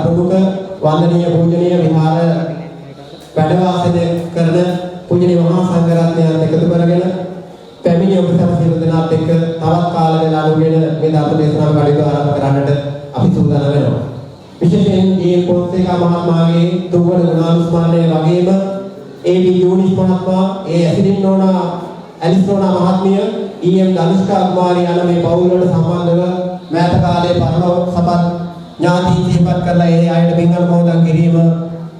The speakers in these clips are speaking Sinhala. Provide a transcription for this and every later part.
ප්‍රමුඛ වන්දනීය පූජනීය විහාර වැඩ වාසය කරන පූජනීය මහා සංඝරත්නයන් එකතු කරගෙන පැමිණි ඔබ සියලු දෙනාත් එක්ක තවත් කාල වේලා අනුගෙන මේ ධර්ම දේශනාව කටයුතු ආරම්භ කරන්නට අපි සූදානම් වෙනවා. විශේෂයෙන් මේ පොත්සේකා මහත්මයාගේ තුන්වන ගුණානුස්මරණය වගේම ඒ.ඩී. යූනිස් මහත්මයා, ඒ ඇසිඩින්නෝනා ඇලිස්නෝනා මහත්මිය, ඊ.එම්. ධනුෂ්කා කුමාරී යන මේ පවුල් වලට සම්බන්ධව මෑත කාලයේ පරලොව සපත් ඥාති සිහිපත් කරලා ඒ අයට පින් අනුමෝදන් කිරීම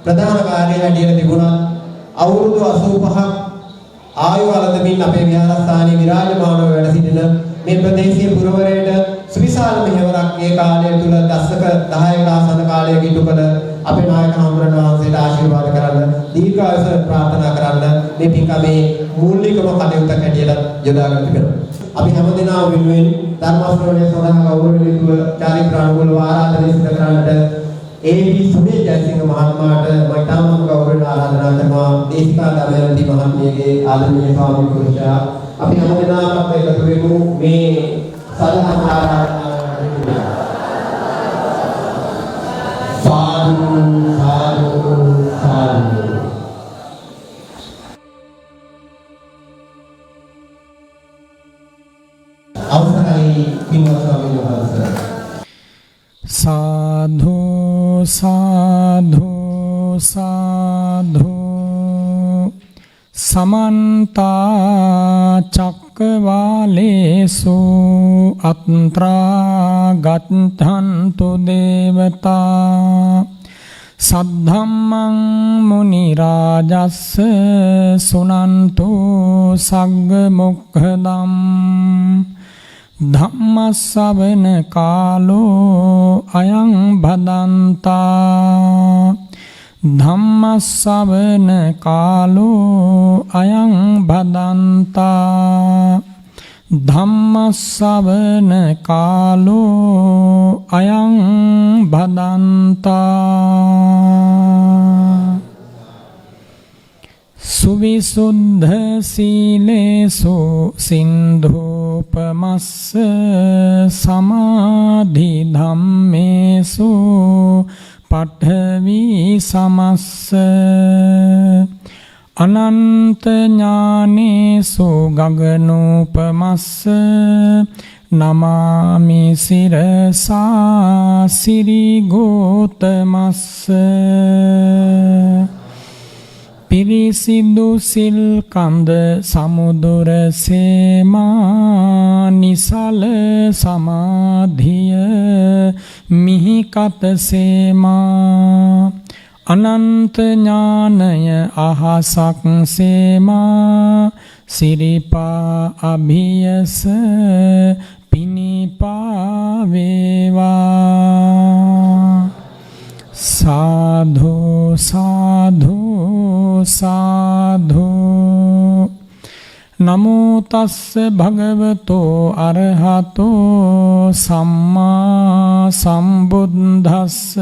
ප්‍රධාන කාර්යය හැටියට තිබුණා. අවුරුදු 85ක් ආයු වළඳමින් අපේ විහාරස්ථානයේ විරාජමානව වැඩ සිටින මේ ප්‍රදේශීය පුරවරයට සුවිශාල මෙහෙවරක් ඒ කාලය තුල දශක 10කට ආසන්න කාලයක ඉටු කළ අපේ නායක හමුදුරන් වහන්සේට ආශිර්වාද කරන්න, දීර්ඝායුෂ ප්‍රාර්ථනා කරන්න මේ පින්කමේ මූලිකම කටයුත්තක් හැටියට යොදාගෙන තිබෙනවා. අපි හැමදෙනාම වෙනුවෙන් ධර්ම ශ්‍රවණය සඳහා ගෞරවණීයව චාරිත්‍රානුකූලව ආරාධනය සිදු කරන්නට ඒ.ඩී. සුනිල් ජයසිංහ මහත්මයාට මම තාමත් ගෞරවයෙන් ආරාධනා කරනවා. දේශිකා දමයන්ති මහත්මියගේ ආදරණීය ස්වාමීන් වහන්සේ අපි හැමදෙනාම එකතු වෙමු මේ සදහම් ආරාධනා සාදු සාදු සාදු. අවසරයි පින්වත් ස්වාමීන් වහන්සේ. साधु साधु साधु समन्ता चक्रवालेषु अत्रा गच्छन्तु देवता सद्धम्मं मुनिराजस्स सुनन्तु सग्गमुखदम् ධම්මස්සවන කාලෝ අයං භදන්තා ධම්මස්සවන කාලෝ අයං භදන්තා ධම්මස්සවන කාලෝ අයං භදන්තා සුවිසුද්ධ සීලේසු සින්ධූපමස්ස සමාධි ධම්මේසු පඨවි සමස්ස අනන්ත ඥානේසු ගගනූපමස්ස නමාමි සිරසා සිරිගෝතමස්ස පිරිසිදු සිල් කන්ද සමුදුර සේමා නිසල සමාධිය මිහිකත සේමා අනන්ත ඥානය අහසක් සේමා සිරිපා අභියස පිනිපා වේවා साधु साधु साधु नमो तस्स भगवतो अरहतो सम्मा सम्बुद्धस्स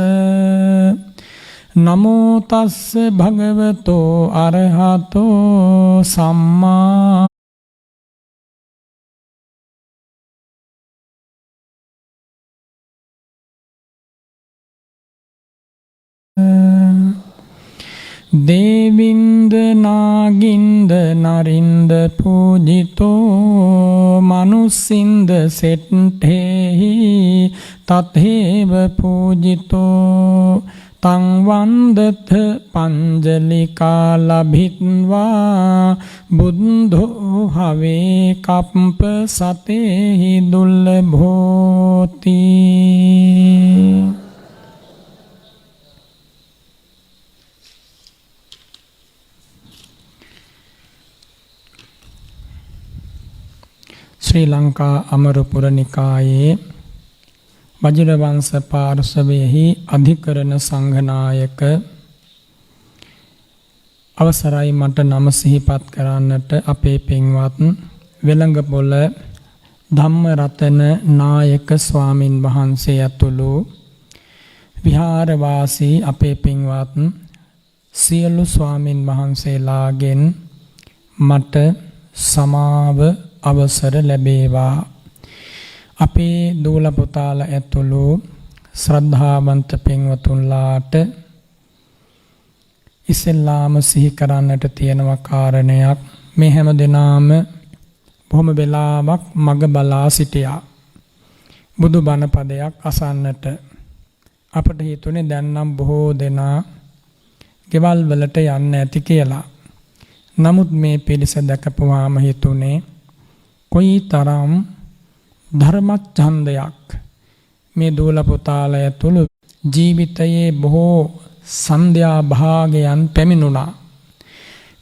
नमो तस्स भगवतो अरहतो सम्मा දේවින්ද නාගින්ද නරින්ද පූජිතෝ මනුස්සින්ද සෙට්ඨේහි තතේව පූජිතෝ තං වන්දත පංජලිකා ලභිත්වා බුද්ධෝ හවේ කප්ප සතේහි දුල්ලභෝති. ශ්‍රී ලංකා අමරපුර නිකායේ වජිරවංශ පාර්ශවයෙහි අධිකරණ සංඝනායක අවසරයි මට නම සිහිපත් කරන්නට අපේ පින්වත් වෙළඟපොළ ධම්මරතන නායක ස්වාමින් වහන්සේ ඇතුළු විහාරවාසී අපේ පින්වත් සියලු ස්වාමින් වහන්සේලාගෙන් මට සමාව අවසර ලැබේවා. අපේ දූල පුතාලා ඇතුළු ශ්‍රද්ධාවන්ත පින්වතුන්ලාට ඉස්සෙල්ලාම සිහි කරන්නට තියෙනවා කාරණයක්. මේ හැම දිනාම බොහොම වෙලාවක් මග බලා සිටියා බුදු බණ පදයක් අසන්නට. අපට හිතුනේ දැන් නම් බොහෝ දෙනා ගෙවල් වලට යන්න ඇති කියලා. නමුත් මේ පිරිස දැකපුවාම හිතුනේ කොයි තරම් ධර්මච්ඡන්දයක් මේ දූල පුතාලය තුළ ජීවිතයේ බොහෝ සන්ධ්‍යා භාගයන් පැමිණුණා.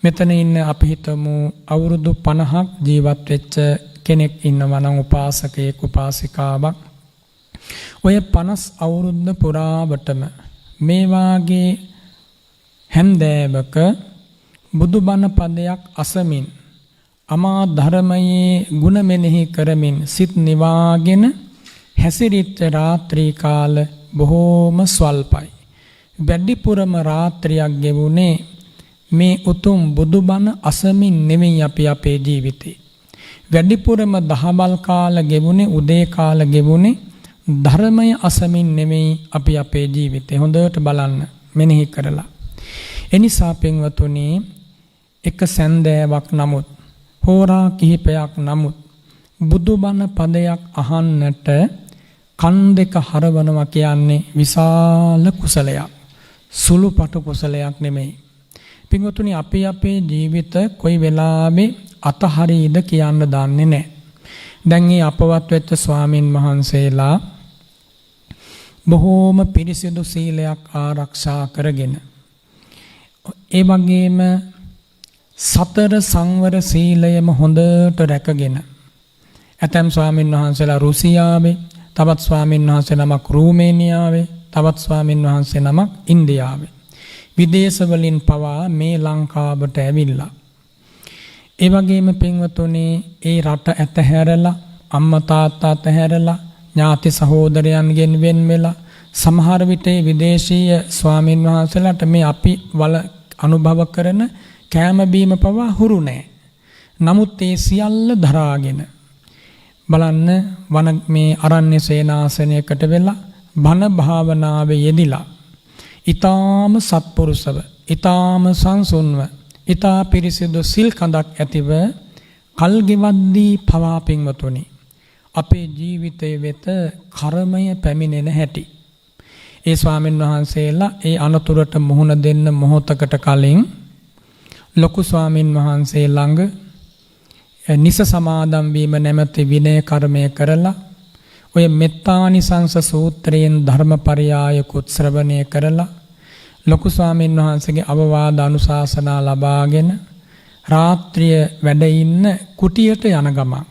මෙතන ඉන්න අපි හිතමු අවුරුදු 50ක් ජීවත් වෙච්ච කෙනෙක් ඉන්නවා නම් උපාසකයෙක් උපාසිකාවක්. ඔය 50 අවුරුද්ද පුරාවටම මේ වාගේ හැන්දෑවක බුදුබණ පදයක් අසමින් අමා ධර්මයේ ගුණ මෙනෙහි කරමින් සිත් නිවාගෙන හැසිරිච්ච රාත්‍රී කාල බොහෝම ස්වල්පයි. වැඩිපුරම රාත්‍රියක් ගෙවුනේ මේ උතුම් බුදුබණ අසමින් නෙමෙයි අපි අපේ ජීවිතේ. වැඩිපුරම දහවල් කාල ගෙවුනේ උදේ කාල ගෙවුනේ ධර්මය අසමින් නෙමෙයි අපි අපේ ජීවිතේ. හොඳට බලන්න මෙනෙහි කරලා. එනිසා පින්වතුනි එක සැන්දෑවක් නමුත් හෝරා කිහිපයක් නමුත් බුදුබණ පදයක් අහන්නට කන් දෙක හරවනවා කියන්නේ විශාල කුසලයක්. සුළුපටු කුසලයක් නෙමෙයි. පින්වතුනි අපි අපේ ජීවිත කොයි වෙලාවෙ අතහරියිද කියන්න දන්නේ නැහැ. දැන් මේ අපවත් වෙච්ච ස්වාමින් වහන්සේලා බොහෝම පිරිසිදු සීලයක් ආරක්ෂා කරගෙන ඒ වගේම සතර සංවර සීලයම හොඳට රැකගෙන ඇතැම් ස්වාමින් වහන්සේලා රුසියාවේ, තවත් ස්වාමින් වහන්සේ නමක් රූමේනියාවේ, තවත් ස්වාමින් වහන්සේ නමක් ඉන්දියාවේ. විදේශවලින් පවා මේ ලංකාවට ඇවිල්ලා. ඒ වගේම පින්වතුනි ඒ රට ඇතහැරලා, අම්මා තාත්තා ඇතහැරලා, ඥාති සහෝදරයන්ගෙන් වෙන් වෙලා සමහර විට විදේශීය ස්වාමින් වහන්සේලාට මේ අපි වල අනුභව කරන කෑම බීම පවා හුරු නැහැ. නමුත් ඒ සියල්ල දරාගෙන බලන්න වන මේ අරණ්‍ය සේනාසනයකට වෙලා බණ භාවනාවේ යෙදිලා ඊ타ම සත්පුරුෂව, ඊ타ම සංසුන්ව, ඊතා පිරිසිදු සිල් කඳක් ඇතිව කල් ගෙවද්දී පවා පින්වතුනි අපේ ජීවිතයේ වෙත කර්මය පැමිණෙන හැටි. ඒ ස්වාමීන් වහන්සේලා ඒ අනතුරට මුහුණ දෙන්න මොහොතකට කලින් ලොකු ස්වාමීන් වහන්සේ ළඟ නිස සමාදම් වීම නැමැති විනය කර්මය කරලා ඔය මෙත්තානිසංස සූත්‍රයෙන් ධර්මපරියායකුත් ශ්‍රවණය කරලා ලොකු ස්වාමීන් වහන්සේගේ අවවාද අනුශාසනා ලබාගෙන රාත්‍රිය වැඩ ඉන්න කුටියට යන ගමන්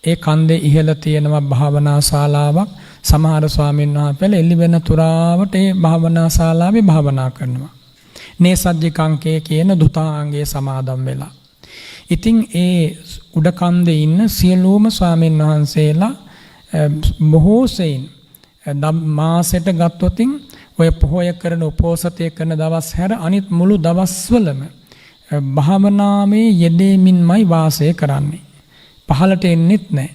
ඒ කන්දේ ඉහළ තියෙනවා භාවනා ශාලාවක්. සමහර ස්වාමීන් වහන්සේලා එළි වෙන තුරාවට ඒ භාවනා ශාලාවේ භාවනා කරනවා. නේසජ්ජිකංකේ කියන දුතාංගයේ සමාදම් වෙලා. ඉතින් ඒ උඩ කන්දේ ඉන්න සියලුම ස්වාමීන් වහන්සේලා බොහෝ සෙයින් මාසෙට ගත්තොතින් ඔය පොහොය කරන උපෝසතය කරන දවස් හැර අනිත් මුළු දවස්වලම භාවනාවේ යෙදෙමින්මයි වාසය කරන්නේ. පහළට එන්නෙත් නැහැ.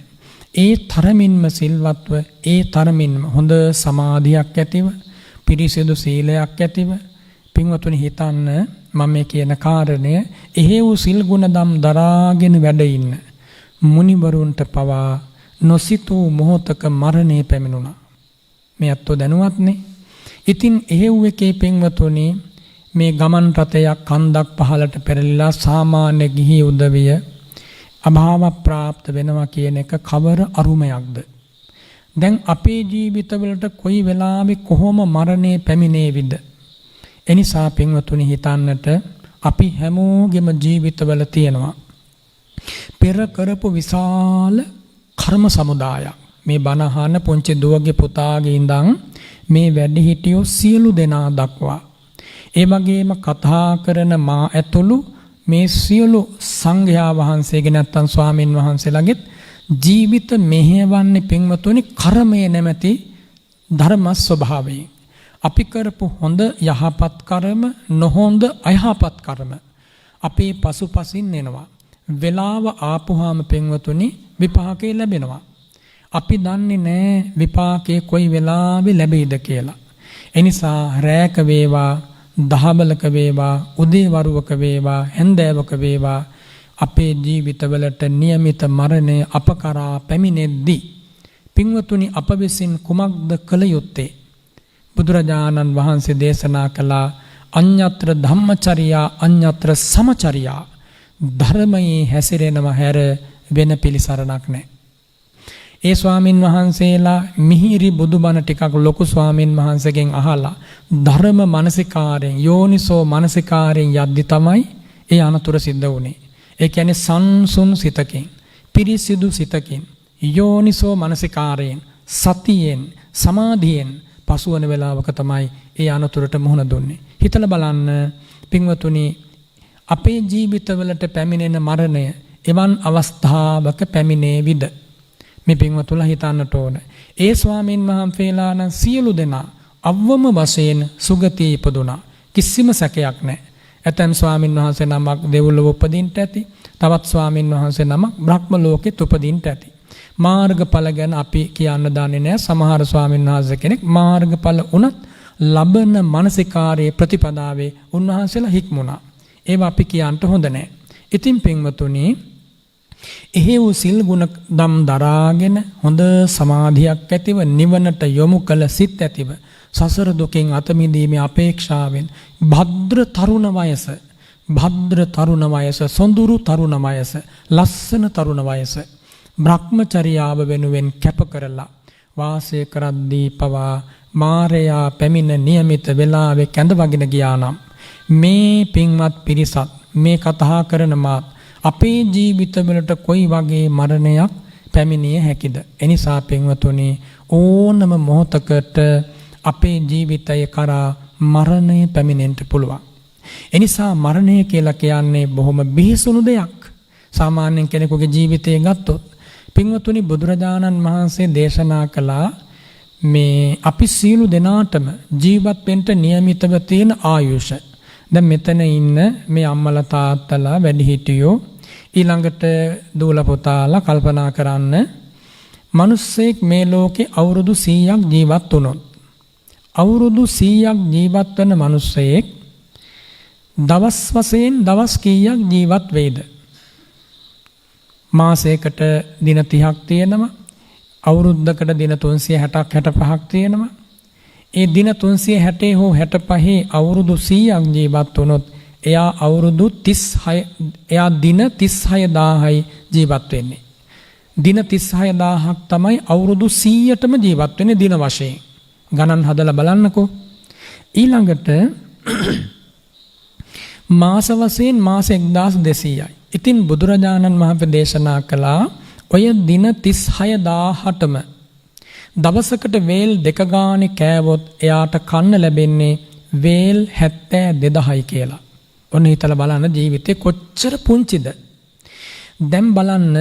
ඒ තරමින්ම සිල්වත්ව, ඒ තරමින්ම හොඳ සමාධියක් ඇතිව, පිරිසිදු සීලයක් ඇතිව පින්වතුනි හිතන්න මම මේ කියන කාරණය එහෙව් සිල් ගුණ දම් දරාගෙන වැඩ ඉන්න මුනිවරුන්ට පවා නොසිතූ මොහොතක මරණය පැමිණුණා. මේ අත්ව දැනුවත්නේ. ඉතින් එහෙව් එකේ පින්වතුනි මේ ගමන් රථයක් කන්දක් පහළට පෙරලිලා සාමාන්‍ය ගිහි උදවිය අභාව ප්‍රාප්ත වෙනවා කියන එක කවර අරුමයක්ද? දැන් අපේ ජීවිතවලට කොයි වෙලාවෙ කොහොම මරණය පැමිණේවිද? එනිසා පින්වතුනි හිතන්නට අපි හැමෝගෙම ජීවිතවල තියෙනවා පෙර කරපු විශාල කර්ම සමුදායක්. මේ බණ අහන පුංචි දුවගේ පුතාගේ ඉඳන් මේ වැඩිහිටියෝ සියලු දෙනා දක්වා ඒ වගේම කතා කරන මා ඇතුළු මේ සියලු සංඝයා වහන්සේගේ නැත්තම් ස්වාමින් වහන්සේලාගෙත් ජීවිත මෙහෙවන්නේ පින්වතුනි කර්මය නැමැති ධර්ම ස්වභාවයෙන්. අපි කරපු හොඳ යහපත් කර්ම නොහොඳ අයහපත් කර්ම අපේ පසුපසින් එනවා. වෙලාව ආපුහාම පින්වතුනි විපාකේ ලැබෙනවා. අපි දන්නේ නැහැ විපාකේ කොයි වෙලාවෙ ලැබෙයිද කියලා. එනිසා රැක වේවා, දහබලක වේවා, උදේවරුවක වේවා, හැන්දෑවක වේවා අපේ ජීවිතවලට નિયમિત මරණය අප කරා පැමිණෙද්දී පින්වතුනි අප විසින් කුමක්ද කළ යුත්තේ? බුදුරජාණන් වහන්සේ දේශනා කළා අඤ්ඤත්‍ර ධම්මචර්යා අඤ්ඤත්‍ර සමචර්යා. ධර්මයේ හැසිරෙනව හැර වෙන පිළිසරණක් නැහැ. ඒ ස්වාමින් වහන්සේලා මිහිරි බුදුබණ ටිකක් ලොකු ස්වාමින් වහන්සේගෙන් අහලා ධර්ම මනසිකාරයෙන් යෝනිසෝ මනසිකාරයෙන් යද්දි තමයි ඒ අනතුර සිද්ධ වුනේ. ඒ කියන්නේ සංසුන් සිතකින්, පිරිසිදු සිතකින්, යෝනිසෝ මනසිකාරයෙන්, සතියෙන්, සමාධියෙන් පසුවන වෙලාවක තමයි ඒ අනතුරට මුහුණ දුන්නේ. හිතලා බලන්න පින්වතුනි, අපේ ජීවිතවලට පැමිණෙන මරණය එවන් අවස්ථාවක පැමිණේවිද? මේ පින්වතුලා හිතන්නට ඕන. ඒ ස්වාමීන් වහන්සේලා නම් සියලු දෙනා අවම වශයෙන් සුගතිය ඉපදුනා. කිසිම සැකයක් නැහැ. ඇතැම් ස්වාමීන් වහන්සේ නමක් දෙව්ලොව උපදින්නට ඇති. තවත් ස්වාමීන් වහන්සේ නමක් බ්‍රහ්ම ලෝකෙත් උපදින්නට ඇති. මාර්ගඵල ගැන අපි කියන්න දන්නේ නැහැ. සමහර ස්වාමීන් වහන්සේ කෙනෙක් මාර්ගඵල උනත් ලබන මානසිකාරයේ ප්‍රතිපදාවේ උන්වහන්සේලා හික්මුණා. ඒවා අපි කියන්න හොඳ නැහැ. ඉතින් පින්වතුනි, එහෙව් සිල් ගුණ දම් දරාගෙන හොඳ සමාධියක් ඇතිව නිවනට යොමු කළ සිත් ඇතිව සසර දුකෙන් අත මිදීමේ අපේක්ෂාවෙන් භද්‍ර තරුණ වයස, සොඳුරු තරුණ වයස, ලස්සන තරුණ වයස බ්‍රහ්මචර්යාව වෙනුවෙන් කැප කරලා වාසය කරද්දී පවා මාරයා පැමිණ નિયમિત වෙලාවේ කැඳවගෙන ගියා නම් මේ පින්වත් පිරිසත් මේ කතා කරන මාත් අපේ ජීවිතවලට කොයි වගේ මරණයක් පැමිණිය හැකිද? එනිසා පින්වතුනි, ඕනම මොහොතකට අපේ ජීවිතය කරා මරණය පැමිණෙන්න පුළුවන්. එනිසා මරණය කියලා කියන්නේ බොහොම බිහිසුණු දෙයක්. සාමාන්‍යයෙන් කෙනෙකුගේ ජීවිතය ගත්තොත් පින්වතුනි, බුදුරජාණන් වහන්සේ දේශනා කළා මේ අපි සියලු දෙනාටම ජීවත් වෙන්න નિયમિતව තියෙන ආයුෂ. දැන් මෙතන ඉන්න මේ අම්මලා තාත්තලා වැඩිහිටියෝ ඊළඟට දූල පුතාලා කල්පනා කරන්න, මිනිස්සෙක් මේ ලෝකේ අවුරුදු 100ක් ජීවත් වුණොත්, අවුරුදු 100ක් ජීවත් වෙන මිනිස්සෙක් දවස් වශයෙන් දවස් කීයක් ජීවත් වෙයිද? මාසයකට දින 30ක් තියෙනවා. අවුරුද්දකට දින 360ක් 65ක් තියෙනවා. ඒ දින 360 හෝ 65 අවුරුදු 100ක් ජීවත් වුණොත් එයා අවුරුදු 36 එයා දින 36000යි ජීවත් වෙන්නේ. දින 36000ක් තමයි අවුරුදු 100ටම ජීවත් වෙන්නේ දින වශයෙන්. ගණන් හදලා බලන්නකෝ. ඊළඟට මාස වශයෙන් මාස 1200යි. ඉතින් බුදුරජාණන් වහන්සේ දේශනා කළා ඔය දින 36000ටම දවසකට වේල් 2 ගානේ කෑවොත් එයාට කන්න ලැබෙන්නේ වේල් 72000යි කියලා. ඔන්න හිතලා බලන්න ජීවිතේ කොච්චර පුංචිද? දැන් බලන්න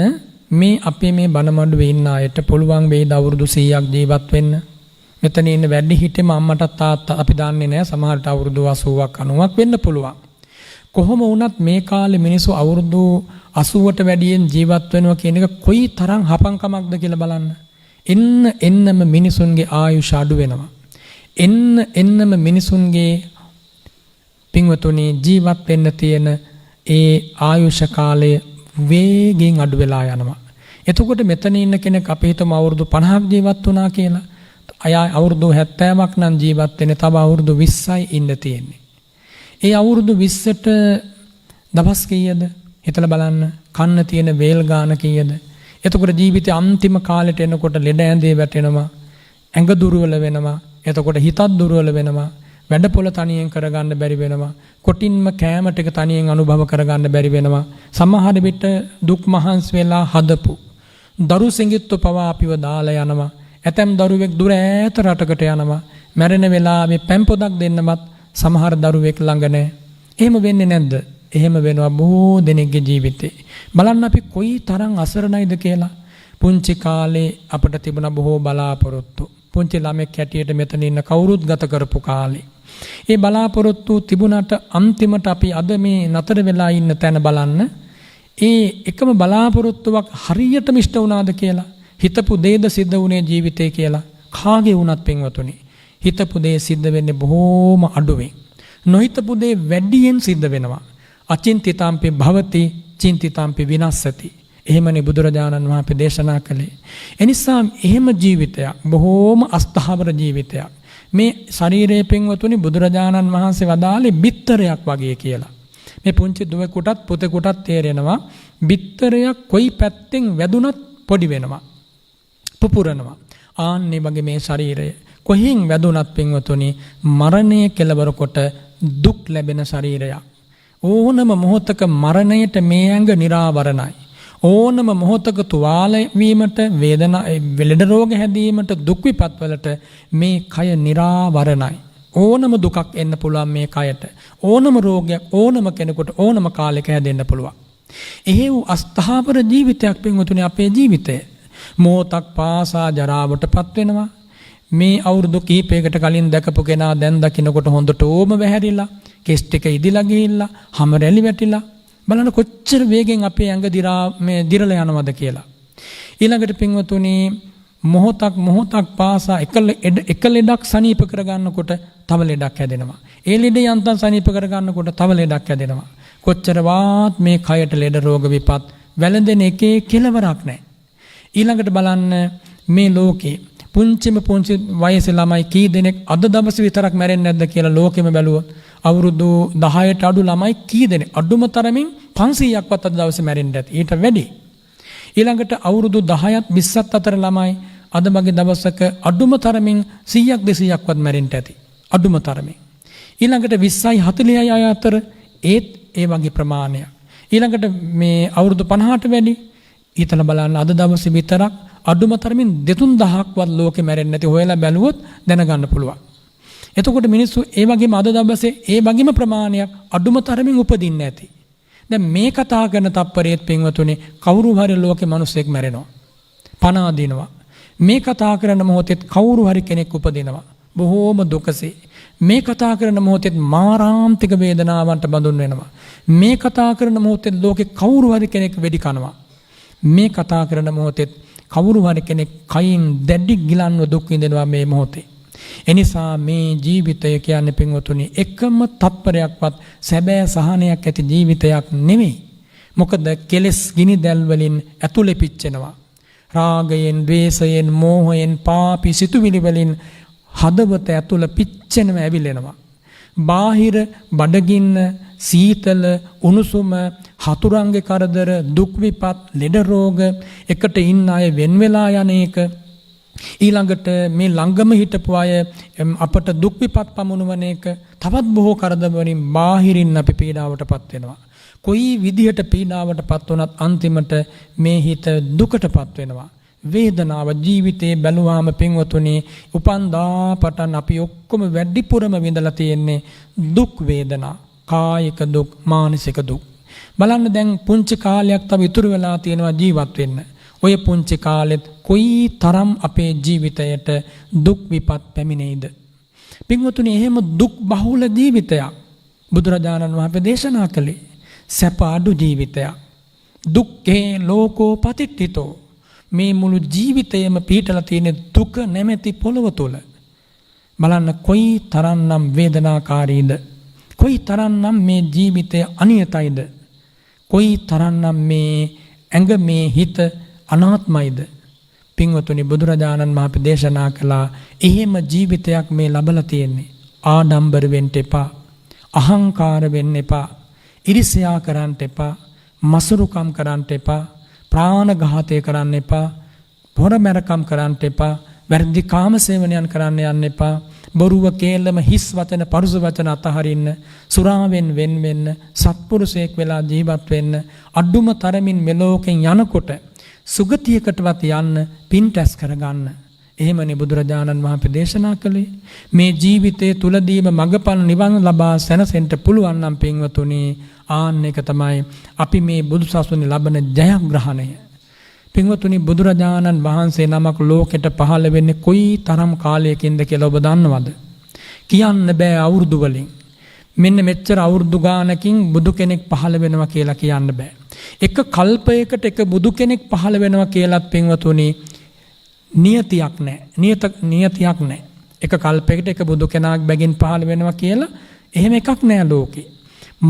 මේ අපේ මේ බණමඩුවේ ඉන්න අයට පුළුවන් වේද අවුරුදු 100ක් ජීවත් වෙන්න? මෙතන ඉන්න වැඩි හිටියම අම්මට තාත්තා අපි දන්නේ නැහැ, සමහරට අවුරුදු 80ක් 90ක් වෙන්න පුළුවන්. කොහොම වුණත් මේ කාලේ මිනිස්සු අවුරුදු 80ට වැඩියෙන් ජීවත් වෙනවා කියන එක කොයි තරම් හපංකමක්ද කියලා බලන්න. එන්නම මිනිසුන්ගේ ආයුෂ අඩු වෙනවා. එන්නම මිනිසුන්ගේ පින්වතුනි ජීවත් වෙන්න තියෙන ඒ ආයුෂ කාලය වේගෙන් අඩු වෙලා යනවා. එතකොට මෙතන ඉන්න කෙනෙක් අපි හිතමු අවුරුදු 50ක් ජීවත් වුණා කියලා. අයා අවුරුදු 70ක් නම් ජීවත් වෙන්නේ, තව අවුරුදු 20යි ඉන්න තියෙන්නේ. ඒ අවුරුදු 20ට දවස් කීයද? හිතලා බලන්න. කන්න තියෙන වේල් ගාන කීයද? එතකොට ජීවිතේ අන්තිම කාලෙට එනකොට ලෙඩ ඇඳේ වැටෙනවා, ඇඟ දුර්වල වෙනවා, එතකොට හිතත් දුර්වල වෙනවා, වැඩපොළ තනියෙන් කරගන්න බැරි වෙනවා, කොටින්ම කෑම ටික තනියෙන් අනුභව කරගන්න බැරි වෙනවා. සමහර විට දුක් මහන්සි වෙලා හදපු දරු සිඟිත්තු පවා අපිව දාලා යනවා. ඇතැම් දරුවෙක් දුර ඈත රටකට යනවා. මැරෙන වෙලාවේ පැන් පොදක් දෙන්නවත් සමහර දරුවෙක් ළඟ නැහැ. එහෙම වෙන්නේ නැද්ද? එහෙම වෙනවා බොහෝ දෙනෙක්ගේ ජීවිතේ. බලන්න අපි කොයි තරම් අසරණයිද කියලා. පුංචි කාලේ අපිට තිබුණ බොහෝ බලාපොරොත්තු. පුංචි ළමෙක් හැටියට මෙතන ඉන්න කවුරුත් ගත කරපු කාලේ. ඒ බලාපොරොත්තු තිබුණාට අන්තිමට අපි අද මේ නතර වෙලා ඉන්න තැන බලන්න. ඒ එකම බලාපොරොත්තුවක් හරියටම ඉෂ්ට වුණාද කියලා හිතපු දේද සිද්ධ වුණේ ජීවිතේ කියලා කාගේ වුණත් පින්වතුනි හිතපු දේ සිද්ධ වෙන්නේ බොහෝම අඩුවෙන්. නොහිතපු දේ වැඩියෙන් සිද්ධ වෙනවා. අචින්තිතම්පි භවති චින්තිතම්පි විනස්සති. එහෙමනේ බුදුරජාණන් වහන්සේ දේශනා කළේ. එනිසා එහෙම ජීවිතයක් බොහෝම අස්ථාවර ජීවිතයක්. මේ ශරීරයේ පින්වතුනි බුදුරජාණන් වහන්සේ වදාළේ බිත්තරයක් වගේ කියලා. මේ පුංචි දුවෙකුටත් පුතෙකුටත් තේරෙනවා බිත්තරයක් කොයි පැත්තෙන් වැදුනත් පොඩි වෙනවා. පුපුරනවා. ආන්නේ වගේ මේ ශරීරය කොහෙන් වැදුනත් පින්වතුනි මරණය කෙලවර කොට දුක් ලැබෙන ශරීරයක්. ඕනම මොහොතක මරණයට මේ ඇඟ निराවරණයි. ඕනම මොහොතක තුවාල වීමට වේදනා ලෙඩ රෝග හැදීමට දුක් විපත් වලට මේ කය निराවරණයි. ඕනම දුකක් එන්න පුළුවන් මේ කයට. ඕනම රෝගයක් ඕනම කෙනෙකුට ඕනම කාලයක හැදෙන්න පුළුවන්. එහෙව් අස්ථාවර ජීවිතයක් පින්වතුනි අපේ ජීවිතය. මොහොතක් පාසා ජරාවටපත් වෙනවා. මේ අවුරුදු කීපයකට කලින් දැකපු කෙනා දැන් දකින්නකොට හොඳට ඕම වැහැරිලා, කෙස් ටික ඉදිලා ගිහිල්ලා, හැම රැලි වැටිලා බලන්න කොච්චර වේගෙන් අපේ ඇඟ දිරලා යනවද කියලා. ඊළඟට පින්වතුනි මොහොතක් පාසා එක ලෙඩක් සනීප කරගන්නකොට තව ලෙඩක් හැදෙනවා. ඒ ලෙඩ යන්තම් සනීප කරගන්නකොට තව ලෙඩක් හැදෙනවා. කොච්චර වාත් මේ කයට ලෙඩ රෝග විපත් වැළඳෙන එකේ කෙලවරක් නැහැ. ඊළඟට බලන්න මේ ලෝකේ පුංචි වයසේ ළමයි කී දෙනෙක් අද දවසේ විතරක් මැරෙන්නේ නැද්ද කියලා ලෝකෙම බැලුවොත් අවුරුදු 10ට අඩු ළමයි කී දෙනෙක් අඩුම තරමින් 500ක්වත් අද දවසේ මැරෙන්නේ නැති. ඊට වැඩි. ඊළඟට අවුරුදු 10ත් 20ත් අතර ළමයි අද වගේ දවසක අඩුම තරමින් 100ක් 200ක්වත් මැරෙන්න ඇති. අඩුම තරමින්. ඊළඟට 20යි 40යි අය අතර ඒත් ඒ වගේ ප්‍රමාණයක්. ඊළඟට මේ අවුරුදු 50ට වැඩි ඊතල බලන්න අද දවසේ විතරක් අඩුම තරමින් 2-3000ක්වත් ලෝකෙ මැරෙන්නේ නැති හොයලා බැලුවොත් දැනගන්න පුළුවන්. එතකොට මිනිස්සු ඒ වගේම අද දවසේ ඒ වගේම ප්‍රමාණයක් අඩුම තරමින් උපදින්නේ නැති. දැන් මේ කතා කරන තප්පරයේත් පින්වතුනි කවුරු හරි ලෝකේ මිනිස්සෙක් මැරෙනවා. පණ අදිනවා. මේ කතා කරන මොහොතේ කවුරු හරි කෙනෙක් උපදිනවා. බොහෝම දුකසේ. මේ කතා කරන මොහොතේ මාරාන්තික වේදනාවන්ට බඳුන් වෙනවා. මේ කතා කරන මොහොතේ ලෝකේ කවුරු හරි කෙනෙක් වෙඩි කනවා. මේ කතා කරන මොහොතේ කවුරු හරි කෙනෙක් කයින් දැඩි ගිලන්ව දුක් විඳිනවා මේ මොහොතේ. එනිසා මේ ජීවිතය කියන්නේ පින්වතුනි එකම තත්පරයක්වත් සැබෑ සහනයක් ඇති ජීවිතයක් නෙමෙයි. මොකද කෙලෙස් ගිනි දැල් වලින් ඇතුලේ පිච්චෙනවා. රාගයෙන්, ද්වේෂයෙන්, මෝහයෙන්, පාපී සිතුවිලි වලින් හදවත ඇතුළ පිච්චෙනව ඇවිලෙනවා. බාහිර බඩගින්න, සීතල, උණුසුම, හතුරන්ගේ කරදර, දුක් විපත්, ලෙඩ රෝග, එකට ඉන්න අය වෙන් වෙලා යන එක, ඊළඟට මේ ළඟම හිටපු අය අපට දුක් විපත් පමුණුවන එක, තවත් බොහෝ කරදර වලින් බාහිරින් අපි පීඩාවටපත් වෙනවා. කොයි විදිහට පීඩාවටපත් වුණත් අන්තිමට මේ හිත දුකටපත් වෙනවා. වේදනාව ජීවිතේ බැලුවාම පින්වතුනි උපන්දා පටන් අපි ඔක්කොම වැඩිපුරම විඳලා තියෙන්නේ දුක් වේදනා, කායික දුක්, මානසික දුක්. බලන්න දැන් පුංචි කාලයක් තව ඉතුරු වෙලා තියෙනවා ජීවත් වෙන්න. ඔය පුංචි කාලෙත් කොයි තරම් අපේ ජීවිතයට දුක් විපත් පැමිණෙයිද? පින්වතුනි එහෙම දුක් බහුල ජීවිතයක් බුදුරජාණන් වහන්සේ දේශනා කළේ. සැප අඩු ජීවිතයක්. දුක්ඛේ ලෝකෝ පතිට්ඨිතෝ. මේ මුළු ජීවිතයම පිටලා තියෙන දුක නැමැති පොළව තුල. බලන්න කොයි තරම්නම් වේදනාකාරීද? කොයි තරම්නම් මේ ජීවිතය අනියතයිද? කොයි තරම්නම් මේ ඇඟ මේ හිත අනාත්මයිද? පින්වතුනි බුදුරජාණන් වහන්සේ දේශනා කළා එහෙම ජීවිතයක් මේ ලබලා තියෙන්නේ. ආඩම්බර වෙන්න එපා. අහංකාර වෙන්න එපා. ඉරිසියා කරන්න එපා. මසුරුකම් කරන්න එපා. ප්‍රාණඝාතය කරන්න එපා. පොරමැරකම් කරන්න එපා. වැරදි කාමසේවනයන් කරන්න යන්න එපා. බොරුව, කේලම, හිස් වචන, පරුස වචන අතහරින්න. සුරාවෙන් වෙන් වෙන්න. සත්පුරුෂයෙක් වෙලා ජීවත් වෙන්න. අඩුම තරමින් මෙලෝකෙන් යනකොට සුගතියකටවත් යන්න පින් රැස් කරගන්න. එහෙමනේ බුදුරජාණන් වහන්සේ දේශනා කළේ. මේ ජීවිතයේ තුලදීම මඟපල් නිවන් ලබා සැනසෙන්න පුළුවන් නම් පින්වතුනි ආන්න එක තමයි අපි මේ බුදුසසුනේ ලබන ජයග්‍රහණය. පින්වතුනි බුදුරජාණන් වහන්සේ නමක් ලෝකෙට පහළ වෙන්නේ කොයි තරම් කාලයකින්ද කියලා ඔබ දන්නවද? කියන්න බෑ අවුරුදු වලින්. මෙන්න මෙච්චර අවුරුදු ගානකින් බුදු කෙනෙක් පහළ වෙනවා කියලා කියන්න බෑ. එක කල්පයකට එක බුදු කෙනෙක් පහළ වෙනවා කියලාත් පින්වතුනි නියතියක් නැහැ. නියතියක් නැහැ. එක කල්පයකට එක බුදු කෙනාක් බැගින් පහළ වෙනවා කියලා එහෙම එකක් නැහැ ලෝකේ.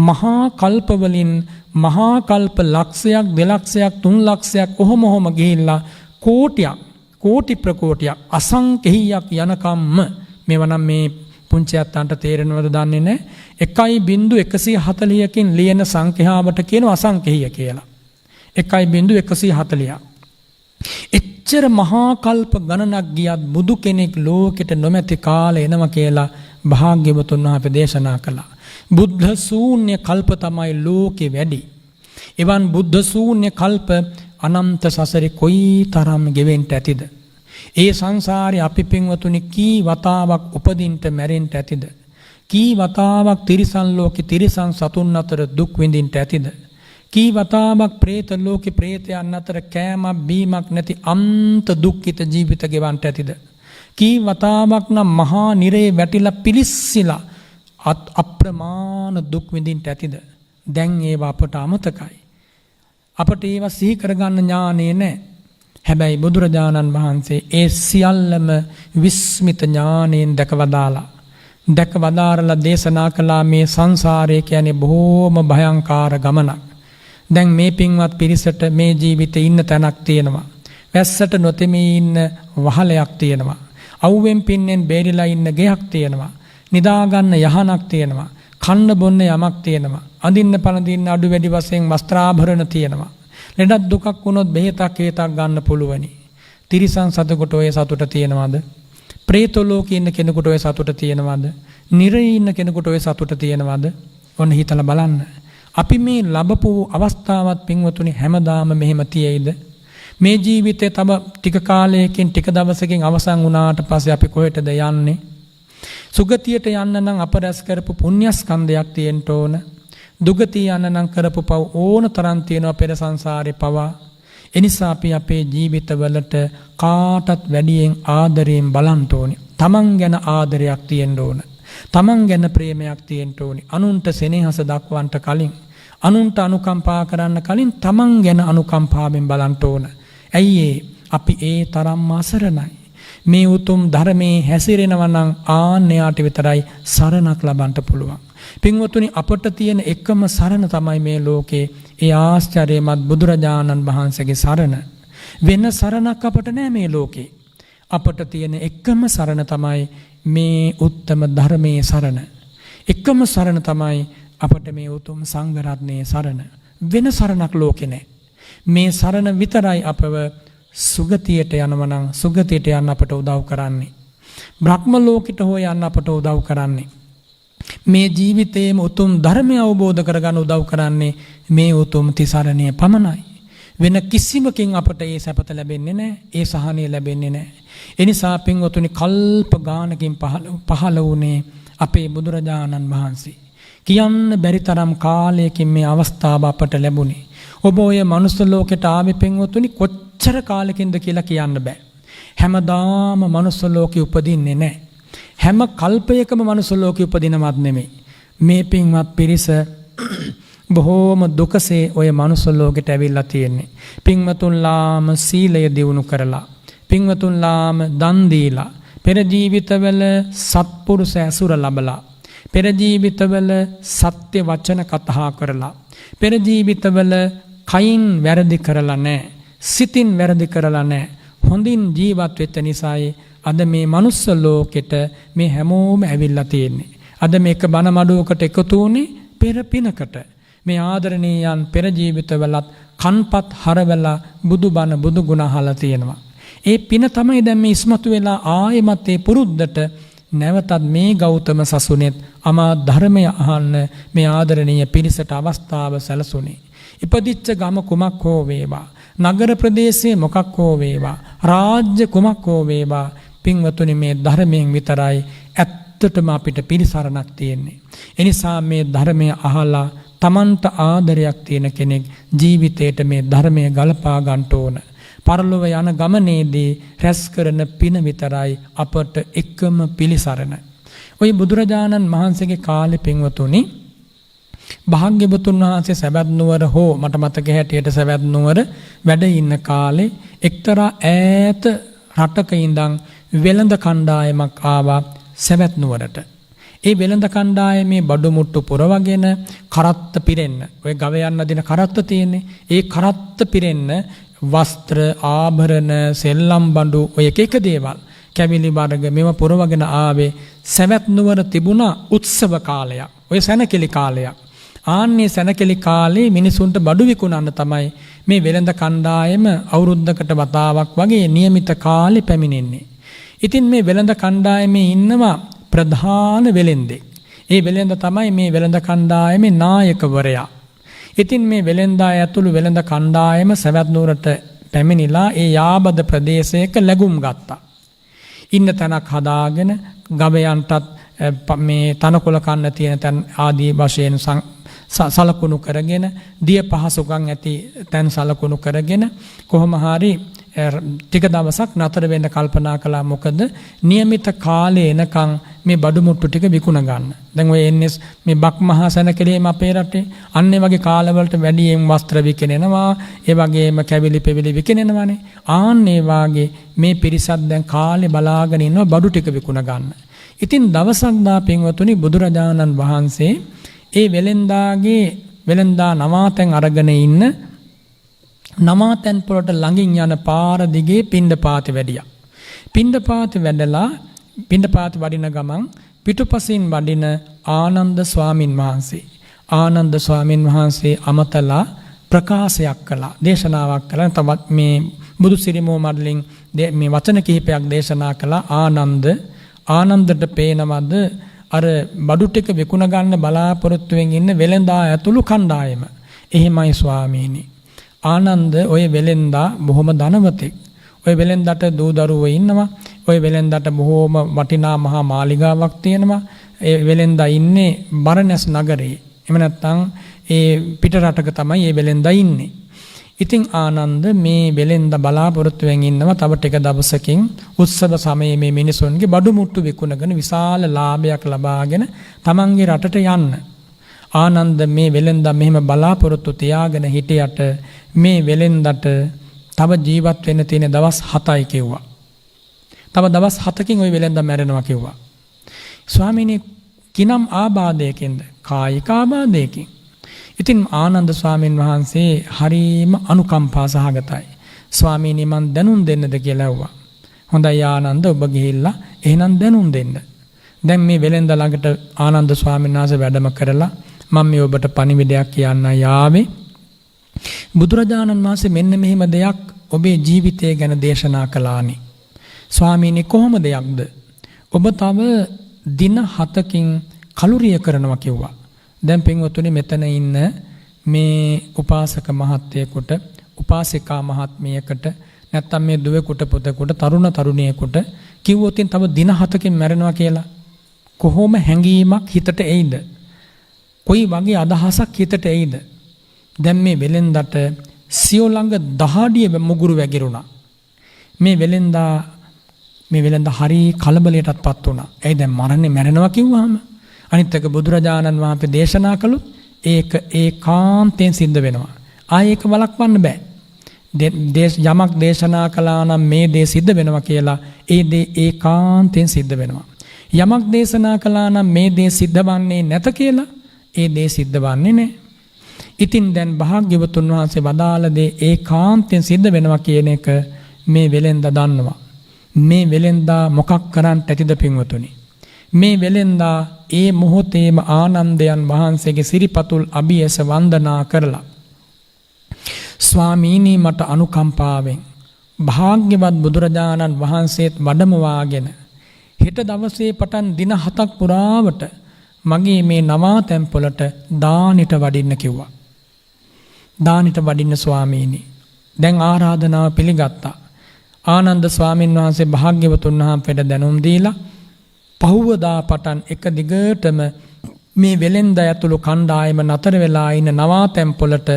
මහා කල්ප වලින් මහා කල්ප ලක්ෂයක් 2 ලක්ෂයක් 3 ලක්ෂයක් ඔහොම ගිහිල්ලා කෝටියක් කෝටි ප්‍රකෝටියක් අසංකේයයක් යනකම්ම මේව නම් මේ පුංචි අත්තන්ට තේරෙනවද දන්නේ නැහැ. 1.140කින් ලියන සංඛ්‍යාවට කියනවා අසංකේය කියලා. 1.140. එච්චර මහා කල්ප ගණනක් ගියත් බුදු කෙනෙක් ලෝකෙට නොමැති කාලේ එනවා කියලා භාග්‍යවතුන් වහන්සේ දේශනා කළා. බුද්ධ ශූන්‍ය කල්ප තමයි ලෝකෙ වැඩි. එවන් බුද්ධ ශූන්‍ය කල්ප අනන්ත සසරේ කොයි තරම් ගෙවෙන්න ඇතිද? ඒ සංසාරේ අපි පින්වතුනි කී වතාවක් උපදින්න මැරෙන්න ඇතිද? කී වතාවක් තිරිසන් ලෝකේ තිරිසන් සතුන් අතර දුක් විඳින්න ඇතිද? කී වතාවක් പ്രേත ලෝකේ പ്രേතයන් අතර කෑමක් බීමක් නැති අන්ත දුක්ඛිත ජීවිත ගෙවන්න ඇතිද? කී වතාවක් නම් මහා නිරේ වැටිලා පිලිස්සිලා අප්‍රමාණ දුක් විඳින්න ඇතිද? දැන් ඒව අපට අමතකයි. අපට ඒව සිහි කරගන්න ඥානෙ නැහැ. හැබැයි බුදුරජාණන් වහන්සේ ඒ සියල්ලම විස්මිත ඥාණයෙන් දැකවදාරලා දේශනා කළා මේ සංසාරය කියන්නේ බොහෝම භයංකාර ගමනක්. දැන් මේ පින්වත් පිරිසට මේ ජීවිතේ ඉන්න තැනක් තියෙනවා. වැස්සට නොතෙමී ඉන්න වහලයක් තියෙනවා. අවුවෙන් පින්නෙන් බේරිලා ඉන්න ගෙයක් තියෙනවා. නිදාගන්න යහනක් තියෙනවා. කන්න බොන්න යමක් තියෙනවා. අඳින්න පළඳින්න අඩු වැඩි වශයෙන් වස්ත්‍රාභරණ තියෙනවා. ලෙඩක් දුකක් වුණොත් බෙහෙතක් හේතක් ගන්න පුළුවනි. තිරිසන් සතෙකුට ඔය සතුට තියෙනවද? പ്രേත ලෝකේ ඉන්න කෙනෙකුට ඔය සතුට තියෙනවද? නිරේ ඉන්න කෙනෙකුට ඔය සතුට තියෙනවද? ඔන්න හිතලා බලන්න. අපි මේ ලැබපු අවස්ථාවත් පින්වතුනි හැමදාම මෙහෙම තියෙයිද? මේ ජීවිතේ තව ටික කාලයකින් ටික දවසකින් අවසන් වුණාට පස්සේ අපි කොහෙටද යන්නේ? සුගතියට යන්න නම් අප රැස් කරපු පුණ්‍යස්කන්ධයක් තියෙන්න ඕන. දුගතිය යන්න නම් කරපු පව් ඕන තරම් තියෙනවා පෙර සංසාරේ පවා. එනිසා අපි අපේ ජීවිතවලට කාටත් වැඩියෙන් ආදරයෙන් බලන්න ඕනේ. තමන් ගැන ආදරයක් තියෙන්න ඕන. තමන් ගැන ප්‍රේමයක් තියෙන්න ඕනේ. අනුන්ට සෙනෙහස දක්වන්න කලින්, අනුන්ට අනුකම්පා කරන්න කලින් තමන් ගැන අනුකම්පාවෙන් බලන්න ඕන. ඇයි අපි ඒ තරම්ම අසරණයි. මේ උතුම් ධර්මයේ හැසිරෙනවා නම් ආන්‍යයට විතරයි සරණක් ලබන්න පුළුවන්. පින්වතුනි අපට තියෙන එකම සරණ තමයි මේ ලෝකේ ඒ ආශ්චර්යමත් බුදුරජාණන් වහන්සේගේ සරණ. වෙන සරණක් අපට නෑ මේ ලෝකේ. අපට තියෙන එකම සරණ තමයි මේ උත්තම ධර්මයේ සරණ. එකම සරණ තමයි අපට මේ උතුම් සංඝ රත්නයේ සරණ. වෙන සරණක් ලෝකේ නෑ. මේ සරණ විතරයි අපව සුගතියට යනවා නම් සුගතියට යන්න අපට උදව් කරන්නේ. බ්‍රහ්ම ලෝකෙට හෝ යන්න අපට උදව් කරන්නේ. මේ ජීවිතයේම උතුම් ධර්මය අවබෝධ කරගන්න උදව් කරන්නේ මේ උතුම් තිසරණය පමණයි. වෙන කිසිමකින් අපට ඒ සැපත ලැබෙන්නේ නැහැ. ඒ සහනය ලැබෙන්නේ නැහැ. ඒ නිසා පින්වතුනි කල්ප ගානකින් පහළ වුණේ අපේ බුදුරජාණන් වහන්සේ. කියන්න බැරි තරම් කාලයකින් මේ අවස්ථාව අපට ලැබුණේ. ඔබ ඔය මනුස්ස ලෝකෙට ආවේ පින්වතුනි කොච්චර කාලෙකින්ද කියලා කියන්න බෑ. හැමදාම මනුස්ස ලෝකෙ උපදින්නේ නැහැ. හැම කල්පයකම මනුස්ස ලෝකෙ උපදිනවත් නෙමෙයි. මේ පින්වත් පිරිස බොහෝම දුකසේ ඔය මනුස්ස ලෝකෙට ඇවිල්ලා තියෙන්නේ. පින්වතුන්ලාම සීලය දියුණු කරලා, පින්වතුන්ලාම දන් දීලා, පෙර ජීවිතවල සත්පුරුෂ ඇසුර ලැබලා, පෙර ජීවිතවල සත්‍ය වචන කතා කරලා, පෙර ජීවිතවල කයින් වැරදි කරලා නැහැ, සිතින් වැරදි කරලා නැහැ. හොඳින් ජීවත් වෙච්ච නිසායි අද මේ මනුස්ස ලෝකෙට මේ හැමෝම ඇවිල්ලා තියෙන්නේ. අද මේක බණ මඩුවකට එකතු වුණේ පෙර පිනකට. මේ ආදරණීයන් පෙර ජීවිතවලත් කන්පත් හරවලා බුදු බණ බුදු ගුණ අහලා තියෙනවා. ඒ පින තමයි දැන් මේ ඉස්මතු වෙලා ආයෙමත් ඒ පුරුද්දට නැවතත් මේ ගෞතම සසුනේත් අමා ධර්මය අහන්න මේ ආදරණීය පිරිසට අවස්ථාව සැලසුනේ. ඉපදිච්ච ගම කුමක් හෝ වේවා, නගර ප්‍රදේශයේ මොකක් හෝ වේවා, රාජ්‍ය කුමක් හෝ වේවා, පින්වතුනි මේ ධර්මයෙන් විතරයි ඇත්තටම අපිට පිළිසරණක් තියෙන්නේ. එනිසා මේ ධර්මය අහලා තමන්ට ආදරයක් තියෙන කෙනෙක් ජීවිතේට මේ ධර්මය ගලපා ගන්න ඕන. පරලොව යන ගමනේදී රැස් කරන පින විතරයි අපට එකම පිළිසරණ. ওই බුදුරජාණන් වහන්සේගේ කාලේ පින්වතුනි භාග්‍යවතුන් වහන්සේ සවැත් නුවර හෝ මට මතක හැටියට සවැත් නුවර වැඩ ඉන්න කාලේ එක්තරා ඈත රටක ඉඳන් වෙළඳ කණ්ඩායමක් ආවා සැවැත් නුවරට. ඒ වෙළඳ කණ්ඩායමේ බඩු මුට්ටු පුරවගෙන කරත්ත පිරෙන්න. ඔය ගවයන් අදින කරත්ත තියෙන්නේ. ඒ කරත්ත පිරෙන්න වස්ත්‍ර, ආභරණ, සෙල්ලම් බඩු ඔය එක දේවල් කැවිලි වර්ග මෙව පුරවගෙන ආවේ සැවැත් නුවර තිබුණා උත්සව කාලයක්. ඔය සැනකෙලි කාලයක්. ආන්නේ සැනකෙලි කාලේ මිනිසුන්ට බඩු විකුණන්න තමයි මේ වෙළඳ කණ්ඩායම අවුරුද්දකට වතාවක් වගේ નિયમિત කාලේ පැමිණෙන්නේ. ඉතින් මේ වෙළඳ කණ්ඩායමේ ඉන්නවා ප්‍රධාන වෙළෙන්දෙක්. ඒ වෙළෙන්ද තමයි මේ වෙළඳ කණ්ඩායමේ නායකවරයා. ඉතින් මේ වෙළෙන්දා ඇතුළු වෙළඳ කණ්ඩායම සැවැත් නුවරට පැමිණිලා ඒ යාබද ප්‍රදේශයක ලැබුම් ගත්තා. ඉන්න තැනක් හදාගෙන ගවයන්ටත් මේ තනකොළ කන්න තියෙන තැන් ආදී වශයෙන් සලකුණු කරගෙන දිය පහසුකම් ඇති තැන් සලකුණු කරගෙන කොහොම හරි ටික දවසක් නතර වෙන්න කල්පනා කළා. මොකද નિયમિત කාලේ එනකන් මේ බඩු මුට්ටු ටික විකුණ ගන්න. දැන් ඔය එන්නේ මේ බක් මහා සැනකෙලේම අපේ රටේ අන්නේ වගේ කාලවලට වැඩියෙන් වස්ත්‍ර විකිනෙනවා, ඒ වගේම කැවිලි පෙවිලි විකිනෙනවානේ. ආන්නේ වාගේ මේ පිරිසක් දැන් කාලේ බලාගෙන ඉන්නවා බඩු ටික විකුණ ගන්න. ඉතින් දවසක් දා පින්වතුනි බුදුරජාණන් වහන්සේ ඒ වෙළෙන්දා නවාතැන් අරගෙන ඉන්න නමාතැන් පොළට ළඟින් යන පාර දිගේ පිණ්ඩපාත වැඩියා. පිණ්ඩපාත වැඩලා පිණ්ඩපාත වඩින ගමන් පිටුපසින් වඩින ආනන්ද ස්වාමින් වහන්සේ. ආනන්ද ස්වාමින් වහන්සේ අමතලා ප්‍රකාශයක් කළා. දේශනාවක් කළා. තවත් මේ බුදු සිරිමෝ මඩලින් මේ වචන කිහිපයක් දේශනා කළා. ආනන්දට පේනවද අර බඩු ටික විකුණ ගන්න බලාපොරොත්තුවෙන් ඉන්න වෙළඳා ඇතුළු කණ්ඩායම. එහෙමයි ස්වාමීනි. ආනන්ද ඔය වෙළෙන්දා බොහොම ධනවතෙක්. ඔය වෙළෙන්දට දූ දරුවෝ ඉන්නවා. ඔය වෙළෙන්දට බොහොම වටිනා මහා මාලිගාවක් තියෙනවා. ඒ වෙළෙන්දා ඉන්නේ බරණැස් නගරේ. එහෙම නැත්නම් ඒ පිට රටක තමයි මේ වෙළෙන්දා ඉන්නේ. ඉතින් ආනන්ද මේ වෙළෙන්දා බලාපොරොත්තුවෙන් ඉන්නවා තව ටික දවසකින් උත්සව සමයේ මේ මිනිසුන්ගේ බඩු මුට්ටු විකුණගෙන විශාල ලාභයක් ලබාගෙන තමන්ගේ රටට යන්න. ආනන්ද මේ වෙළෙන්දා මෙහෙම බලාපොරොත්තු තියාගෙන හිටියට මේ වෙළෙන්දට තව ජීවත් වෙන්න තියෙන දවස් 7යි කිව්වා. තව දවස් 7කින් ওই වෙළෙන්දා මැරෙනවා කිව්වා. ස්වාමීනි කිනම් ආබාධයකින්ද? කායික ආබාධයකින්. ඉතින් ආනන්ද ස්වාමීන් වහන්සේ හරීම අනුකම්පා සහගතයි. ස්වාමීනි මන් දැනුම් දෙන්නද කියලා ඇහුවා. හොඳයි ආනන්ද ඔබ ගිහිල්ලා එහෙනම් දැනුම් දෙන්න. දැන් මේ වෙළෙන්දා ළඟට ආනන්ද ස්වාමීන් වහන්සේ වැඩම කරලා මම මේ ඔබට පණිවිඩයක් කියන්න යාවේ. බුදුරජාණන් වහන්සේ මෙන්න මෙහෙම දෙයක් ඔබේ ජීවිතය ගැන දේශනා කළානි. ස්වාමීනි කොහොම දෙයක්ද? ඔබ තව දින 7කින් කලුරිය කරනවා කිව්වා. දැන් පින්වතුනි මෙතන ඉන්න මේ උපාසක මහත්තයෙකුට, උපාසිකා මහත්මියකට, නැත්තම් මේ දුවෙකුට, පුතෙකුට, තරුණ තරුණියෙකුට කිව්වොත් තව දින 7කින් මැරෙනවා කියලා කොහොම හැඟීමක් හිතට එයිද? කොයි වගේ අදහසක් හිතට එයිද? දැන් මේ වෙළෙන්දට සියෝ ළඟ දහඩිය මුගුරු වැగిරුණා. මේ වෙළෙන්දා හරි කලබලයටත්පත් වුණා. එයි දැන් මැරෙනවා කිව්වහම අනිත් එක බුදුරජාණන් වහන්සේ දේශනා කළොත් ඒක ඒකාන්තයෙන් සිද්ධ වෙනවා. ආයේ ඒක වළක්වන්න බෑ. යමක් දේශනා කළා නම් මේ දේ සිද්ධ වෙනවා කියලා ඒ දේ ඒකාන්තයෙන් සිද්ධ වෙනවා. යමක් දේශනා කළා නම් මේ දේ සිද්ධ වන්නේ නැත කියලා ඒ දේ සිද්ධ වන්නේ නැහැ. ඉතින් දැන් භාග්‍යවතුන් වහන්සේ වදාළ දේ ඒකාන්තයෙන් සිද්ධ වෙනවා කියන එක මේ වෙළෙන්දා දන්නවා. මේ වෙළෙන්දා මොකක් කරන්නට ඇතිද පින්වතුනි? මේ වෙළෙන්දා ඒ මොහොතේම ආනන්දයන් වහන්සේගේ සිරිපතුල් අභියස වන්දනා කරලා ස්වාමීනි මට අනුකම්පාවෙන් භාග්‍යවත් බුදුරජාණන් වහන්සේත් වඩමවාගෙන හෙට දවසේ පටන් දින 7ක් පුරාවට මගේ මේ නවාතැන් පොළට දානිට වඩින්න කිව්වා. දානිට වඩින්න ස්වාමීනි. දැන් ආරාධනාව පිළිගත්තා. ආනන්ද ස්වාමීන් වහන්සේ භාග්‍යවතුන් වහන්සේට දැනුම් දීලා පහුවදා පටන් එක දිගටම මේ වෙළෙන්දා ඇතුළු කණ්ඩායම නතර වෙලා ඉන්න නවාතැන් පොළට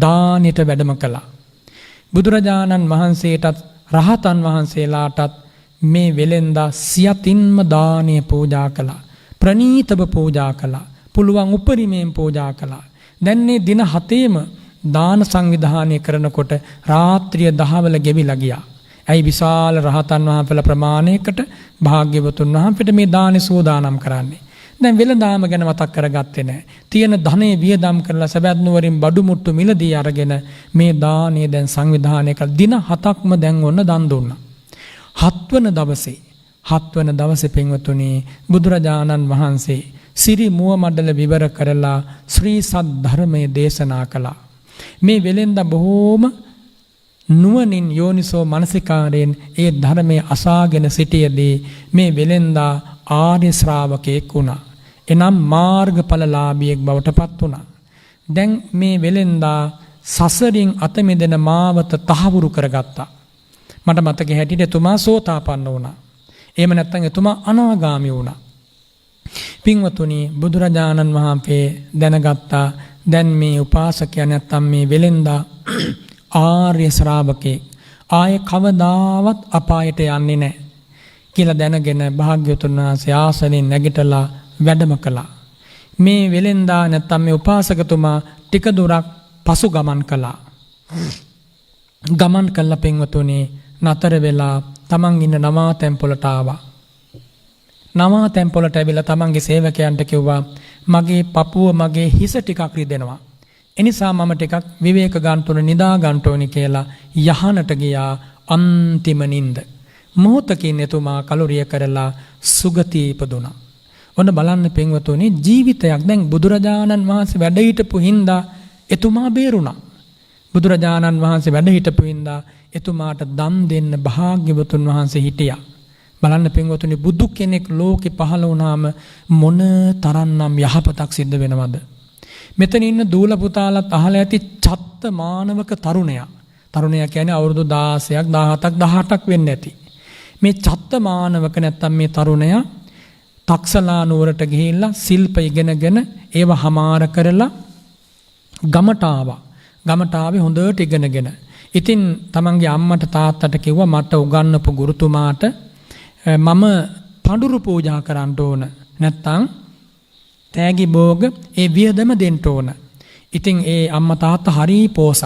දානිට වැඩම කළා. බුදුරජාණන් වහන්සේටත් රහතන් වහන්සේලාටත් මේ වෙළෙන්දා සියතින්ම දානීය පූජා කළා. ප්‍රණීතව පූජා කළා. පුළුවන් උපරිමයෙන් පූජා කළා. දැන් මේ දින 7ෙම දාන සංවිධානය කරනකොට රාත්‍රිය දහවල ගෙවිලා ගියා. ඇයි විශාල රහතන් වහන්සේලා ප්‍රමාණයකට භාග්‍යවතුන් වහන්සේට මේ දානි සූදානම් කරන්නේ? දැන් වෙළඳාම ගැන මතක් කරගත්තේ නැහැ. තියෙන ධනෙ වියදම් කරලා සබැත් නුවරින් බඩු මුට්ටු මිලදී අරගෙන මේ දානේ දැන් සංවිධානය කළ දින 7ක්ම දැන් ඔන්න දන් දුන්නා. 7 වන දවසේ පින්වතුනි බුදුරජාණන් වහන්සේ සිරි මුව මඩල විවර කරලා ශ්‍රී සත් ධර්මයේ දේශනා කළා. මේ වෙලෙන්ද බොහෝම නුවණින් යෝනිසෝ මනසිකාරයෙන් ඒ ධර්මයේ අසාගෙන සිටියේදී මේ වෙලෙන්දා ආර්ය ශ්‍රාවකෙක් වුණා. එනම් මාර්ගඵලලාභියෙක් බවට පත් වුණා. දැන් මේ වෙලෙන්දා සසරින් අත මිදෙන මාවත තහවුරු කරගත්තා. මට මතක හැටියට එතුමා සෝතාපන්න වුණා. එහෙම නැත්නම් එතුමා අනාගාමී වුණා. පින්වතුනි බුදුරජාණන් වහන්සේ දැනගත්තා දැන් මේ උපාසකයා නැත්නම් මේ වෙලෙන්දා ආර්ය ශ්‍රාවකෙක් ආයේ කවදාවත් අපායට යන්නේ නැහැ කියලා දැනගෙන භාග්‍යවතුන් වහන්සේ ආසනෙන් නැගිටලා වැඩම කළා. මේ වෙලෙන්දා නැත්නම් මේ උපාසකතුමා ටික දුරක් පසු ගමන් කළා. ගමන් කළා පින්වතුනි නතර වෙලා තමන් ඉන්න නවාතැන් පොළට ආවා. නවාතැන් පොළට ඇවිල්ලා තමන්ගේ සේවකයන්ට කිව්වා මගේ පපුව මගේ හිස ටිකක් රිදෙනවා. එනිසා මම ටිකක් විවේක ගන්න ඕන නිදා ගන්න ඕනි කියලා යහනට ගියා අන්තිම නිින්ද. මොහොතකින් එතුමා කලුරිය කරලා සුගතිය ඉපදුණා. ඔන්න බලන්න පින්වතුනි ජීවිතයක් දැන් බුදුරජාණන් වහන්සේ වැඩ හිටපු හින්දා එතුමා බේරුණා. බුදුරජාණන් වහන්සේ වැඩ හිටපු හින්දා එතුමාට දන් දෙන්න භාග්‍යවතුන් වහන්සේ හිටියා. බලන්න පින්වතුනි බුදු කෙනෙක් ලෝකෙ පහළ වුණාම මොන තරම්නම් යහපතක් සිද්ධ වෙනවද? මෙතන ඉන්න දූල පුතාලත් අහලා ඇති චත්ත මානවක තරුණයා. තරුණයා කියන්නේ අවුරුදු 16ක් 17ක් 18ක් වෙන්න ඇති. මේ චත්ත මානවක නැත්තම් මේ තරුණයා තක්සලා නුවරට ගිහිල්ලා ශිල්ප ඉගෙනගෙන ඒව හමාර කරලා ගමට ආවා. ගමට ආවේ හොඳට ඉගෙනගෙන. ඉතින් තමන්ගේ අම්මට තාත්තට කිව්වා මට උගන්වපු ගුරුතුමාට මම පඳුරු පූජා කරන්න ඕන. නැත්තම් තෑගි භෝග ඒ වියදම දෙන්න ඕන. ඉතින් ඒ අම්මා තාත්තා හරි පෝසත්.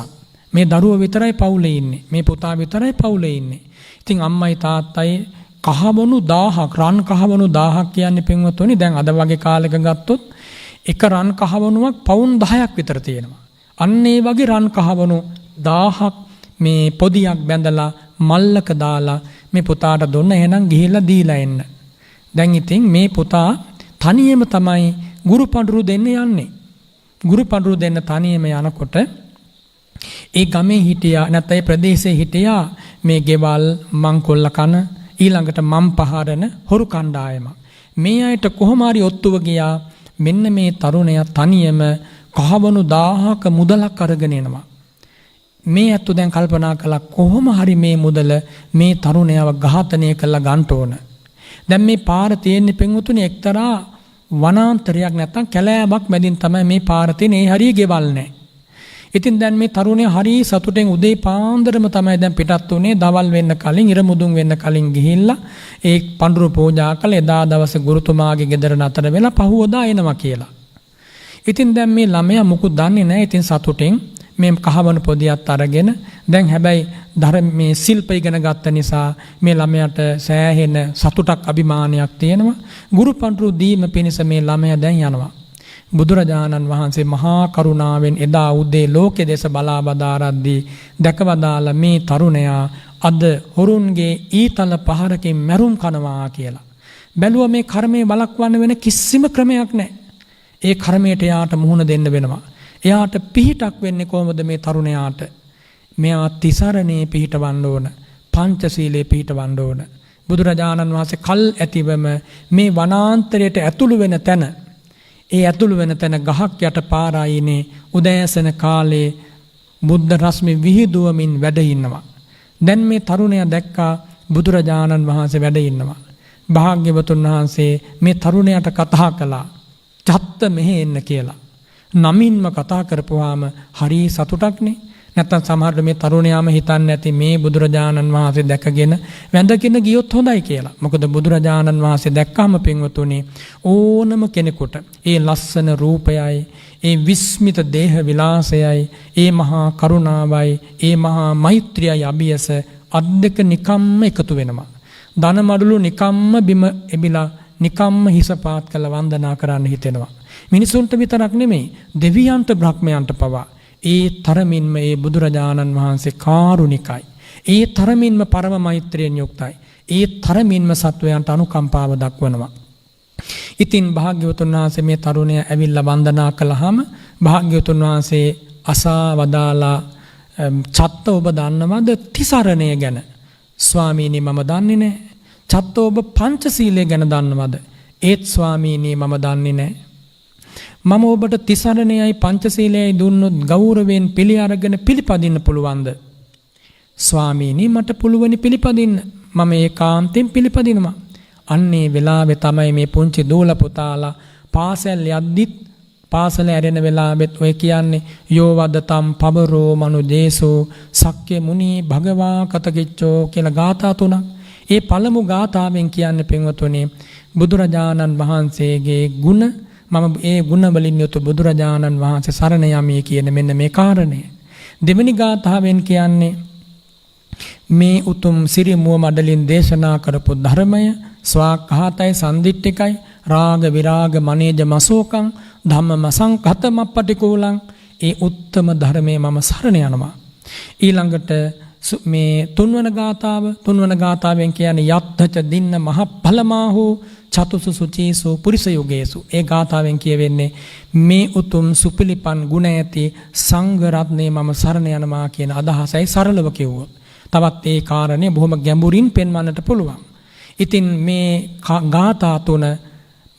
මේ දරුවා විතරයි පවුලේ ඉන්නේ. මේ පුතා විතරයි පවුලේ ඉන්නේ. ඉතින් අම්මයි තාත්තයි කහවණු 1000ක් රන් කහවණු 1000ක් කියන්නේ පින්වතුනි දැන් අද වගේ කාලෙක ගත්තොත් එක රන් කහවණුවක් පවුන් 10ක් විතර තියෙනවා. අන්න ඒ වගේ රන් කහවණු 1000ක් මේ පොදියක් බැඳලා මල්ලක දාලා මේ පුතාට දුන්න එහෙනම් ගිහිල්ලා දීලා එන්න. දැන් ඉතින් මේ පුතා තනියම තමයි ගුරු පඬුරු දෙන්න යන්නේ. ගුරු පඬුරු දෙන්න තනියම යනකොට ඒ ගමේ හිටියා නැත්නම් ඒ ප්‍රදේශයේ හිටියා මේ ගෙවල් මංකොල්ල කන ඊළඟට මම් පහරන හොරු කණ්ඩායම. මේ අයට කොහොම හරි ඔත්තුව ගියා මෙන්න මේ තරුණයා තනියම කහවණු 1000ක මුදලක් අරගෙන එනවා. මේ අත්තු දැන් කල්පනා කළා කොහොම හරි මේ මුදල මේ තරුණයව ඝාතනය කළා ගන්න ඕන. දැන් මේ පාර තියෙන්නේ පින්වතුනි එක්තරා වනාන්තරයක් නැත්තම් කැලෑවක් මැදින් තමයි මේ පාර තියෙන්නේ. ඒ හරිය ගෙවල් නැහැ. ඉතින් දැන් මේ තරුණයා හරි සතුටෙන් උදේ පාන්දරම තමයි දැන් පිටත් උනේ. දවල් වෙන්න කලින් ඉර මුදුන් වෙන්න කලින් ගිහිල්ලා ඒ පඳුරු පූජා කළ එදා දවසේ ගුරුතුමාගේ ගෙදර නතර වෙලා පහුවදා එනවා කියලා. ඉතින් දැන් මේ ළමයා මුකුත් දන්නේ නැහැ. ඉතින් සතුටෙන් මේ කහවණු පොදියත් අරගෙන දැන් හැබැයි ධර්මයේ ශිල්ප ඉගෙන ගත්ත නිසා මේ ළමයාට සෑහෙන සතුටක් අභිමානයක් තියෙනවා. ගුරු පඬුරු දීම පිණිස මේ ළමයා දැන් යනවා. බුදුරජාණන් වහන්සේ මහා කරුණාවෙන් එදා උදේ ලෝකෙ දෙස බලා බදාරද්දී දැකවදාලා මේ තරුණයා අද හොරුන්ගේ ඊතල පහරකින් මැරුම් කනවා කියලා. බැලුවා මේ කර්මයේ බලක්වන්න වෙන කිසිම ක්‍රමයක් නැහැ. ඒ කර්මයට යාට මුහුණ දෙන්න වෙනවා. එයාට පිහිටක් වෙන්නේ කොහොමද මේ තරුණයාට? මෙයා තිසරණේ පිහිටවන්න ඕන. පංචශීලයේ පිහිටවන්න ඕන. බුදුරජාණන් වහන්සේ කල් ඇතිවම මේ වනාන්තරයට ඇතුළු වෙන තැන ඒ ඇතුළු වෙන තැන ගහක් යට පාරායිනේ උදෑසන කාලේ බුද්ධ රශ්මි විහිදුවමින් වැඩ ඉන්නවා. දැන් මේ තරුණයා දැක්කා බුදුරජාණන් වහන්සේ වැඩ ඉන්නවා. භාග්‍යවතුන් වහන්සේ මේ තරුණයාට කතා කළා. චත්ත මෙහෙ එන්න කියලා. නමින්ම කතා කරපුවාම හරි සතුටක්නේ. නැත්තම් සමහරවිට මේ තරුණයාම හිතන්නේ නැති මේ බුදුරජාණන් වහන්සේ දැකගෙන වැඳගෙන ගියොත් හොඳයි කියලා. මොකද බුදුරජාණන් වහන්සේ දැක්කම පින්වතුනි ඕනම කෙනෙකුට ඒ ලස්සන රූපයයි, ඒ විස්මිත දේහ විලාසයයි, ඒ මහා කරුණාවයි, ඒ මහා මෛත්‍රියයි අභියස අත් දෙක නිකම්ම එකතු වෙනවා. ධන මඩලු නිකම්ම බිම එබිලා නිකම්ම හිස පාත් කළ වන්දනා කරන්න හිතෙනවා. මිනිසුන්ට විතරක් නෙමෙයි දෙවියන්ට බ්‍රහ්මයන්ට පවා ඒ තරමින්ම ඒ බුදුරජාණන් වහන්සේ කාරුණිකයි. ඒ තරමින්ම පරම මෛත්‍රියෙන් යුක්තයි. ඒ තරමින්ම සත්වයන්ට අනුකම්පාව දක්වනවා. ඉතින් භාග්‍යවතුන් වහන්සේ මේ තරුණය ඇවිල්ලා වන්දනා කළාම භාග්‍යවතුන් වහන්සේ අසා වදාලා චත්ත ඔබ දන්නවද තිසරණය ගැන? ස්වාමීනි මම දන්නේ නැහැ. චත්ත ඔබ පංචශීලය ගැන දන්නවද? ඒත් ස්වාමීනි මම දන්නේ නැහැ. මම ඔබට තිසරණයයි පංචශීලයයි දුන්නොත් ගෞරවයෙන් පිළි අරගෙන පිළිපදින්න පුළුවන්ද? ස්වාමීනි මට පුළුවනි පිළිපදින්න. මම ඒකාන්තයෙන් පිළිපදිනවා. අන්නේ වෙලාවේ තමයි මේ පුංචි දූල පුතාලා පාසල් යද්දිත් පාසල ඇරෙන වෙලාවෙත් ඔය කියන්නේ යෝවදතම් පබරෝ මනුදේසෝ සක්්‍ය මුනි භගවා කතකිච්චෝ කියලා ගාථා තුනක්. ඒ පළමු ගාථාවෙන් කියන්නේ පින්වතුනි බුදුරජාණන් වහන්සේගේ ගුණ මම ඒ ගුණ වලින් යුතු බුදුරජාණන් වහන්සේ සරණ යමි කියන මෙන්න මේ කාරණය. දෙවෙනි ගාථාවෙන් කියන්නේ මේ උතුම් සිරි මුව මඩලින් දේශනා කරපු ධර්මය ස්වාක්ඛාතයි සම්දිට්ඨිකයි රාග විරාග මනේජ මසෝකං ධම්ම සංකතම පටිකූලං ඒ උත්තම ධර්මයේ මම සරණ යනවා. ඊළඟට මේ තුන්වන ගාථාවෙන් කියන්නේ යත්තච දින්න මහ පලමාහු චතුසු සුචීසු පුරිස යුගේසු. ඒ ගාථාවෙන් කියවෙන්නේ මේ උතුම් සුපිලිපන් ගුණ ඇති සංඝ රත්නයේ මම සරණ යනවා කියන අදහසයි සරලව කිව්වොත්. තවත් ඒ කාරණේ බොහොම ගැඹුරින් පෙන්වන්නට පුළුවන්. ඉතින් මේ ගාථා තුන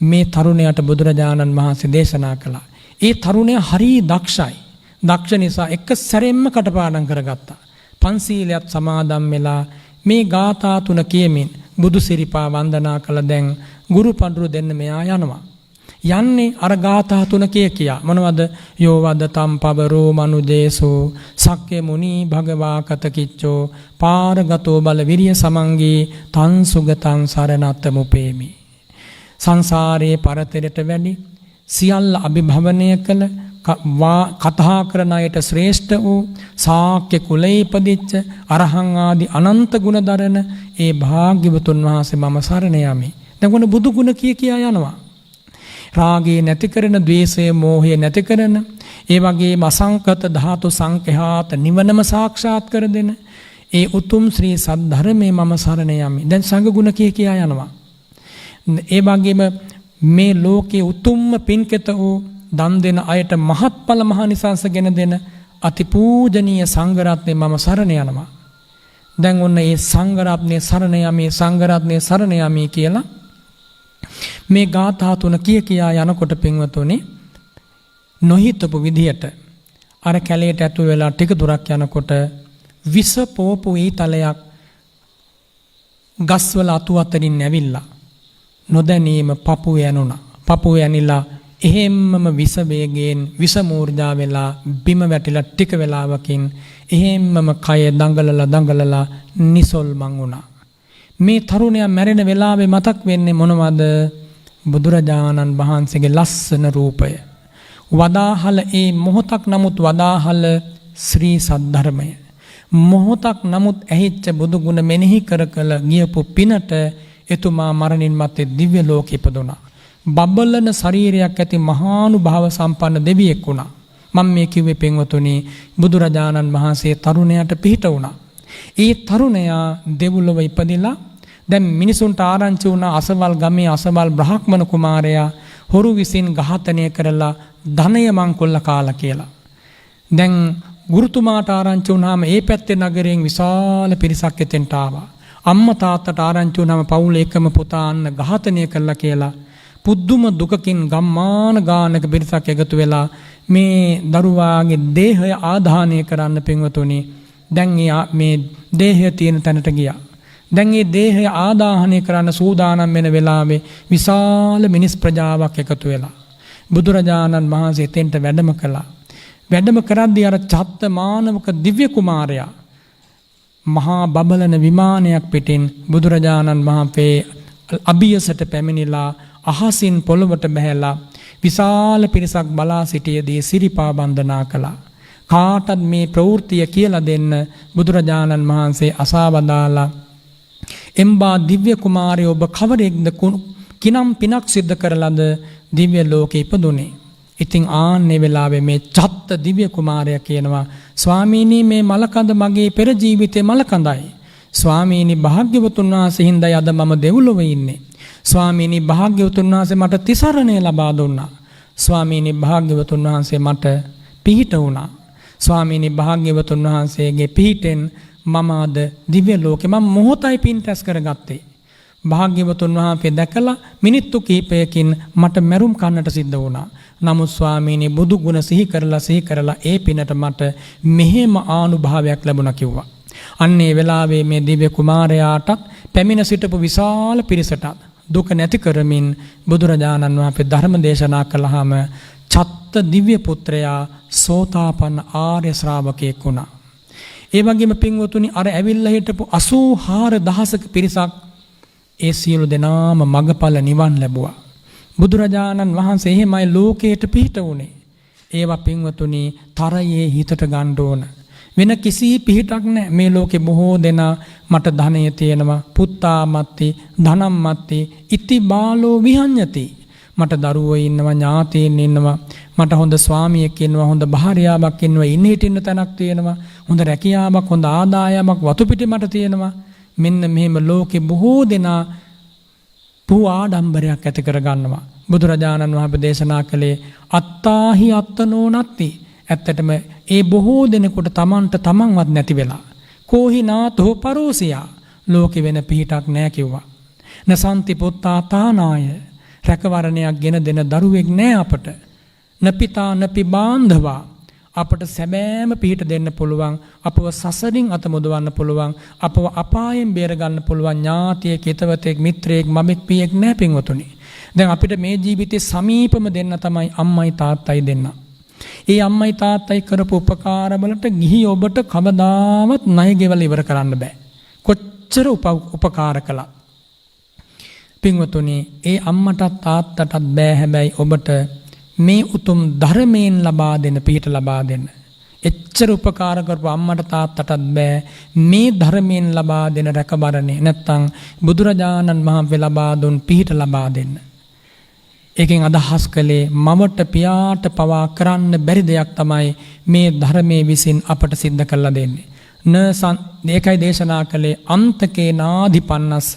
මේ තරුණයාට බුදුරජාණන් වහන්සේ දේශනා කළා. ඒ තරුණයා හරි දක්ෂයි. දක්ෂ නිසා එක සැරෙන්ම කටපාඩම් කරගත්තා. පන්සීලයත් සමාදන් වෙලා මේ ගාථා තුන කියමින් බුදු සිරිපා වන්දනා කළ දැන් ගුරු පඬුරු දෙන්න මෙයා යනවා. යන්නේ අර ගාථා තුන කියා. මොනවද? යෝවද තම් පබරෝ මනුදේසෝ සක්්‍ය මුනි භගවා කතකිච්චෝ පාරගතෝ බල විරිය සමංගී තං සුගතං සරණත්තමුපේමි. සංසාරයේ පරතරයට වැඩි සියල්ල අභිභවනය කළ කතා කරන අයට ශ්‍රේෂ්ඨ වූ ශාක්‍ය කුලයේ ඉපදිච්ච අරහං ආදී අනන්ත ගුණ දරන ඒ භාග්‍යවතුන් වහන්සේ මම සරණ යමි. දැන් බුදු ගුණ කියා යනවා. රාගය නැති කරන, ද්වේෂය, මෝහය නැති කරන, ඒ වගේම අසංකත ධාතු සංඛ්‍යාත නිවනම සාක්ෂාත් කර දෙන ඒ උතුම් ශ්‍රී සද්ධර්මයේ මම සරණ යමි. දැන් සංඝ ගුණ කියා යනවා. ඒ වගේම මේ ලෝකයේ උතුම්ම පින්කෙත වූ දන් දෙන අයට මහත්ඵල මහනිසංස ගෙන දෙන අතිපූජනීය සංඝ රත්නයේ මම සරණ යනවා. දැන් ඔන්න ඒ සංඝ රත්නයේ සරණ යමි, සංඝ රත්නයේ සරණ යමි කියලා මේ ගාථා තුන කියා යනකොට පින්වතුනි නොහිතපු විදියට අර කැලේට ඇතුල් වෙලා ටික දුරක් යනකොට විස පෝපු ඊතලයක් ගස්වල අතු අතරින් ඇවිල්ලා නොදැනීම පපුව යනුණා. පපුව යනිලා එහෙම්මම විස වේගයෙන් විස මූර්ජා වෙලා බිම වැටිලා ටික වෙලාවකින් එහෙම්මම කය දඟලලා නිසොල්මන් වුණා. මේ තරුණයා මැරෙන වෙලාවේ මතක් වෙන්නේ මොනවද? බුදුරජාණන් වහන්සේගේ ලස්සන රූපය. වදාහල ඒ මොහොතක් නමුත් වදාහල ශ්‍රී සද්ධර්මය. මොහොතක් නමුත් ඇහිච්ච බුදු ගුණ මෙනෙහි කර ගියපු පිනට එතුමා මරණින් මත්තේ දිව්‍ය ලෝකෙ ඉපදුණා. බබලන ශරීරයක් ඇති මහානුභාව සම්පන්න දෙවියෙක් වුණා. මම මේ කිව්වේ පින්වතුනි බුදුරජාණන් වහන්සේ තරුණයාට පිහිට වුණා. ඒ තරුණයා දෙව්ලොව ඉපදිලා දැන් මිනිසුන්ට ආරංචි වුණා අසවල් ගමේ අසවල් බ්‍රාහ්මණ කුමාරයා හොරු විසින් ඝාතනය කරලා ධනය මංකොල්ල කාලා කියලා. දැන් ගුරුතුමාට ආරංචි වුණාම ඒ පැත්තේ නගරයෙන් විශාල පිරිසක් එතෙන්ට ආවා. අම්මා තාත්තට ආරංචි වුණාම පවුල එකම පුතා අන්න ඝාතනය කළා කියලා පුදුම දුකකින් ගම්මාන ගානක පිරිසක් එකතු වෙලා මේ දරුවාගේ දේහය ආදාහනය කරන්න පින්වතුනි දැන් මේ දේහය තියෙන තැනට ගියා. දැන් මේ දේහය ආදාහනය කරන්න සූදානම් වෙන වෙලාවේ විශාල මිනිස් ප්‍රජාවක් එකතු වෙලා බුදුරජාණන් වහන්සේ එතෙන්ට වැඩම කළා. වැඩම කරද්දී අර චත්ත මානවක දිව්‍ය කුමාරයා මහා බබලන විමානයක් පිටින් බුදුරජාණන් වහන්සේ අභියසට පැමිණිලා අහසින් පොළොවට බැහැලා විශාල පිරිසක් බලා සිටියේදී සිරිපා වන්දනා කළා. කාටත් මේ ප්‍රවෘත්තිය කියලා දෙන්න බුදුරජාණන් වහන්සේ අසවදාලා එම්බා දිව්‍ය කුමාරය ඔබ කවරෙක්ද කිනම් පිනක් සිද්ධ කරලද දිව්‍ය ලෝකෙ ඉපදුනේ. ඉතින් ආන්නේ වෙලාවේ මේ චත්ත දිව්‍ය කුමාරයා කියනවා ස්වාමීනි මේ මලකඳ මගේ පෙර ජීවිතේ මලකඳයි. ස්වාමීනි භාග්‍යවතුන් වහන්සේ හින්දායි අද මම දෙව්ලොව ඉන්නේ. ස්වාමීනි භාග්‍යවතුන් වහන්සේ මට තිසරණය ලබා දුන්නා. ස්වාමීනි භාග්‍යවතුන් වහන්සේ මට පිහිට වුණා. ස්වාමීනි භාග්‍යවතුන් වහන්සේගේ පිහිටෙන් මම අද දිව්‍ය ලෝකෙ මම මොහොතයි පින් රැස් කරගත්තේ. භාග්‍යවතුන් වහන්සේ දැකලා මිනිත්තු කිහිපයකින් මට මැරුම් කන්නට සිද්ධ වුණා. නමුත් ස්වාමීනි බුදු ගුණ සිහි කරලා ඒ පිනට මට මෙහෙම ආනුභාවයක් ලැබුණා කිව්වා. අන්නේ වෙලාවේ මේ දිව්‍ය කුමාරයාටත් පැමිණ සිටපු විශාල පිරිසටත් දුක නැති කරමින් බුදුරජාණන් වහන්සේ ධර්ම දේශනා කළාම චත්ත දිව්‍ය පුත්‍රයා සෝතාපන්න ආර්ය ශ්‍රාවකයෙක් වුණා. ඒ වගේම පින්වතුනි අර ඇවිල්ලා හිටපු 84000ක පිරිසක් ඒ සියලු දෙනාම මගඵල නිවන් ලැබුවා. බුදුරජාණන් වහන්සේ එහෙමයි ලෝකයට පිහිට වුණේ. ඒවා පින්වතුනි තරයේ හිතට ගන්න ඕන. වෙන කිසි පිහිටක් නැහැ. මේ ලෝකේ බොහෝ දෙනා මට ධනය තියෙනවා, පුත්තාමත්ති, ධනම්මත්ති, ඉති බාලෝ විහඤ්ඤති. මට දරුවෝ ඉන්නවා, ඥාතීන් ඉන්නවා, මට හොඳ ස්වාමියෙක් ඉන්නවා, හොඳ භාර්යාවක් ඉන්නවා, ඉන්න හිටින්න තැනක් තියෙනවා, හොඳ රැකියාවක්, හොඳ ආදායමක් වතු පිටි මට තියෙනවා. මෙන්න මෙහෙම ලෝකේ බොහෝ දෙනා පුහ ආඩම්බරයක් ඇති කර ගන්නවා. බුදුරජාණන් වහන්සේ දේශනා කළේ අත්තාහි අත්තනෝ නත්ති. ඇත්තටම ඒ බොහෝ දෙනෙකුට තමන්ට තමන්වත් නැති වෙලා කෝහි නාතෝ පරෝසියා ලෝකෙ වෙන පිහිටක් නැහැ කිව්වා. නසන්ති පුත්තා තානාය රැකවරණයක් ගෙන දෙන දරුවෙක් නැහැ අපට. නපිතා නපි බාන්ධවා අපට සැබෑම පිහිට දෙන්න පුළුවන්, අපව සසරින් අත මුදවන්න පුළුවන්, අපව අපායෙන් බේර ගන්න පුළුවන් ඥාතියෙක්, හිතවතෙක්, මිත්‍රයෙක්, මමෙක්, පියෙක් නැහැ පින්වතුනි. දැන් අපිට මේ ජීවිතේ සමීපම දෙන්න තමයි අම්මයි තාත්තයි දෙන්න. ඒ අම්මයි තාත්තයි කරපු උපකාරවලට ගිහි ඔබට කවදාවත් ණය ගෙවල ඉවර කරන්න බෑ. කොච්චර උපකාර කළා. පින්වතුනි ඒ අම්මටත් තාත්තටත් බෑ හැබැයි ඔබට මේ උතුම් ධර්මයෙන් ලබා දෙන පිහිට ලබා දෙන්න. එච්චර උපකාර කරපු අම්මට තාත්තටත් බෑ මේ ධර්මයෙන් ලබා දෙන රැකබරණේ නැත්තම් බුදුරජාණන් වහන්සේ ලබා දුන් පිහිට ලබා දෙන්න. ඒකෙන් අදහස් කළේ මමට පියාට පවා කරන්න බැරි දෙයක් තමයි මේ ධර්මයේ විසින් අපට සිද්ධ කරලා දෙන්නේ. ඒකයි දේශනා කළේ අන්තකේ නාධිපන්නස්ස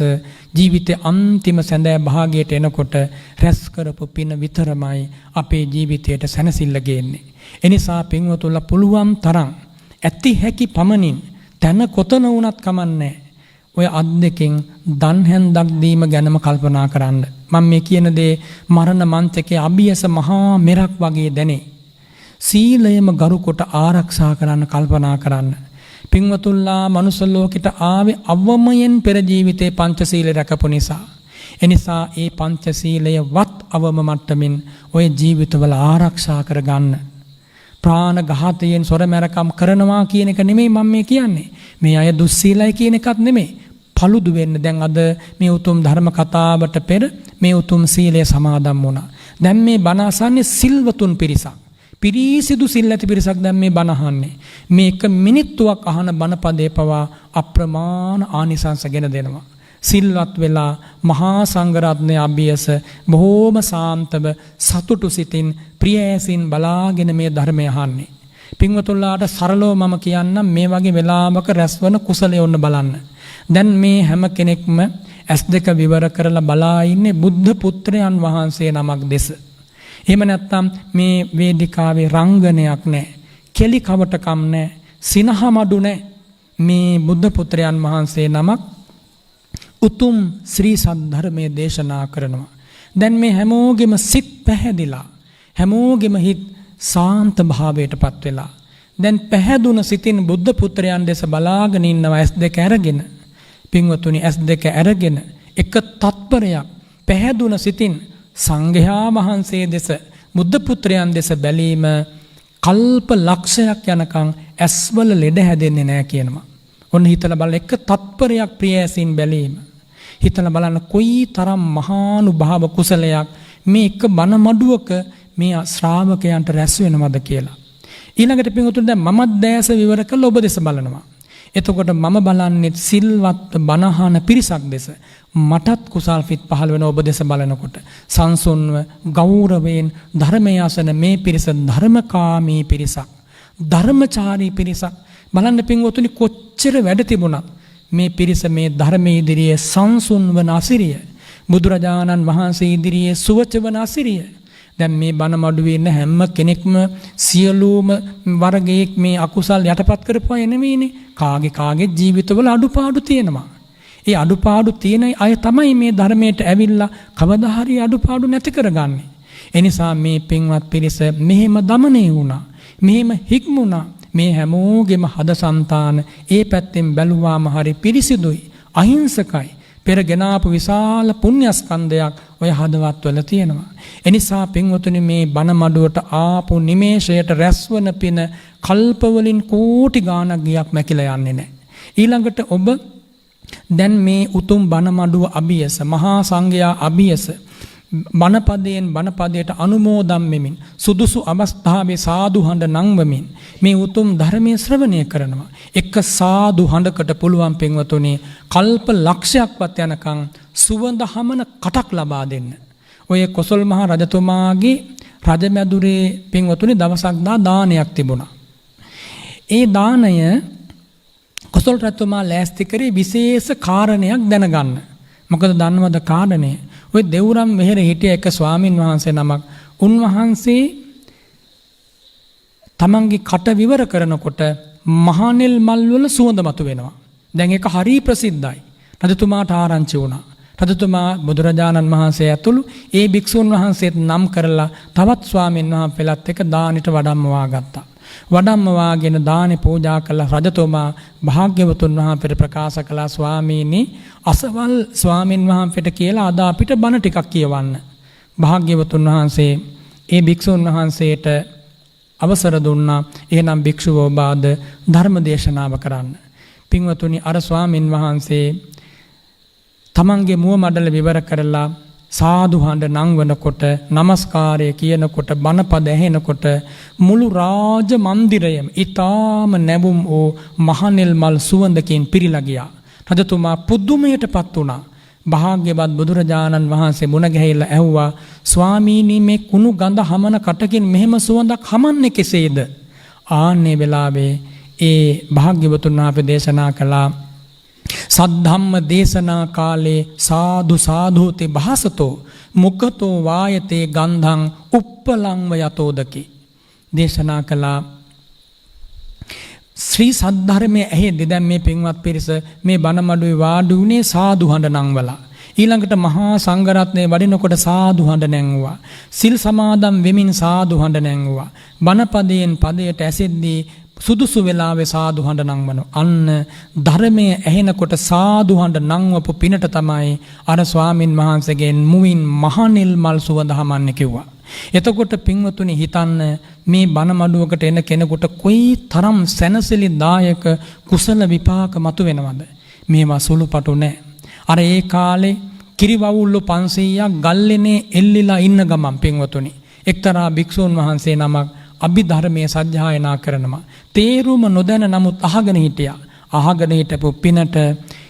ජීවිතේ අන්තිම සැඳෑ භාගයට එනකොට රැස් කරපු පින විතරමයි අපේ ජීවිතයට සැනසෙල්ල ගේන්නේ. එනිසා පින්වතුන්ලා පුළුවන් තරම් ඇති හැකි පමණින් තන කොතන වුණත් කමන්නේ ඔය අත් දෙකෙන් දන් හැන්දක් දීම ගැනම කල්පනා කරන්න. මම මේ කියන දේ මරණ මන්ත්‍රකේ අභියස මහා මෙරක් වගේ දැනේ. සීලයම ගරු කොට ආරක්ෂා කරන්න කල්පනා කරන්න. පින්වතුන්ලා මනුස්ස ලෝකෙට ආවේ අවමයෙන් පෙර ජීවිතේ පංචශීල රැකපු නිසා. එනිසා ඒ පංචශීලය වත් අවම මට්ටමින් ඔය ජීවිතවල ආරක්ෂා කරගන්න. ප්‍රාණඝාතයෙන් සොරමැරකම් කරනවා කියන එක නෙමෙයි මම මේ කියන්නේ. මේ අය දුස්සීලයි කියන එකත් නෙමෙයි. පළුදු වෙන්න දැන් අද මේ උතුම් ධර්ම කතාවට පෙර මේ උතුම් සීලය සමාදන් වුණා. දැන් මේ බණ අසන්නේ සිල්වතුන් පිරිසක්. පිරිසිදු සිල් ඇති පිරිසක් දැන් මේ බණ අහන්නේ. මේක මිනිත්තුවක් අහන බණ පදේ පවා අප්‍රමාණ ආනිසංස ගෙන දෙනවා. සිල්වත් වෙලා මහා සංඝරත්නයේ අභියස බොහෝම සාන්තව සතුටු සිතින් ප්‍රියෑසින් බලාගෙන මේ ධර්මය අහන්නේ. පින්වතුන්ලාට සරලව මම කියන්නම් මේ වගේ වෙලාවක රැස්වන කුසලයේ ඔන්න බලන්න. දැන් මේ හැම කෙනෙක්ම S2 විවර කරලා බලා ඉන්නේ බුද්ධ පුත්‍රයන් වහන්සේ නමක් දෙස. එහෙම නැත්නම් මේ වේදිකාවේ රංගනයක් නැහැ. කෙලි කවටකම් නැහැ. සිනහමඩු නැහැ. මේ බුද්ධ පුත්‍රයන් වහන්සේ නමක් උතුම් ශ්‍රී සද්ධර්මයේ දේශනා කරනවා. දැන් මේ හැමෝගෙම සිත් පැහැදිලා හැමෝගෙම හිත සාන්ත භාවයටපත් වෙලා දැන් පැහැදුන සිතින් බුද්ධ පුත්‍රයන් දෙස බලාගෙන ඉන්නවා S2 අරගෙන. පින්වතුනි S2 අරගෙන එක තත්පරයක් පැහැදුන සිතින් සංඝයා වහන්සේ දෙස බුද්ධ පුත්‍රයන් දෙස බැලීම කල්ප ලක්ෂයක් යනකම් ඇස්වල ලෙඩ හැදෙන්නේ නැහැ කියනවා. ඔන්න හිතලා බලන්න එක තත්පරයක් ප්‍රියෑසින් බැලීම. හිතලා බලන්න කොයි තරම් මහානුභාව කුසලයක් මේ එක බණ මඩුවක මේ ශ්‍රාවකයන්ට රැස් වෙනවද කියලා. ඊළඟට පින්වතුනි දැන් මමත් දැස විවර කළා ඔබ දෙස බලනවා. එතකොට මම බලන්නේ සිල්වත් බණහන පිරිසක් දෙස. මටත් කුසල් සිත් පහළ වෙන ඔබ දෙස බලනකොට සංසුන්ව ගෞරවයෙන් ධර්මයේ අසන මේ පිරිස ධර්මකාමී පිරිසක්. ධර්මචාරී පිරිසක්. බලන්න පින්වතුනි කොච්චර වැඩ තිබුණත් මේ පිරිස මේ ධර්මයේ ඉදිරියේ සංසුන් වන අසිරිය. බුදුරජාණන් වහන්සේ ඉදිරියේ සුවච වන අසිරිය. දැන් මේ බණ මඩුවේ ඉන්න හැම කෙනෙක්ම සියලුම වර්ගයේ මේ අකුසල් යටපත් කරපුවා නෙමෙයිනේ. කාගේ ජීවිතවල අඩුපාඩු තියෙනවා. ඒ අඩුපාඩු තියෙන අය තමයි මේ ධර්මයට ඇවිල්ලා කවදා හරි අඩුපාඩු නැති කරගන්නේ. ඒ නිසා මේ පින්වත් පිරිස මෙහෙම দমনය වුණා. මෙහෙම හික්මුණා. මේ හැමෝගෙම හදසන්තාන ඒ පැත්තෙන් බැලුවාම හරි පිරිසිදුයි, අහිංසකයි. පෙරගෙන ආපු විශාල පුණ්‍යස්කන්ධයක් ඔය හදවත්වල තියෙනවා. එනිසා පින්වතුනි මේ බණ මඩුවට ආපු නිමේෂයට රැස්වන පින කල්පවලින් කෝටි ගාණක් ගියක් මැකිලා යන්නේ නැහැ. ඊළඟට ඔබ දැන් මේ උතුම් බණ මඩුව අභියස මහා සංඝයා අභියස බණපදයට අනුමෝදන් වෙමින් සුදුසු අවස්ථාවේ සාදු හඬ නංවමින් මේ උතුම් ධර්මයේ ශ්‍රවණය කරනවා. එක සාදු හඬකට පුළුවන් පින්වතුනි කල්ප ලක්ෂයක්වත් යනකම් සුවඳ හමන කටක් ලබා දෙන්න. ඔය කොසල් මහ රජතුමාගේ රජමැදුරේ පින්වතුනි දවසක් දානයක් තිබුණා. ඒ දානය කොසල් රජතුමා ලෑස්ති කරේ විශේෂ කාරණයක් දැනගන්න. මොකද දන්නවද කාරණය? ඔය දෙවුරම් මෙහෙර හිටිය එක ස්වාමින් වහන්සේ නමක් උන්වහන්සේ තමන්ගේ කට විවර කරනකොට මහනෙල් මල් වල සුවඳ මතුවෙනවා. දැන් ඒක හරි ප්‍රසිද්ධයි. රජතුමාට ආරංචි වුණා. රජතුමා බුදුරජාණන් වහන්සේ ඇතුළු ඒ භික්ෂුන් වහන්සේත් නම් කරලා තවත් ස්වාමීන් වහන්සේලාත් එක්ක දානෙට වඩම්මවා ගත්තා. වඩම්මවාගෙන දානෙ පූජා කළ රජතුමා භාග්‍යවතුන් වහන්සේට ප්‍රකාශ කළා ස්වාමීනි අසවල් ස්වාමින් වහන්සේට කියලා අද අපිට බණ ටිකක් කියවන්න. භාග්‍යවතුන් වහන්සේ ඒ භික්ෂුන් වහන්සේට අවසර දුන්නා. එහෙනම් භික්ෂුව ඔබ අද ධර්ම දේශනාව කරන්න. පින්වතුනි අර ස්වාමින් වහන්සේ තමන්ගේ මුව මඩල විවර කරලා සාදු හඬ නංවනකොට নমස්කාරය කියනකොට බණපද ඇහෙනකොට මුළු රාජ මන්දිරයම ඊටාම නැවුම් වූ මහනෙල් මල් සුවඳකින් පිරීලා ගියා. රජතුමා පුදුමයටපත් වුණා. භාග්‍යවත් බුදුරජාණන් වහන්සේ මුණ ගැහිලා ඇහුවා ස්වාමීනි මේ කුණු ගඳ හමන කටකින් මෙහෙම සුවඳක් හමන්නේ කෙසේද? ආන්නේ වෙලාවේ ඒ භාග්‍යවතුන් වහන්සේ දේශනා කළා සද්ධම්ම දේශනා කාලේ සාදු සාධූති භාසතෝ මුක්ඛතෝ වායතේ ගන්ධං උප්පලංව යතෝදකි. දේශනා කළා ශ්‍රී සද්ධර්මයේ ඇහෙද්දි දැන් මේ පින්වත් පිරිස මේ බණ මඩුවේ වාඩි වුණේ සාදු හඬ නංවලා. ඊළඟට මහා සංඝරත්නයේ වඩිනකොට සාදු හඬ නැංගුවා. සිල් සමාදන් වෙමින් සාදු හඬ නැංගුවා. බණපදයෙන් පදයට ඇසෙද්දී සුදුසු වෙලාවේ සාදු හඬ නංවනවා. අන්න ධර්මයේ ඇහෙනකොට සාදු හඬ නංවපු පිනට තමයි අර ස්වාමින් වහන්සේගෙන් මුවින් මහනෙල් මල් සුවඳ හමන්නේ කිව්වා. එතකොට පින්වතුනි හිතන්න මේ බණ මඩුවකට එන කෙනෙකුට කොයි තරම් සැනසෙලිදායක කුසල විපාක මතුවෙනවද? මේවා සුළුපටු නෑ. අර ඒ කාලේ කිරිවවුල්ලු 500ක් ගල්ලෙනේ එල්ලිලා ඉන්න ගමන් පින්වතුනි එක්තරා භික්ෂුන් වහන්සේ නමක් අභිධර්මයේ සජ්ජායනා කරනවා. තේරුම නොදැන නමුත් අහගෙන හිටියා. අහගෙන හිටපු පිනට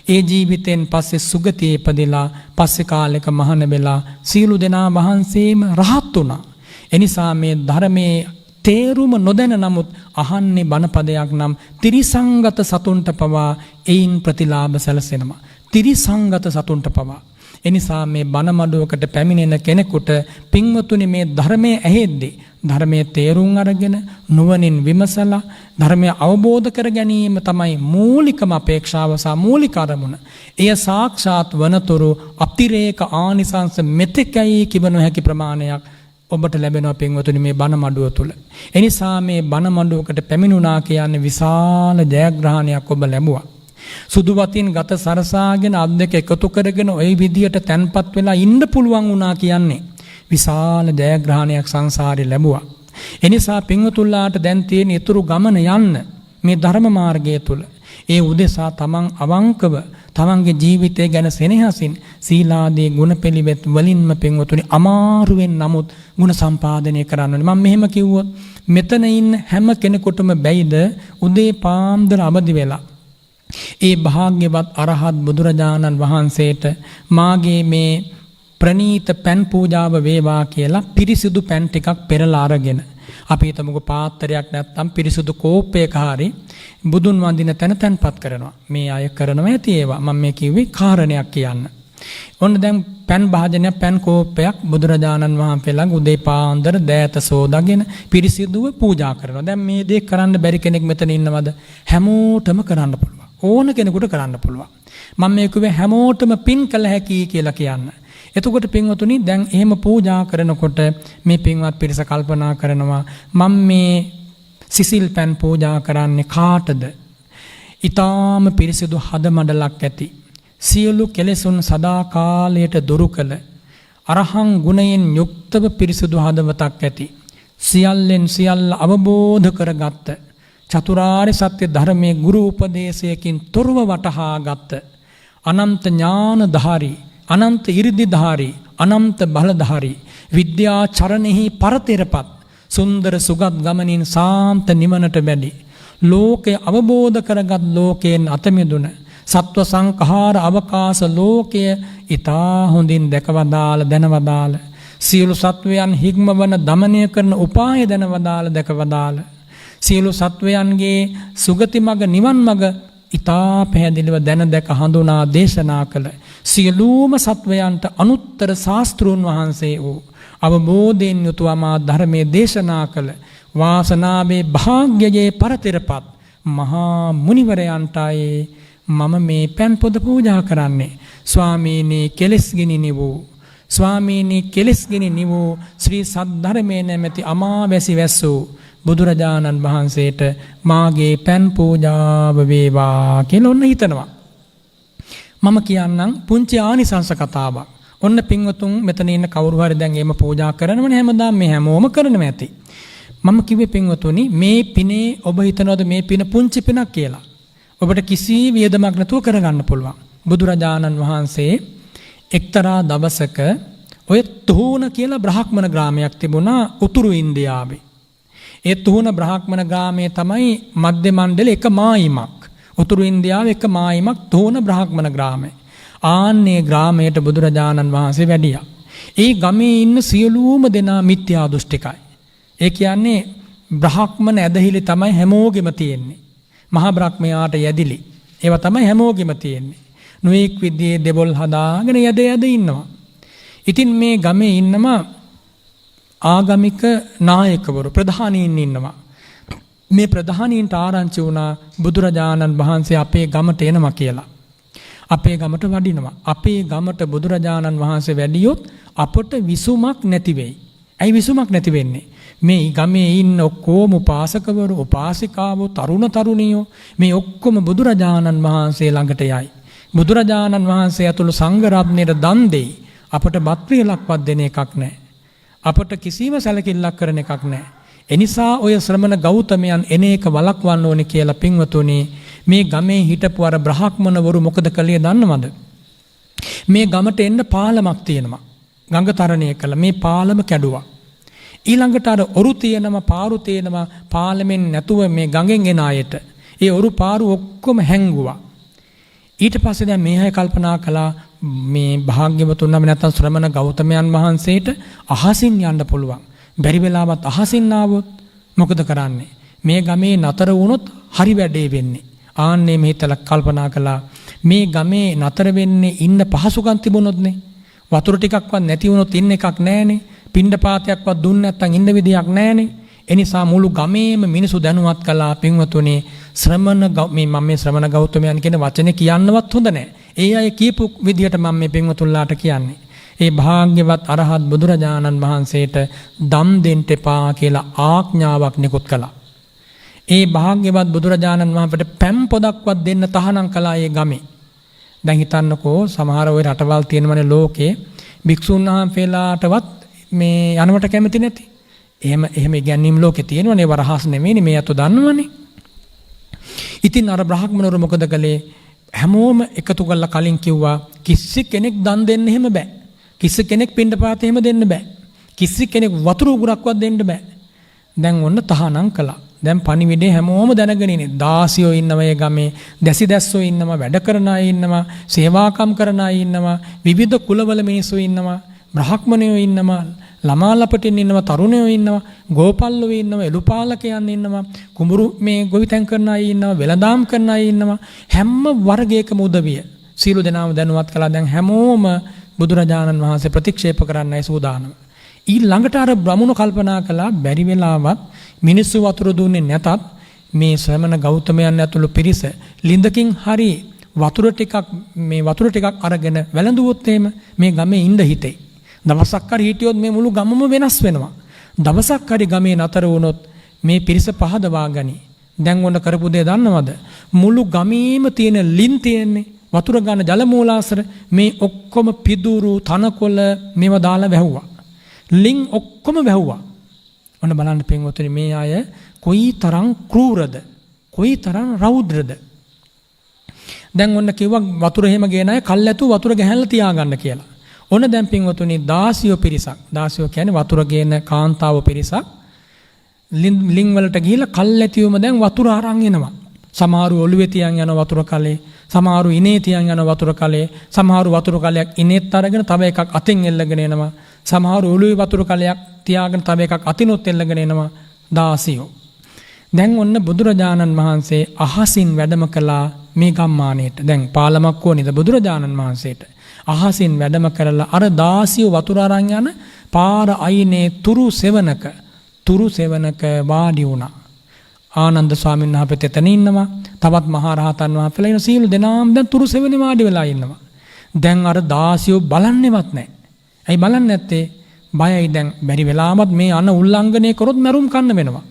ඒ ජීවිතෙන් පස්සේ සුගතියේ ඉපදිලා පස්සේ කාලෙක මහාන වෙලා සීලු දෙනා වහන්සේම රහත් වුණා. එනිසා මේ ධර්මයේ තේරුම නොදැන නමුත් අහන්නේ බණපදයක් නම් ත්‍රිසංගත සතුන්ට පවා ඒයින් ප්‍රතිලාභ සැලසෙනවා. ත්‍රිසංගත සතුන්ට පවා. එනිසා මේ බණ මඩුවකට පැමිණෙන කෙනෙකුට පින්වතුනි මේ ධර්මයේ ඇහෙද්දී ධර්මයේ තේරුම් අරගෙන නුවණින් විමසලා ධර්මය අවබෝධ කර ගැනීම තමයි මූලිකම අපේක්ෂාව සහ මූලික අරමුණ. එය සාක්ෂාත් වනතුරු අතිරේක ආනිසංස මෙතෙකයි කිව නොහැකි ප්‍රමාණයක් ඔබට ලැබෙනවා පින්වතුනි මේ බණ මඩුව තුල. එනිසා මේ බණ මඩුවකට පැමිණුණා කියන්නේ විශාල ජයග්‍රහණයක් ඔබ ලැබුවා. සුදු වතින් ගත සරසාගෙන අත් දෙක එකතු කරගෙන ওই විදියට තැන්පත් වෙලා ඉන්න පුළුවන් වුණා කියන්නේ විශාල ජයග්‍රහණයක් සංසාරේ ලැබුවා. එනිසා පින්වතුන්ලාට දැන් තියෙන ඊතුරු ගමන යන්න මේ ධර්ම මාර්ගය තුල. ඒ උදෙසා තමන් අවංකව තමන්ගේ ජීවිතය ගැන සෙනෙහසින් සීලාදී ගුණපෙළිවෙත් වලින්ම පින්වතුනි අමාරුවෙන් නමුත් ගුණ සම්පාදනය කරන්න ඕනේ. මම මෙහෙම කිව්වොත් මෙතන ඉන්න හැම කෙනෙකුටම බැයිද උදේ පාන්දර අවදි වෙලා ඒ භාග්‍යවත් අරහත් බුදුරජාණන් වහන්සේට මාගේ මේ ප්‍රණීත පැන් පූජාව වේවා කියලා පිරිසිදු පැන් ටිකක් පෙරලා අරගෙන අපි හිතමුකෝ පාත්‍රයක් නැත්තම් පිරිසිදු කෝප්පයක හරි බුදුන් වඳින තැන තැන්පත් කරනවා. මේ අය කරනවා ඇති ඒවා. මම මේ කිව්වේ කාරණයක් කියන්න. ඔන්න දැන් පැන් භාජනයක් පැන් කෝප්පයක් බුදුරජාණන් වහන්සේ ළඟ උදේ පාන්දර දෑත සෝදාගෙන පිරිසිදුව පූජා කරනවා. දැන් මේ දේ කරන්න බැරි කෙනෙක් මෙතන ඉන්නවද? හැමෝටම කරන්න පුළුවන්. ඕන කෙනෙකුට කරන්න පුළුවන්. මම මේ කිව්වේ හැමෝටම පින් කළ හැකි කියලා කියන්න. එතකොට පින්වතුනි දැන් එහෙම පූජා කරනකොට මේ පින්වත් පිරිස කල්පනා කරනවා මම මේ සිසිල් පැන් පූජා කරන්නේ කාටද? ඊටාම පිරිසිදු හද මඩලක් ඇති සියලු කෙලෙසුන් සදා කාලයට දුරු කළ අරහං ගුණයෙන් යුක්තව පිරිසිදු හදවතක් ඇති සියල්ලෙන් සියල්ල අවබෝධ කරගත්ත චතුරාර්ය සත්‍ය ධර්මයේ ගුරු උපදේශයකින් තොරව වටහා ගත්ත අනන්ත ඥානධාරී අනන්ත 이르දිධාරී අනන්ත බලධාරී විද්‍යා චරණෙහි පරතරපත් සුන්දර සුගත් ගමනින් සාන්ත නිවනට බැඳි ලෝකය අවබෝධ කරගත් ලෝකයෙන් අත මිදුණ සත්ව සංඛාර අවකාශ ලෝකය ඊතා හොඳින් දැකවදාල දැනවදාල සියලු සත්වයන් හික්මවන දමනය කරන උපාය දැනවදාල දැකවදාල සියලු සත්වයන්ගේ සුගති මඟ නිවන් මඟ ඊතා පැහැදිලිව දැන දැක හඳුනා දේශනා කළ සියලුම සත්වයන්ට අනුත්තර ශාස්ත්‍රූන් වහන්සේ වූ අවබෝධයෙන් යුතු අමා ධර්මයේ දේශනා කළ වාසනාවේ භාග්‍යයේ පරතරපත් මහා මුනිවරයන්ටයි මම මේ පැන් පොද පූජා කරන්නේ. ස්වාමීනි කෙලෙස්ගිනි නිවූ ස්වාමීනි කෙලෙස්ගිනි නිවූ ශ්‍රී සද්ධර්මයේ නැමැති අමාවැසි වැස්සූ බුදුරජාණන් වහන්සේට මාගේ පැන් පූජාව වේවා කියලා ඔන්න හිතනවා. මම කියන්නම් පුංචි ආනිසංස කතාවක්. ඔන්න පින්වතුන් මෙතන ඉන්න කවුරු හරි දැන් එහෙම පූජා කරනවනේ හැමදාම මේ හැමෝම කරනවා ඇති. මම කිව්වේ පින්වතුනි මේ පිනේ ඔබ හිතනවද මේ පින පුංචි පිනක් කියලා? ඔබට කිසි වියදමක් නැතුව කරගන්න පුළුවන්. බුදුරජාණන් වහන්සේ එක්තරා දවසක ඔය තුහුණ කියලා බ්‍රාහ්මණ ග්‍රාමයක් තිබුණා උතුරු ඉන්දියාවේ. ඒ තුහුණ බ්‍රාහ්මණ ග්‍රාමයේ තමයි මධ්‍ය මණ්ඩල එක මායිමක්. උතුරු ඉන්දියාවේ එක මායිමක් තුහුණ බ්‍රාහ්මණ ග්‍රාමය. ආන්නේ ග්‍රාමයට බුදුරජාණන් වහන්සේ වැඩියා. ඒ ගමේ ඉන්න සියලුම දෙනා මිත්‍යා දෘෂ්ටිකයි. ඒ කියන්නේ බ්‍රාහ්මණ ඇදහිලි තමයි හැමෝගෙම තියෙන්නේ. මහා බ්‍රහ්මයාට යැදිලි. ඒවා තමයි හැමෝගෙම තියෙන්නේ. නොඑක් විදිහේ දෙබොල් හදාගෙන යද ඉන්නවා. ඉතින් මේ ගමේ ඉන්නම ආගමික නායකවරු ප්‍රධානීන් ඉන්නවා. මේ ප්‍රධානීන්ට ආරංචි වුණා බුදුරජාණන් වහන්සේ අපේ ගමට එනවා කියලා. අපේ ගමට වඩිනවා. අපේ ගමට බුදුරජාණන් වහන්සේ වැඩියොත් අපට විසුමක් නැති වෙයි. ඇයි විසුමක් නැති වෙන්නේ? මේ ගමේ ඉන්න ඔක්කොම උපාසකවරු, උපාසිකාවෝ, තරුණ තරුණියෝ මේ ඔක්කොම බුදුරජාණන් වහන්සේ ළඟට යයි. බුදුරජාණන් වහන්සේ ඇතුළු සංඝ රත්නයට දන් දෙයි. අපට බත් පිළිලක්වත් දෙන එකක් නැහැ. අපට කිසිම සැලකිල්ලක් කරන එකක් නැහැ. එනිසා ඔය ශ්‍රමණ ගෞතමයන් එන එක වළක්වන්න ඕනේ කියලා පින්වතුනි මේ ගමේ හිටපු අර බ්‍රාහ්මණවරු මොකද කළේ දන්නවද? මේ ගමට එන්න පාලමක් තියෙනවා. ගඟ තරණය කළා. මේ පාලම කැඩුවා. ඊළඟට අර ඔරු තියෙනවා, පාරු තියෙනවා. පාලමෙන් නැතුව මේ ගඟෙන් එන අයට ඒ ඔරු පාරු ඔක්කොම හැංගුවා. ඊට පස්සේ දැන් මේ අය කල්පනා කළා මේ භාග්‍යවතුන් නම් නැත්තම් ශ්‍රමණ ගෞතමයන් වහන්සේට අහසින් යන්න පුළුවන්. බැරි වෙලාවත් අහසින් ආවොත් මොකද කරන්නේ? මේ ගමේ නතර වුණොත් හරි වැඩේ වෙන්නේ. ආන්නේ මේ හිතලා කල්පනා කළා මේ ගමේ නතර වෙන්නේ ඉන්න පහසුකම් තිබුණොත්නේ. වතුර ටිකක්වත් නැති වුණොත් ඉන්න එකක් නැහනේ. පිණ්ඩපාතයක්වත් දුන්න නැත්නම් ඉන්න විදියක් නැහනේ. එනිසා මුළු ගමේම මිනිසු දැනුවත් කළා පින්වතුනි මම මේ ශ්‍රමණ ගෞතමයන් කියන වචනේ කියන්නවත් හොඳ නැහැ. ඒ අය කියපු විදිහට මම මේ පින්වතුන්ලාට කියන්නේ. ඒ භාග්‍යවත් අරහත් බුදුරජාණන් වහන්සේට දම් දෙන්න එපා කියලා ආඥාවක් නිකුත් කළා. ඒ භාග්‍යවත් බුදුරජාණන් වහන්සේට පැම් පොදක්වත් දෙන්න තහනම් කළා ඒ ගමේ. දැන් හිතන්නකෝ සමහර ওই රටවල් තියෙනවනේ ලෝකේ භික්ෂුන් වහන්සේලාටවත් මේ යනවට කැමති නැති. එහෙම ඉගැන්වීම් ලෝකේ තියෙනවනේ වරහස් නෙමෙයිනේ මේ අත දන්නවනේ. ඉතින් අර බ්‍රාහ්මණවරු මොකද කළේ? හැමෝම එකතු කරලා කලින් කිව්වා කිසි කෙනෙක් දන් දෙන්න එහෙම බෑ. කිසි කෙනෙක් පිණ්ඩපාත එහෙම දෙන්න බෑ. කිසි කෙනෙක් වතුර උගුරක්වත් දෙන්න බෑ. දැන් ඔන්න තහනම් කළා. දැන් පණිවිඩේ හැමෝම දැනගෙන ඉන්නේ. දාසියෝ ඉන්නවා ඒ ගමේ, දැසිදැස්සෝ ඉන්නවා, වැඩ කරන අය ඉන්නවා, සේවාකම් කරන අය ඉන්නවා, විවිධ කුලවල මිනිස්සු ඉන්නවා, බ්‍රාහ්මණයෝ ඉන්නවා, ළමා ලපටින් ඉන්නවා, තරුණයෝ ඉන්නවා, ගෝපල්ලෝ ඉන්නවා, එළුපාලකයන් ඉන්නවා, කුඹුරු මේ ගොවිතැන් කරන අය ඉන්නවා, වෙළඳාම් කරන අය ඉන්නවා. හැම වර්ගයකම උදවිය සීල දෙනාම දැනුවත් කළා. දැන් හැමෝම බුදුරජාණන් වහන්සේ ප්‍රතික්ෂේප කරන්නයි සූදානම. ඊළඟට අර බ්‍රහ්මණු කල්පනා කළා බැරි වෙලාවත් මිනිස්සු වතුර දුන්නේ නැතත් මේ ශ්‍රමණ ගෞතමයන් ඇතුළු පිරිස ලිඳකින් හරි වතුර ටිකක් අරගෙන වැළඳුවොත් එහෙම මේ ගමේ ඉඳ හිතේ. දවසක් හරි හිටියොත් මේ මුළු ගමම වෙනස් වෙනවා. දවසක් හරි ගමේ නතර වුණොත් මේ පිරිස පහදවා ගනි. දැන් ඔන්න කරපු දේ දන්නවද? මුළු ගමේම තියෙන ලින් තියෙන්නේ වතුර ගන්න ජල මූලාශ්‍ර මේ ඔක්කොම පිදුරු තනකොළ මේවා දාලා වැහුවා. ලින් ඔක්කොම වැහුවා. ඔන්න බලන්න පින්වතුනි මේ අය කොයි තරම් ක්‍රූරද, කොයි තරම් රෞද්‍රද. දැන් ඔන්න කිව්වා වතුර එහෙම ගේන අය කල්ැතු වතුර ගහලා තියාගන්න කියලා. ඔන්න දැන් පින්වතුනි දාසියෝ පිරිසක්, දාසියෝ කියන්නේ වතුර ගේන කාන්තාව පිරිසක් ලින් වලට ගිහිල්ලා කල්ැතිවම දැන් වතුර අරන් එනවා. සමහරු ඔළුවේ තියන් යන වතුර කලේ, සමහරු ඉනේ තියන් යන වතුර කලේ, සමහරු වතුර කලයක් ඉනේත් අරගෙන තව එකක් අතින් එල්ලගෙන එනවා. සමහරු ඔළුවේ වතුර කලයක් තියාගෙන තව එකක් අතිනොත් එල්ලගෙන එනවා දාසියෝ. දැන් ඔන්න බුදුරජාණන් වහන්සේ අහසින් වැඩම කළා මේ ගම්මානයට. දැන් පාලමක් ඕනේද බුදුරජාණන් වහන්සේට? අහසින් වැඩම කරලා අර දාසියෝ වතුර අරන් යන පාර අයිනේ තුරු සෙවණක වාඩි වුණා. ආනන්ද ස්වාමීන් වහන්සේ එතන ඉන්නවා. තවත් මහා රහතන් වහන්සේලා ඉන්න සීල දෙනාම දැන් තුරු සෙවණේ වාඩි වෙලා ඉන්නවා. දැන් අර දාසියෝ බලන්නේවත් නැහැ. ඇයි බලන්නේ නැත්තේ? බයයි. දැන් බැරි වෙලාවත් මේ අන උල්ලංඝනය කරොත් මරුම් කන්න වෙනවා.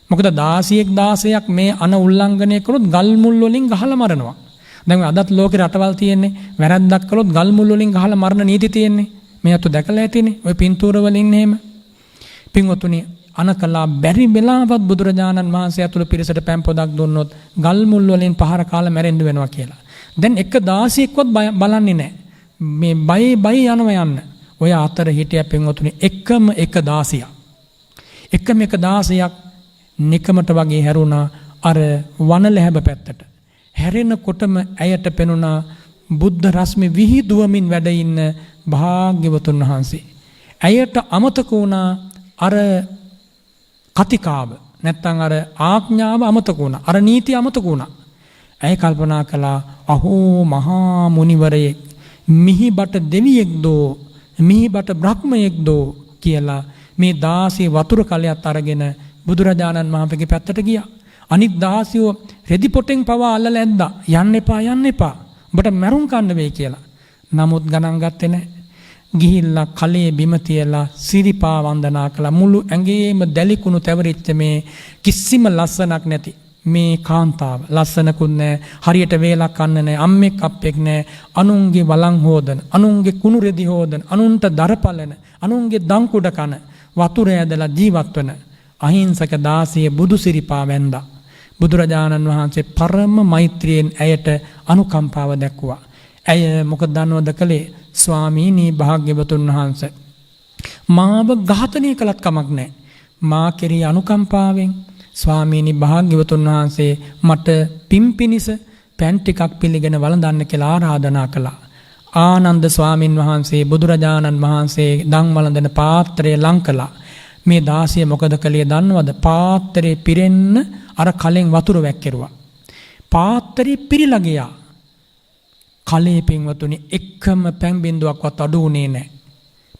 මොකද 16ක් මේ අන උල්ලංඝනය කරොත් ගල් මුල් වලින් ගහලා මරනවා. දැන් අදත් ලෝකේ රටවල් තියෙන්නේ වැරද්දක් කළොත් ගල් මුල් වලින් ගහලා මරන නීති තියෙන්නේ. මේ අත දැකලා ඇතිනේ. ওই පින්තූර වල ඉන්නේ එහෙම. පින්වතුනි අනකලා බැරි වෙලාවත් බුදුරජාණන් වහන්සේ අතුළු පිරිසට පැන් පොදක් දුන්නොත් ගල් මුල් වලින් පහර කාලා මැරෙන්න වෙනවා කියලා. දැන් එක 16ක්වත් බලන්නේ නැහැ. මේ බයි යනවා යන්න. ඔය අතර හිටිය පින්වතුනි එකම එක 16ක් නිකමට වගේ හැරුණා අර වනලැහැබ පැත්තට. හැරෙනකොටම ඇයට පෙනුණා බුද්ධ රශ්මි විහිදුවමින් වැඩ ඉන්න භාග්‍යවතුන් වහන්සේ. ඇයට අමතක වුණා අර කතිකාව නැත්තම් අර ආඥාව අමතක වුණා. අර නීතිය අමතක වුණා. ඇය කල්පනා කළා අහෝ මහා මුනිවරයෙක් මිහිබට දෙවියෙක් දෝ මිහිබට බ්‍රහ්මයෙක් දෝ කියලා මේ 16 වතුර කලයක් අරගෙන බුදුරජාණන් වහන්සේගේ පැත්තට ගියා. අනිත් 16 රෙදි පොටෙන් පවා අල්ලලා ඇද්දා. යන්න එපා. ඔබට මරුන් කන්න වෙයි කියලා. නමුත් ගණන් ගත්තේ නැහැ. ගිහිල්ලා කලේ බිම තියලා සිරිපා වන්දනා කළා. මුළු ඇඟේම දැලිකුණු තැවරිච්ච මේ කිසිම ලස්සනක් නැති මේ කාන්තාව. ලස්සනකුත් නැහැ. හරියට වේලක් කන්න නැහැ. අම්මෙක් අප්පෙක් නැහැ. අනුන්ගේ වළං හොදන, අනුන්ගේ කුණු රෙදි හොදන, අනුන්ට දරපලන, අනුන්ගේ දංකුඩ කන, වතුර ඇදලා ජීවත් වෙන අහිංසක 16 බුදු සිරිපා වැන්දා. බුදුරජාණන් වහන්සේ පරම මෛත්‍රියෙන් ඇයට අනුකම්පාව දැක්වුවා. ඇය මොකද දන්නවද කළේ? ස්වාමීනි භාග්‍යවතුන් වහන්සේ මාව ඝාතනය කළත් කමක් නැහැ. මා කෙරෙහි අනුකම්පාවෙන් ස්වාමීනි භාග්‍යවතුන් වහන්සේ මට පිම්පිනිස පෑන් ටිකක් පිළිගෙන වළඳන්න කියලා ආරාධනා කළා. ආනන්ද ස්වාමින් වහන්සේ බුදුරජාණන් වහන්සේ දන් වළඳන පාත්‍රය ලං කළා. මේ 16 මොකද කළේ දන්නවද? පාත්‍රේ පිරෙන්න අර කලෙන් වතුර වැක්කිරුවා. පාත්‍රේ පිරීලා ගියා. කලේ පින්වතුනි එකම පැන් බින්දුවක්වත් අඩු වුණේ නැහැ.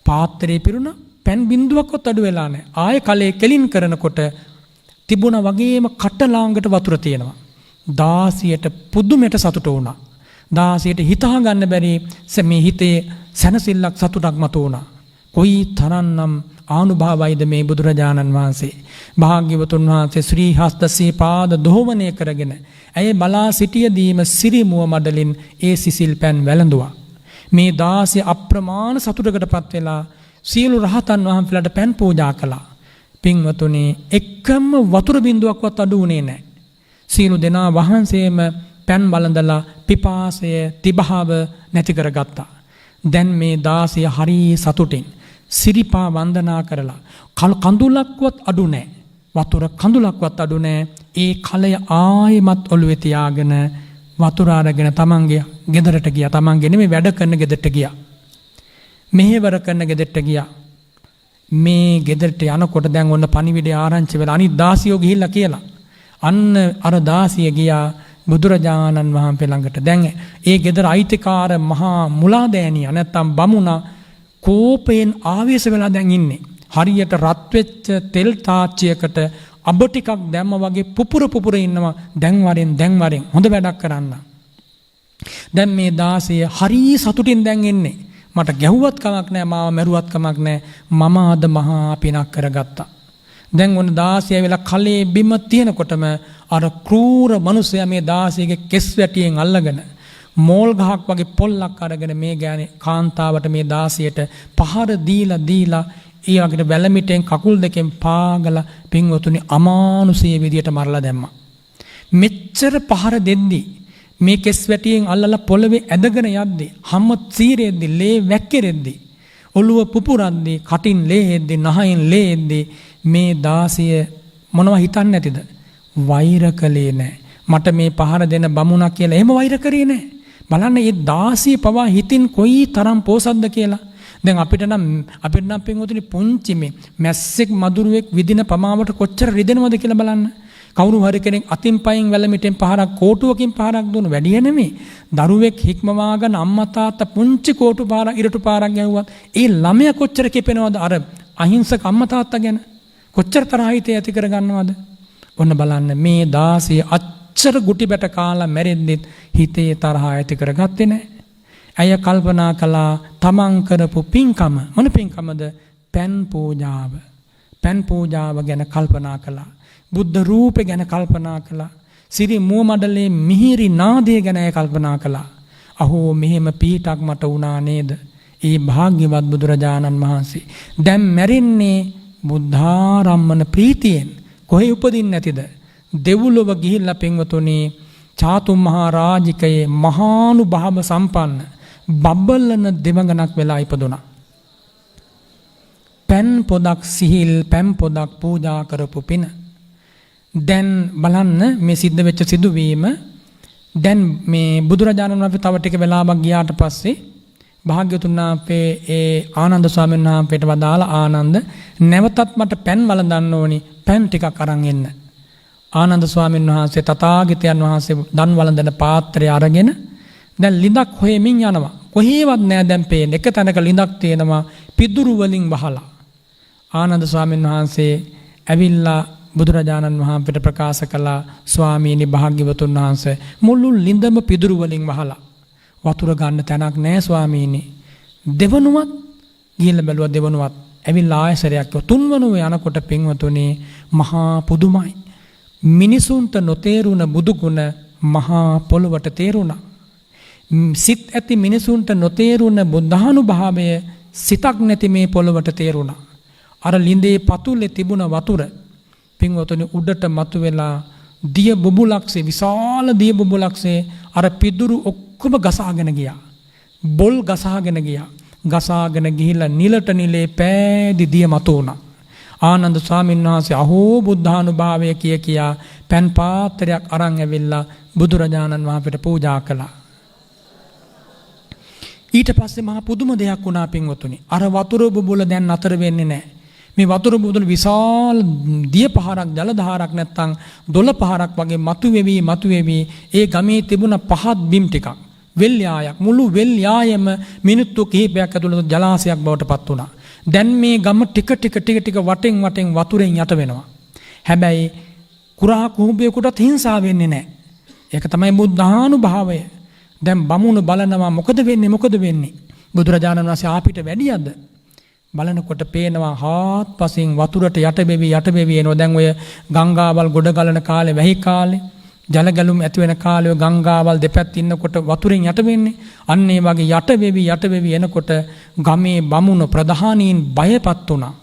පාත්‍රේ පිරුණා පැන් බින්දුවක්වත් අඩු වෙලා නැහැ. ආයේ කලේ කෙලින් කරනකොට තිබුණා වගේම කටලාංගට වතුර තියෙනවා. 16ට පුදුමයට සතුට වුණා. 16ට හිතා ගන්න බැරි මේ හිතේ සැනසෙල්ලක් සතුටක් මත වුණා. කොයි තරම්නම් ආනුභාවයිද මේ බුදුරජාණන් වහන්සේ. භාග්‍යවතුන් වහන්සේ ශ්‍රී හස්තසේ පාද දෝවණය කරගෙන ඇය බලා සිටියදීම සිරිමුව මඩලින් ඒ සිසිල් පැන් වැළඳුවා. මේ 16 අප්‍රමාණ සතුටකටපත් වෙලා සියලු රහතන් වහන්සේලාට පැන් පූජා කළා. පින්වතුනි එකම වතුර බින්දුවක්වත් අඩු වුණේ නැහැ. සියලු දෙනා වහන්සේම පැන් වළඳලා පිපාසය තිබහව නැති කරගත්තා. දැන් මේ 16 හරි සතුටින් සිරිපා වන්දනා කරලා කඳුලක්වත් අඩු නැහැ. වතුර කඳුලක්වත් අඩු නැහැ. ඒ කලය ආයෙමත් ඔළුවේ තියාගෙන වතුර අරගෙන තමන්ගේ ගෙදරට ගියා. තමන්ගේ නෙමෙයි වැඩ කරන ගෙදරට ගියා. මෙහෙවර කරන ගෙදරට ගියා. මේ ගෙදරට යනකොට දැන් ඔන්න පණිවිඩය ආරංචි වෙලා අනිත් 16 ගිහිල්ලා කියලා. අන්න අර 16 ගියා බුදුරජාණන් වහන්සේ ළඟට. දැන් ඒ ගෙදර අයිතිකාර මහා මුලාදෑනියා නැත්තම් බමුණා කෝපයෙන් ආවේශ වෙලා දැන් ඉන්නේ. හරියට රත් වෙච්ච තෙල් තාච්චියකට අබ ටිකක් දැම්ම වගේ පුපුර ඉන්නවා. දැන් වරෙන් හොඳ වැඩක් කරන්න. දැන් මේ 16 හරි සතුටින් දැන් ඉන්නේ. මට ගැහුවත් කමක් නැහැ, මාව මැරුවත් කමක් නැහැ. මම අද මහා පිනක් කරගත්තා. දැන් ඔන්න 16 වෙලා කලේ බිම තියෙනකොටම අර ක්‍රූර මිනිසයා මේ 16ගේ කෙස් වැටියෙන් අල්ලගෙන මෝල් ගහක් වගේ පොල්ලක් අරගෙන මේ ගෑනේ කාන්තාවට මේ 16ට පහර දීලා ඒ වගේ වැලමිටෙන් කකුල් දෙකෙන් පාගලා පින්වතුනි අමානුෂීය විදියට මරලා දැම්මා. මෙච්චර පහර දෙද්දි මේ කෙස් වැටියෙන් අල්ලලා පොළවේ ඇදගෙන යද්දි හැම සීරෙද්දි ලේ වැක්කිරෙද්දි ඔළුව පුපුරද්දි කටින් ලේ එද්දි නහයෙන් ලේ එද්දි මේ 16 මොනවා හිතන්නේ නැතිද? වෛර කළේ නැහැ. මට මේ පහර දෙන බමුණා කියලා එහෙම වෛර කරේ නැහැ. බලන්න මේ 16 පවා හිතින් කොයි තරම් පෝසත්ද කියලා. දැන් අපිට නම් පින්වතුනි පුංචි මේ මැස්සෙක් මදුරුවෙක් විදින පමාවට කොච්චර රිදෙනවද කියලා බලන්න. කවුරු හරි කෙනෙක් අතින් පයින් වැලමිටෙන් පහරක් කෝටුවකින් පහරක් දුන්න වැඩිය නෙමෙයි. දරුවෙක් හික්මවාගෙන අම්මා තාත්තා පුංචි කෝටු පාරක් ඉරටු පාරක් ගැහුවත් ඒ ළමයා කොච්චර කිපෙනවද අර අහිංසක අම්මා තාත්තා ගැන? කොච්චර තරහිතේ ඇති කරගන්නවද? ඔන්න බලන්න මේ 16 අච්චර ගුටි බැට කාලා මැරෙද්දිත් හිතේ තරහ ඇති කරගත්තේ නැහැ. අය කල්පනා කළා තමන් කරපු පින්කම. මොන පින්කමද? පෑන් පූජාව. පෑන් පූජාව ගැන කල්පනා කළා. බුද්ධ රූපේ ගැන කල්පනා කළා. සිරි මුව මඩලේ මිහිරි නාදය ගැන කල්පනා කළා. අහෝ මෙහෙම පීඨක් මට වුණා නේද? ඒ භාග්‍යවත් බුදුරජාණන් වහන්සේ දැන් මැරෙන්නේ බුද්ධාරම්මන ප්‍රීතියෙන්. කොහේ උපදින්නේ නැතිද? දෙව්ලොව ගිහිල්ලා පින්වතුනි චාතුම් මහා රාජිකයේ මහානුභාව සම්පන්න බබ්බලන දෙවඟනක් වෙලා ඉපදුණා. පෑන් පොදක් සිහිල් පෑන් පොදක් පූජා කරපු පින. දැන් බලන්න මේ සිද්ධ වෙච්ච සිදුවීම. දැන් මේ බුදුරජාණන් වහන්සේ තව ටික වෙලාවක් ගියාට පස්සේ භාග්‍යවතුන් වහන්සේ ඒ ආනන්ද ස්වාමීන් වහන්සේට වදාලා ආනන්ද නැවතත් මට පෑන් වළඳන්න ඕනි. පෑන් ටිකක් අරන් එන්න. ආනන්ද ස්වාමීන් වහන්සේ තථාගතයන් වහන්සේ දන් වළඳන පාත්‍රය අරගෙන දැන් ලිඳක් හොයමින් යනවා. කොහේවත් නෑ දැන් පේන්නේ. එක තැනක ලිඳක් තියෙනවා පිදුරු වලින් වහලා. ආනන්ද ස්වාමීන් වහන්සේ ඇවිල්ලා බුදුරජාණන් වහන්සේට ප්‍රකාශ කළා ස්වාමීනි භාග්‍යවතුන් වහන්සේ මුළු ලිඳම පිදුරු වලින් වහලා. වතුර ගන්න තැනක් නෑ ස්වාමීනි. දෙවනුවත් ගිහිල්ලා බැලුවා දෙවනුවත්. ඇවිල්ලා ආයසරයක් තුන්වනුව යනකොට පින්වතුනි මහා පුදුමයි. මිනිසුන්ට නොතේරුණ බුදු ගුණ මහා පොළොවට තේරුණා. සිත් ඇති මිනිසුන්ට නොතේරුණ බුද්ධානුභාවය සිතක් නැති මේ පොළොවට තේරුණා. අර ලිඳේ පතුලේ තිබුණ වතුර පින්වතුනි උඩට මතුවෙලා දිය බුබුලක්සේ විශාල දිය බුබුලක්සේ අර පිදුරු ඔක්කොම ගසාගෙන ගියා. බොල් ගසාගෙන ගියා. ගසාගෙන ගිහිල්ලා නිලට නිලේ පෑදි දිය මතු වුණා. ආනන්ද ස්වාමීන් වහන්සේ අහෝ බුද්ධානුභාවය කියා පෑන් පාත්‍රයක් අරන් ඇවිල්ලා බුදුරජාණන් වහන්සේට පූජා කළා. ඊට පස්සේ මහා පුදුම දෙයක් වුණා පින්වතුනි. අර වතුර බුබුල දැන් නතර වෙන්නේ නැහැ. මේ වතුර බුබුල විශාල දිය පහරක් ජල දහරක් නැත්තම් දොළ පහරක් වගේ මතුවේවි ඒ ගමේ තිබුණ පහත් බිම් ටිකක් වෙල් යායක් මුළු වෙල් යායම මිනිත්තු කිහිපයක් ඇතුළත ජලාශයක් බවට පත් වුණා. දැන් මේ ගම ටික ටික වටෙන් වතුරෙන් යට වෙනවා. හැබැයි කුරා කුඹියෙකුටත් හිංසා වෙන්නේ නැහැ. ඒක තමයි බුද්ධානුභාවය. දැන් බමුණු බලනවා මොකද වෙන්නේ? බුදුරජාණන් වහන්සේ ආපිට වැඩියද? බලනකොට පේනවා හාත්පසින් වතුරට යට වෙවි එනවා. දැන් ඔය ගංගාවල් ගොඩ ගලන කාලේ වැහි කාලේ ජල ගැලුම් ඇති වෙන කාලේ ගංගාවල් දෙපැත්ත ඉන්නකොට වතුරෙන් යට වෙන්නේ. අන්න ඒ වගේ යට වෙවි එනකොට ගමේ බමුණු ප්‍රධානීන් බයපත් වුණා.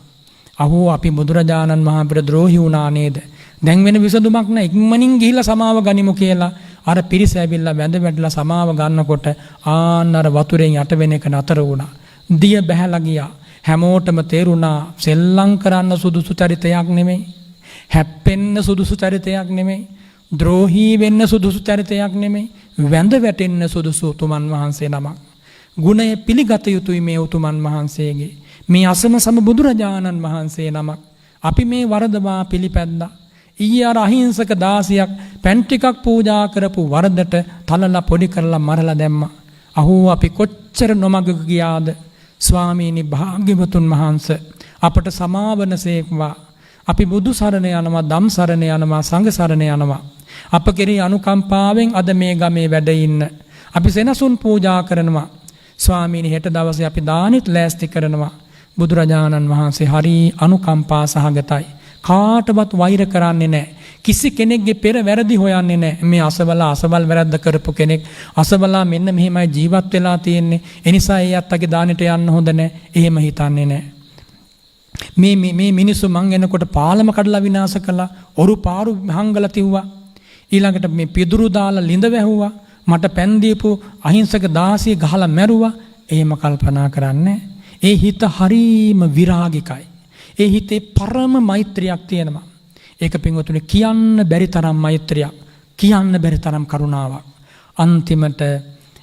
අහෝ අපි බුදුරජාණන් වහන්සේට ද්‍රෝහි වුණා නේද? දැන් වෙන විසඳුමක් නැහැ. ඉක්මනින් ගිහිල්ලා සමාව ගනිමු කියලා අර පිරිස ඇවිල්ලා වැඳ වැටලා සමාව ගන්නකොට ආන්න අර වතුරෙන් යට වෙන එක නතර වුණා. දිය බැහැලා ගියා. හැමෝටම තේරුණා සෙල්ලම් කරන්න සුදුසු චරිතයක් නෙමෙයි. හැප්පෙන්න සුදුසු චරිතයක් නෙමෙයි. ද්‍රෝහී වෙන්න සුදුසු චරිතයක් නෙමෙයි. වැඳ වැටෙන්න සුදුසු උතුමන් වහන්සේ නමක්. ගුණය පිළිගත යුතුයි මේ උතුමන් වහන්සේගේ. මේ අසම සම බුදුරජාණන් වහන්සේ නමක්. අපි මේ වරදවා පිළිපැද්දා. ඊයේ අර අහිංසක දාසියක් පැන් ටිකක් පූජා කරපු වරදට තලලා පොඩි කරලා මරලා දැම්මා. අහෝ අපි කොච්චර නොමග ගියාද? ස්වාමීනි භාග්‍යවතුන් වහන්සේ අපට සමාවනසේක්වා. අපි බුදු සරණ යනවා, ධම් සරණ යනවා, සංඝ සරණ යනවා. අප කෙරෙහි අනුකම්පාවෙන් අද මේ ගමේ වැඩ ඉන්න. අපි සෙනසුන් පූජා කරනවා. ස්වාමීනි හෙට දවසේ අපි දානෙත් ලෑස්ති කරනවා. බුදුරජාණන් වහන්සේ හරි අනුකම්පා සහගතයි. කාටවත් වෛර කරන්නේ නැහැ. කිසි කෙනෙක්ගේ පෙර වැරදි හොයන්නේ නැහැ. මේ අසවල් වැරද්ද කරපු කෙනෙක් අසවලා මෙන්න මෙහෙමයි ජීවත් වෙලා තියෙන්නේ. ඒ නිසා ඒ අත්තගේ දානෙට යන්න හොඳ නැහැ. එහෙම හිතන්නේ නැහැ. මේ මිනිස්සු මං එනකොට පාලම කඩලා විනාශ කළා. ඔරු පාරු හංගලා තිව්වා. ඊළඟට මේ පිදුරු දාලා ලිඳ වැහුවා. මට පැන් දීපු අහිංසක දාසිය ගහලා මැරුවා. එහෙම කල්පනා කරන්නේ. ඒ හිත හරීම විරාගිකයි. ඒ හිතේ පරම මෛත්‍රියක් තියෙනවා. ඒක පින්වතුනි කියන්න බැරි තරම් මෛත්‍රියක්. කියන්න බැරි තරම් කරුණාවක්. අන්තිමට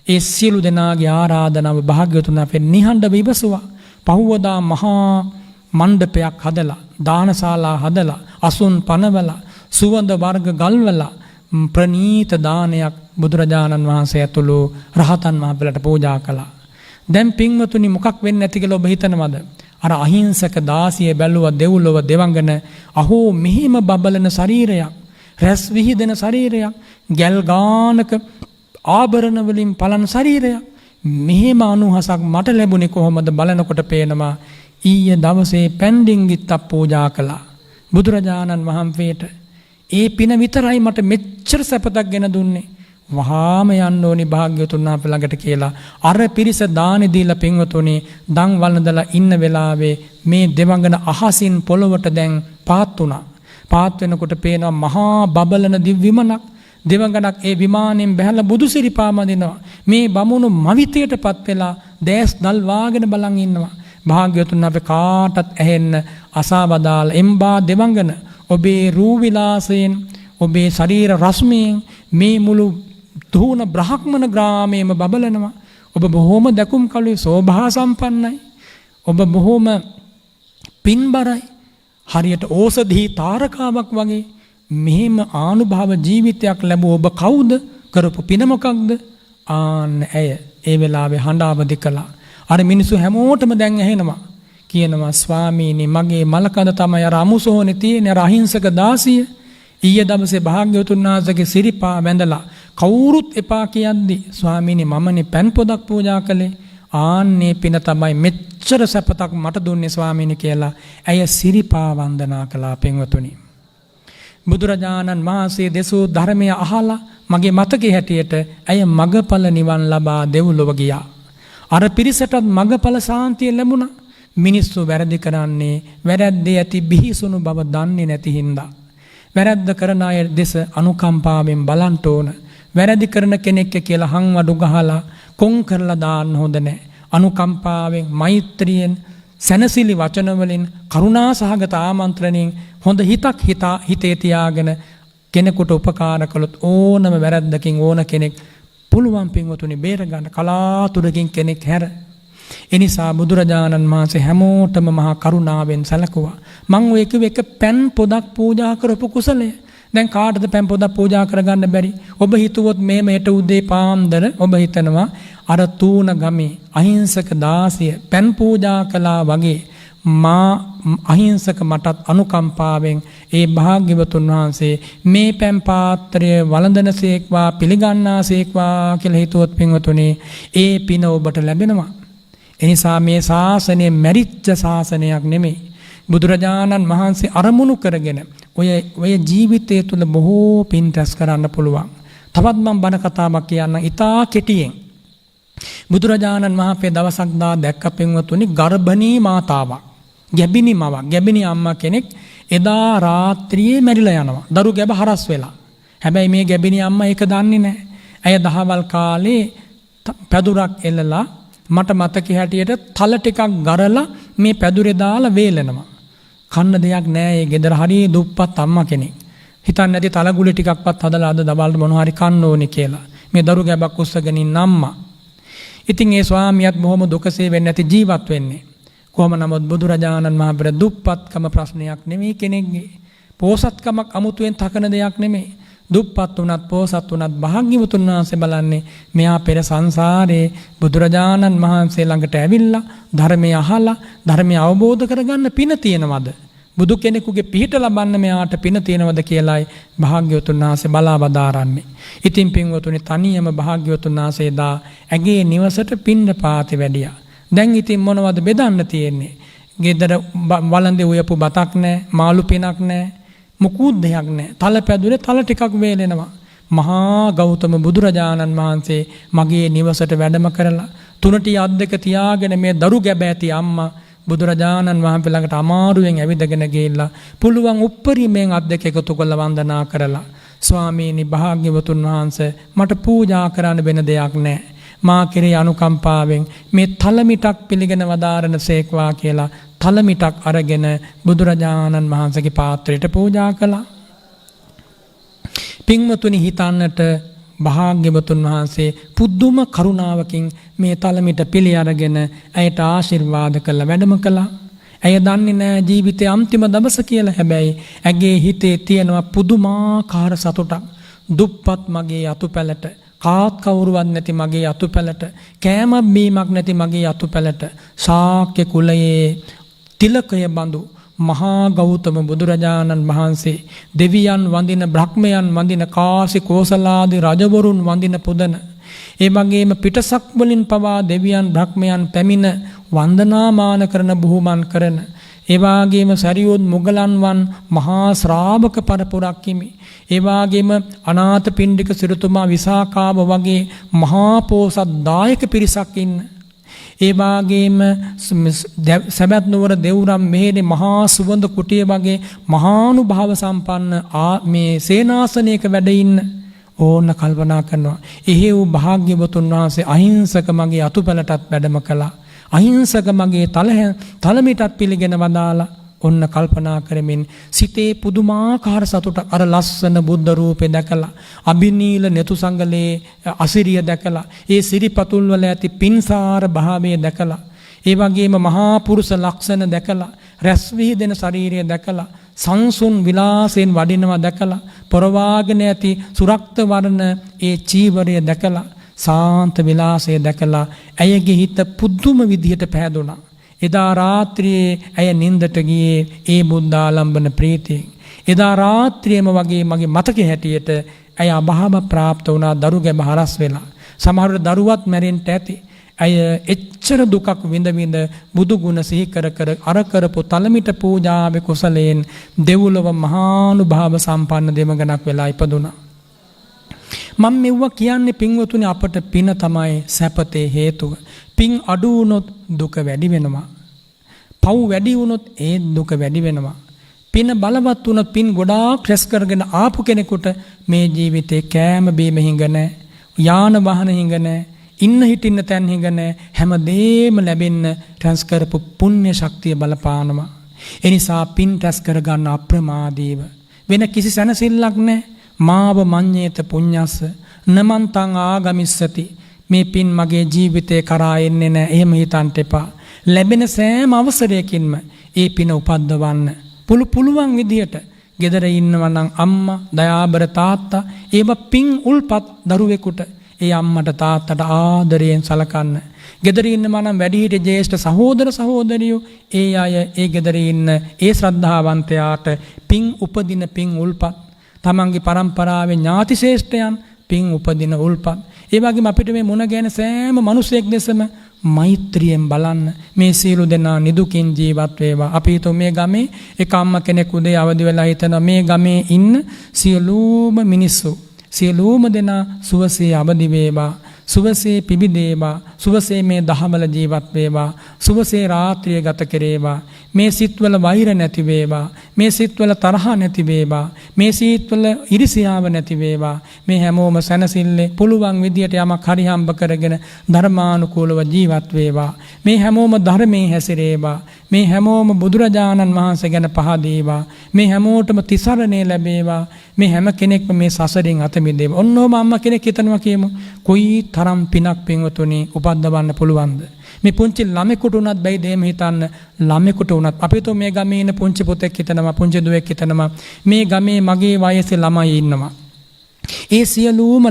ඒ සියලු දෙනාගේ ආරාධනාව භාග්‍යවතුන් අපේ නිහඬව ඉවසුවා. පහුවදා මහා මණ්ඩපයක් හදලා, දානශාලා හදලා, අසුන් පනවලා, සුවඳ වර්ග ගල්වලා ප්‍රණීත දානයක් බුදුරජාණන් වහන්සේ ඇතුළු රහතන් වහන්සේලාට පූජා කළා. දැන් පින්වතුනි මොකක් වෙන්නේ නැති කියලා ඔබ හිතනවද? අර අහිංසක දාසිය බැලුවා දෙව්ලොව දෙවඟන. අහෝ මෙහිම බබලන ශරීරයක්, රැස් විහිදෙන ශරීරයක්, ගැල් ගානක ආභරණ වලින් පලන ශරීරයක්. මෙහෙම අනුහසක් මට ලැබුණේ කොහොමද? බලනකොට පේනවා ඊයේ දවසේ පැන්ඩින්ගිත්තක් පූජා කළා බුදුරජාණන් වහන්සේට. ඒ පින විතරයි මට මෙච්චර සැපතක් ගෙන දුන්නේ. වහාම යන්න ඕනි භාග්‍යවතුන් වහන්සේ ළඟට කියලා අර පිරිස දානි දීලා පින්වතුනි දන් වළඳලා ඉන්න වෙලාවේ මේ දෙවඟන අහසින් පොළොවට දැන් පාත් වුණා. පාත් වෙනකොට පේනවා මහා බබලන දිව්විමනක්. දෙවඟනක් ඒ විමානයෙන් බැහැලා බුදු සිරිපා මදිනවා. මේ බමුණු මවිතයටපත් වෙලා දැස් දල් වාගෙන බලන් ඉන්නවා. භාග්‍යවතුන් වහන්සේ කාටත් ඇහෙන්න අසවදාල එම්බා දෙවඟන ඔබේ රූ විලාසයෙන්, ඔබේ ශරීර රශ්මියෙන් මේ මුළු දුහුණ බ්‍රහ්මණ ග්‍රාමයේම බබලනවා. ඔබ බොහොම දැකුම් කළුයි, සෝභා සම්පන්නයි. ඔබ බොහොම පින්බරයි. හරියට ඕසදී තාරකාවක් වගේ මෙහෙම ආනුභාව ජීවිතයක් ලැබුව ඔබ කවුද? කරපු පින මොකක්ද? ආන්න ඇය ඒ වෙලාවේ හඬ අවදි කළා. අර මිනිස්සු හැමෝටම දැන් ඇහෙනවා. කියනවා ස්වාමීනි මගේ මලකඳ තමයි අර අමුසෝනේ තියෙන අර අහිංසක දාසිය. ඊයේ දවසේ භාග්‍යවතුන් වහන්සේගේ සිරිපා වැඳලා කවුරුත් එපා කියද්දි ස්වාමීනි මමනේ පෑන් පොදක් පූජා කළේ. ආන්නේ පින තමයි මෙච්චර සැපතක් මට දුන්නේ ස්වාමීනි කියලා ඇය සිරිපා වන්දනා කළා. පින්වතුනි බුදුරජාණන් වහන්සේ දෙසූ ධර්මය අහලා මගේ මතකයේ හැටියට ඇය මගඵල නිවන් ලබා දෙව්ලොව ගියා. අර පිරිසටත් මගඵල සාන්තිය ලැබුණා. මිනිස්සු වැරදි කරන්නේ වැරද්දේ ඇති බිහිසුණු බව දන්නේ නැති හින්දා. වැරද්ද කරන අය දෙස අනුකම්පාවෙන් බලන්න ඕන. වැරදි කරන කෙනෙක් කියලා හංවඩු ගහලා කොන් කරලා දාන්න හොඳ නැහැ. අනුකම්පාවෙන්, මෛත්‍රියෙන්, සැනසිලි වචන වලින්, කරුණා සහගත ආමන්ත්‍රණයෙන් හොඳ හිතක් හිතේ තියාගෙන කෙනෙකුට උපකාර කළොත් ඕනම වැරද්දකින් ඕන කෙනෙක් පුළුවන් පින්වතුනි බේර ගන්න කලාතුරකින් කෙනෙක් හැර. එනිසා බුදුරජාණන් වහන්සේ හැමෝටම මහා කරුණාවෙන් සැලකුවා. මං ඔය කිව්ව එක පෑන් පොදක් පූජා කරපු කුසලය. දැන් කාටද පෑන් පොදක් පූජා කරගන්න බැරි? ඔබ හිතුවොත් මේම හෙට උදේ පාන්දර ඔබ හිතනවා අර තූන ගමේ අහිංසක දාසිය පෑන් පූජා කළා වගේ මා අහිංසක මටත් අනුකම්පාවෙන් ඒ භාග්‍යවතුන් වහන්සේ මේ පෑන් පාත්‍රය වළඳනසේක්වා පිළිගන්නාසේක්වා කියලා හිතුවොත් පින්වතුනි ඒ පින ඔබට ලැබෙනවා. එනිසා මේ ශාසනය මැරිච්ච ශාසනයක් නෙමෙයි. බුදුරජාණන් වහන්සේ අරමුණු කරගෙන ඔය ජීවිතය තුළ බොහෝ පින් රැස් කරන්න පුළුවන්. තවත් මම බණ කතාවක් කියන්නම් ඉතා කෙටියෙන්. බුදුරජාණන් වහන්සේ දවසක් දැක්ක පින්වතුනි ගර්භණී මාතාවක්, ගැබිනි මවක්, ගැබිනි අම්මා කෙනෙක් එදා රාත්‍රියේ මැරිලා යනවා. දරු ගැබ හරස් වෙලා. හැබැයි මේ ගැබිනි අම්මා ඒක දන්නේ නැහැ. ඇය දහවල් කාලේ පැදුරක් එල්ලලා මට මතක හැටියට තල ටිකක් ගරලා මේ පැදුරේ දාලා වේලනවා. කන්න දෙයක් නැහැ. ඒ ගෙදර හරිය දුප්පත් අම්මා කෙනෙක්. හිතන්නේ නැති තලගුලි ටිකක්වත් හදලා අද දවල්ට මොනවා හරි කන්න ඕනේ කියලා. මේ දරු ගැබක් උස්සගෙන ඉන්න අම්මා. ඉතින් ඒ ස්වාමියාත් බොහොම දුකසේ වෙන්නේ නැති ජීවත් වෙන්නේ. කොහොම නමුත් බුදුරජාණන් වහන්සේ දුප්පත්කම ප්‍රශ්නයක් නෙමෙයි කෙනෙක්ගේ. පෝසත්කමක් අමුතුවෙන් තකන දෙයක් නෙමෙයි. දුප්පත් වුණත් පෝසත් වුණත් භාග්‍යවතුන් වහන්සේ බලන්නේ මෙයා පෙර සංසාරේ බුදුරජාණන් වහන්සේ ළඟට ඇවිල්ලා ධර්මය අහලා ධර්මය අවබෝධ කරගන්න පින තියෙනවද? බුදු කෙනෙකුගේ පිහිට ලබන්න මෙයාට පින තියෙනවද කියලායි භාග්‍යවතුන් වහන්සේ බලා බදාරන්නේ. ඉතින් පින්වතුනි තනියම භාග්‍යවතුන් වහන්සේ දා ඇගේ නිවසට පින්නපාතේ වැඩියා. දැන් ඉතින් මොනවද බෙදන්න තියෙන්නේ? ගෙදර වළඳේ උයපු බතක් නැහැ, මාළු පිනක් නැහැ, මුකුත් දෙයක් නැහැ. තල පැදුරේ තල ටිකක් වේලෙනවා. මහා ගෞතම බුදුරජාණන් වහන්සේ මගේ නිවසට වැඩම කරලා තුනටි අත් දෙක තියාගෙන මේ දරු ගැබ ඇති අම්මා බුදුරජාණන් වහන්සේ ළඟට අමාරුවෙන් ඇවිදගෙන ගිහිල්ලා පුළුවන් උප්පරීමෙන් අත් දෙක එකතු කරලා වන්දනා කරලා ස්වාමීනි භාග්‍යවතුන් වහන්සේ මට පූජා කරන්න වෙන දෙයක් නැහැ. මා කෙරේ අනුකම්පාවෙන් මේ තලමිටක් පිළිගෙන වදාරන සේක්වා කියලා තලමිටක් අරගෙන බුදුරජාණන් වහන්සේගේ පාත්‍රයට පූජා කළා. පින්වතුනි හිතන්නට භාග්‍යවතුන් වහන්සේ පුදුම කරුණාවකින් මේ තලමිට පිළි අරගෙන ඇයට ආශිර්වාද කළ වැඩම කළා. ඇය දන්නේ නැහැ ජීවිතයේ අන්තිම දවස කියලා. හැබැයි ඇගේ හිතේ තියෙනවා පුදුමාකාර සතුටක්. දුප්පත් මගේ අතුපැලට, කාත් කවුරුවත් නැති මගේ අතුපැලට, කෑමක් බීමක් නැති මගේ අතුපැලට ශාක්‍ය කුලයේ තිලකය බඳු මහා ගෞතම බුදුරජාණන් වහන්සේ දෙවියන් වඳින බ්‍රහ්මයන් වඳින කාසි කෝසලාදී රජවරුන් වඳින පුදන ඒ වගේම පිටසක් වලින් පවා දෙවියන් බ්‍රහ්මයන් පැමිණ වන්දනාමාන කරන බුහුමන් කරන ඒ වගේම සරියොත් මුගලන්වන් මහා ශ්‍රාවක පරපුරක් හිමි ඒ වගේම අනාථපිණ්ඩික සිටුතුමා විසාකාව වගේ මහා පෝසත් දායක පිරිසක් ඉන්න ඒ වගේම සබත් නුවර දෙව්රම් මෙහෙණේ මහා සුවඳ කුටිය වගේ මහානුභාව සම්පන්න මේ සේනාසනයක වැඩ ඉන්න ඕන්න කල්පනා කරනවා. එහෙව් භාග්‍යවතුන් වහන්සේ අහිංසක මගේ අතුපැලටත් වැඩම කළා. අහිංසක මගේ තලමිටත් පිළිගෙන වදාලා ඔන්න කල්පනා කරමින් සිතේ පුදුමාකාර සතුටක් අර ලස්සන බුද්ධ රූපේ දැකලා අබිනීල නෙතු සංගලේ අසිරිය දැකලා ඒ සිරිපතුල් වල ඇති පින්සාර භාවය දැකලා ඒ වගේම මහා පුරුෂ ලක්ෂණ දැකලා රැස් විහිදෙන ශරීරය දැකලා සංසුන් විලාසයෙන් වඩිනවා දැකලා පොරවාගෙන ඇති සුරක්ත වර්ණ ඒ චීවරය දැකලා සාන්ත විලාසය දැකලා ඇයගේ හිත පුදුම විදිහට පෑදුනා. එදා රාත්‍රියේ ඇය නින්දට ගියේ ඒ බුද්ධාලම්බන ප්‍රීතියෙන්. එදා රාත්‍රියේම වගේ මගේ මතකයේ හැටියට ඇය අභාව ප්‍රාප්ත වුණා දරු ගැබ හරස් වෙලා. සමහර දරුවත් මැරෙන්න ඇති. ඇය එච්චර දුකක් විඳ විඳ බුදු ගුණ සිහි කර කර අර කරපු තලමිට පූජාවේ කුසලයෙන් දෙව්ලොව මහානුභාව සම්පන්න දෙමගණක් වෙලා ඉපදුණා. මම මෙව්වා කියන්නේ පින්වතුනි අපට පින තමයි සැපතේ හේතුව. පින් අඩු වුණොත් දුක වැඩි වෙනවා. පව් වැඩි වුණොත් ඒ දුක වැඩි වෙනවා. පින බලවත් වුණොත් පින් ගොඩාක් රැස් කරගෙන ආපු කෙනෙකුට මේ ජීවිතේ කෑම බීම හිඟ නැහැ. යාන වාහන හිඟ නැහැ. ඉන්න හිටින්න තැන් හිඟ නැහැ. හැමදේම ලැබෙන්න රැස් කරපු පුණ්‍ය ශක්තිය බලපානවා. ඒ නිසා පින් රැස් කරගන්න අප්‍රමාදීව වෙන කිසි සැනසෙල්ලක් නැහැ. මාව මඤ්ඤේත පුඤ්ඤස්ස නමන්තං ආගමිස්සති. මේ පින් මගේ ජීවිතේ කරා එන්නේ නැහැ. එහෙම හිතන්න එපා. ලැබෙන සෑම අවසරයකින්ම ඒ පින උපද්දවන්න පුළුවන් විදියට ගෙදර ඉන්නවා නම් අම්මා දයාබර තාත්තා ඒව පින් උල්පත් දරුවෙකුට ඒ අම්මට තාත්තට ආදරයෙන් සලකන්න. ගෙදර ඉන්නවා නම් වැඩිහිටි ජේෂ්ඨ සහෝදර සහෝදරියෝ ඒ අය ඒ ගෙදර ඉන්න ඒ ශ්‍රද්ධාවන්තයාට පින් උපදින පින් උල්පත් තමන්ගේ පරම්පරාවේ ඥාති ශ්‍රේෂ්ඨයන් පින් උපදින උල්පත් ඒ වගේම අපිට මේ මුණ ගැහෙන සෑම මිනිසෙක් දෙසම මෛත්‍රියෙන් බලන්න මේ සියලු දෙනා නිදුකින් ජීවත් වේවා. අපි හිතමු මේ ගමේ එක අම්මා කෙනෙක් උදේ අවදි වෙලා හිතනවා මේ ගමේ ඉන්න සියලුම මිනිස්සු සියලුම දෙනා සුවසේ අවදි වේවා. සුවසේ පිබිදේවා, සුවසේ මේ දහවල ජීවත් වේවා, සුවසේ රාත්‍රිය ගත කෙරේවා, මේ සිත්වල වෛර නැති වේවා, මේ සිත්වල තරහ නැති වේවා, මේ සිත්වල ඉරිසියාව නැති වේවා, මේ හැමෝම සැනසille පුළුවන් විදියට යමක් හරි හම්බ කරගෙන ධර්මානුකූලව ජීවත් වේවා, මේ හැමෝම ධර්මයේ හැසිරේවා, මේ හැමෝම බුදුරජාණන් වහන්සේ ගැන පහදේවා, මේ හැමෝටම තිසරණේ ලැබේවා, මේ හැම කෙනෙක්ම මේ සසරින් අත මිදේවා. ඔන්නෝම අම්මා කෙනෙක් හිතනවා කියමු, කොයි තරම් පිනක් පින්වතුනි උපද්දවන්න පුළුවන්ද? මේ පුංචි ළමෙකුට උනත් බැයි දෙම හිතන්න, ළමෙකුට උනත් අපිට මේ ගමේ ඉන්න පුංචි පුතෙක් හිතනවා, පුංචි දුවෙක් හිතනවා, මේ ගමේ මගේ වයසේ ළමයි ඉන්නවා. ඒ සියලුම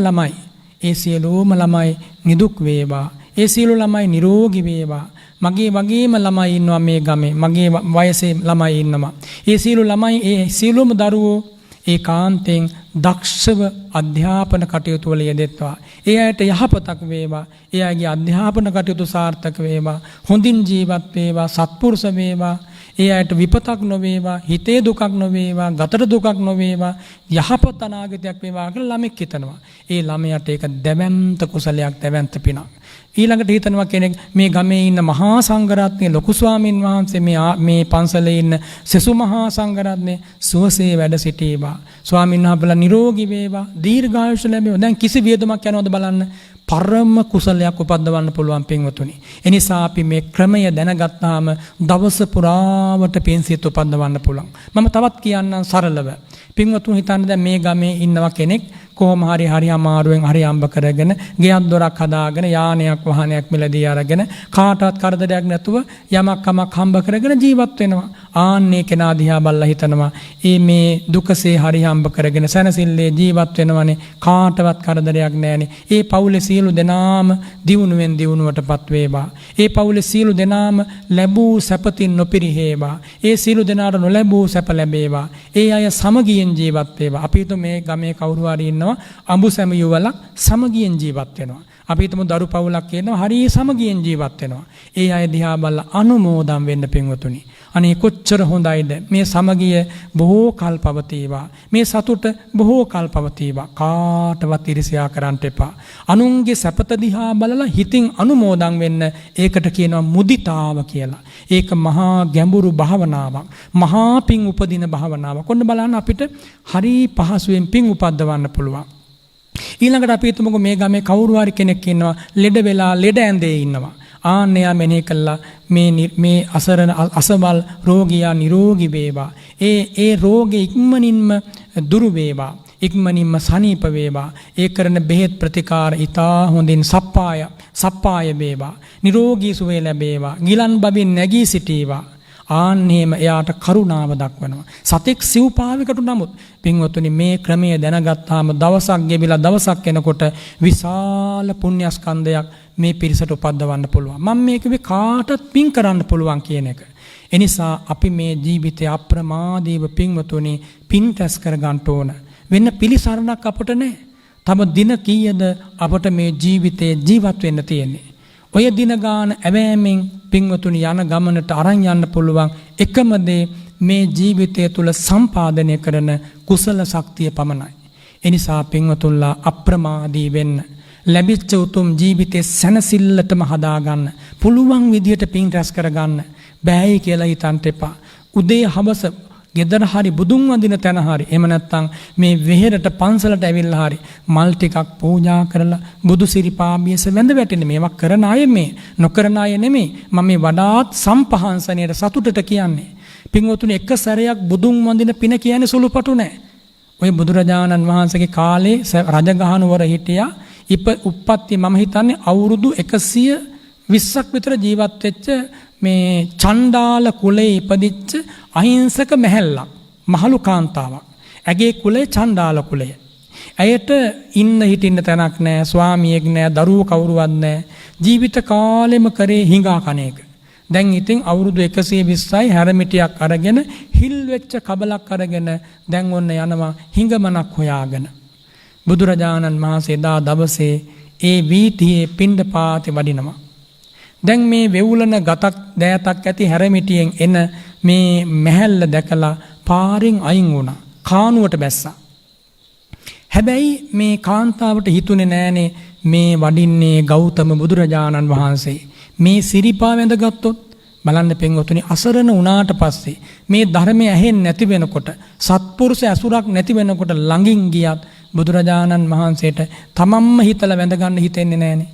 ළමයි නිදුක් වේවා. ඒ සියලු ළමයි නිරෝගී වේවා. මගේ වගේම ළමයි ඉන්නවා මේ ගමේ, මගේ වයසේ ළමයි ඉන්නවා. ඒ සියලු ළමයි, ඒ සියලුම දරුවෝ ඒකාන්තයෙන් දක්ෂව අධ්‍යාපන කටයුතු වල යෙදෙත්වා. ඒ අයට යහපතක් වේවා. ඒ අයගේ අධ්‍යාපන කටයුතු සාර්ථක වේවා. හොඳින් ජීවත් වේවා, සත්පුරුෂ වේවා. ඒ අයට විපතක් නොවේවා, හිතේ දුකක් නොවේවා, ගතට දුකක් නොවේවා, යහපත් අනාගතයක් වේවා කියලා ළමෙක් හිතනවා. ඒ ළමයාට ඒක දැවැන්ත කුසලයක්, දැවැන්ත පිනක්. ඊළඟට හිතනවා කෙනෙක් මේ ගමේ ඉන්න මහා සංඝරත්නය ලොකු ස්වාමින් වහන්සේ, මේ පන්සලේ ඉන්න සෙසු මහා සංඝරත්නය සුවසේ වැඩ සිටීවා. ස්වාමීන් වහන්සේලා නිරෝගී වේවා, දීර්ඝායුෂ ලැබේවා. දැන් කිසි වියදමක් යනවද බලන්න. පරම කුසලයක් උපද්දවන්න පුළුවන් පින්වතුනි. එනිසා අපි මේ ක්‍රමය දැනගත්තාම දවස පුරාවට පින්සිත උපද්දවන්න පුළුවන්. මම තවත් කියන්නම් සරලව. පින්වතුන් හිතන්න දැන් මේ ගමේ ඉන්නවා කෙනෙක් කොහොම හරි අමාරුවෙන් හරි අම්බ කරගෙන ගෙයක් දොරක් හදාගෙන යානයක් වාහනයක් මිලදී අරගෙන කාටවත් කරදරයක් නැතුව යමක් කමක් හම්බ කරගෙන ජීවත් වෙනවා. ආන්නේ කෙනා දිහා බලලා හිතනවා මේ දුකසේ හරි හම්බ කරගෙන සැනසille ජීවත් වෙනවනේ, කාටවත් කරදරයක් නැහැනේ. ඒ පවුලේ සියලු දෙනාම දියුණුවෙන් දියුණුවටපත් වේවා. ඒ පවුලේ සියලු දෙනාම ලැබූ සැපතින් නොපිරිහේවා. ඒ සියලු දෙනාට නොලැබූ සැප ලැබේවා. ඒ අය සමගියෙන් ජීවත් වේවා. අපි හිතමු මේ ගමේ කවුරු හරි ඉන්නවා අඹු සැමියුවලක් සමගියෙන් ජීවත් වෙනවා. අපි හිතමු දරු පවුලක් කියනවා හරි සමගියෙන් ජීවත් වෙනවා. ඒ අය දිහා බලලා අනුමෝදන් වෙන්න පින්වතුනි. අනේ කොච්චර හොඳයිද මේ සමගිය බොහෝ කල් පවතිවා. මේ සතුට බොහෝ කල් පවතිවා. කාටවත් ඉරිසියා කරන්න එපා. අනුන්ගේ සැපත දිහා බලලා හිතින් අනුමෝදන් වෙන්න. ඒකට කියනවා මුදිතාව කියලා. ඒක මහා ගැඹුරු භාවනාවක්. මහා පිං උපදින භාවනාවක්. ඔන්න බලන්න අපිට හරි පහසුවෙන් පිං උපද්දවන්න පුළුවන්. ඊළඟට අපි හිතමුකෝ මේ ගමේ කවුරු හරි කෙනෙක් ඉන්නවා ලෙඩ වෙලා ලෙඩ ඇඳේ ඉන්නවා. ආන්නයා මෙනෙහි කළා මේ අසරණ අසවල් රෝගියා නිරෝගී වේවා. ඒ රෝගේ ඉක්මනින්ම දුරු වේවා. ඉක්මනින්ම සනීප වේවා. ඒ කරන බෙහෙත් ප්‍රතිකාර ඊතා හොඳින් සප්පාය වේවා. නිරෝගී සුවය ලැබේවා. ගිලන් බබින් නැගී සිටීවා. ආන්නේම එයාට කරුණාව දක්වනවා. සතෙක් සිව්පාවයකට නමුත් පින්වතුනි මේ ක්‍රමය දැනගත්තාම දවසක් ගෙවිලා දවසක් එනකොට විශාල පුණ්‍යස්කන්ධයක් මේ පිරිසට උපද්දවන්න පුළුවන්. මම මේක කාටත් පින් කරන්න පුළුවන් කියන එක. එනිසා අපි මේ ජීවිතය අප්‍රමාදීව පින්වතුනි පින් රැස් කර ගන්න ඕන. වෙන පිළිසරණක් අපට නැහැ. තම දින කීයද අපට මේ ජීවිතේ ජීවත් වෙන්න තියෙන්නේ. ඔය දින ගාන ඇවෑමෙන් පින්වතුනි යන ගමනට අරන් යන්න පුළුවන් එකම දේ මේ ජීවිතය තුළ සම්පාදනය කරන කුසල ශක්තිය පමණයි. එනිසා පින්වතුන්ලා අප්‍රමාදී වෙන්න. ලැබිච්ච උතුම් ජීවිතේ සැනසෙල්ලටම හදාගන්න. පුළුවන් විදියට පින් රැස් කරගන්න. බෑයි කියලා හිතන්න එපා. උදේ හවස ගෙදර හරි බුදුන් වඳින තැන හරි එහෙම නැත්නම් මේ වෙහෙරට පන්සලට ඇවිල්ලා හරි මල් ටිකක් පූජා කරලා බුදු සිරිපාමියස වැඳ වැටෙන මේවා කරන අය මේ නොකරන අය නෙමෙයි. මම මේ වඩාත් සම්පහන්සනයේ සතුටට කියන්නේ. පින්වතුනි එක සැරයක් බුදුන් වඳින පින කියන්නේ සුළුපටු නෑ. ඔය බුදුරජාණන් වහන්සේගේ කාලේ රජගහනුවර හිටියා. උප්පත්ති මම හිතන්නේ අවුරුදු 120ක් විතර ජීවත් වෙච්ච මේ චණ්ඩාල කුලේ ඉපදිච්ච අහිංසක මැහැල්ලක් මහලු කාන්තාවක්. ඇගේ කුලේ චණ්ඩාල කුලය. ඇයට ඉන්න හිටින්න තැනක් නැහැ, ස්වාමියෙක් නැහැ, දරුවෝ කවුරුවත් නැහැ. ජීවිත කාලෙම කරේ හිඟා කන එක. දැන් ඉතින් අවුරුදු 120යි හැරමිටියක් අරගෙන හිල් වෙච්ච කබලක් අරගෙන දැන් ඔන්න යනවා හිඟමනක් හොයාගෙන. බුදුරජාණන් වහන්සේ දා දවසේ ඒ වීථියේ පිණ්ඩපාතේ වඩිනවා. දැන් මේ වෙවුලන ගතක් දෑතක් ඇති හැරමිටියෙන් එන මේ මැහැල්ල දැකලා පාරෙන් අයින් වුණා. කානුවට බැස්සා. හැබැයි මේ කාන්තාවට හිතුනේ නෑනේ මේ වඩින්නේ ගෞතම බුදුරජාණන් වහන්සේ. මේ සිරිපා වැඳගත්තොත් බලන්න පින්වතුනි අසරණ වුණාට පස්සේ මේ ධර්මය ඇහෙන්නේ නැති වෙනකොට සත්පුරුෂ ඇසුරක් නැති වෙනකොට ළඟින් ගියත් බුදුරජාණන් වහන්සේට තමන්ම හිතලා වැඳ ගන්න හිතෙන්නේ නැහනේ.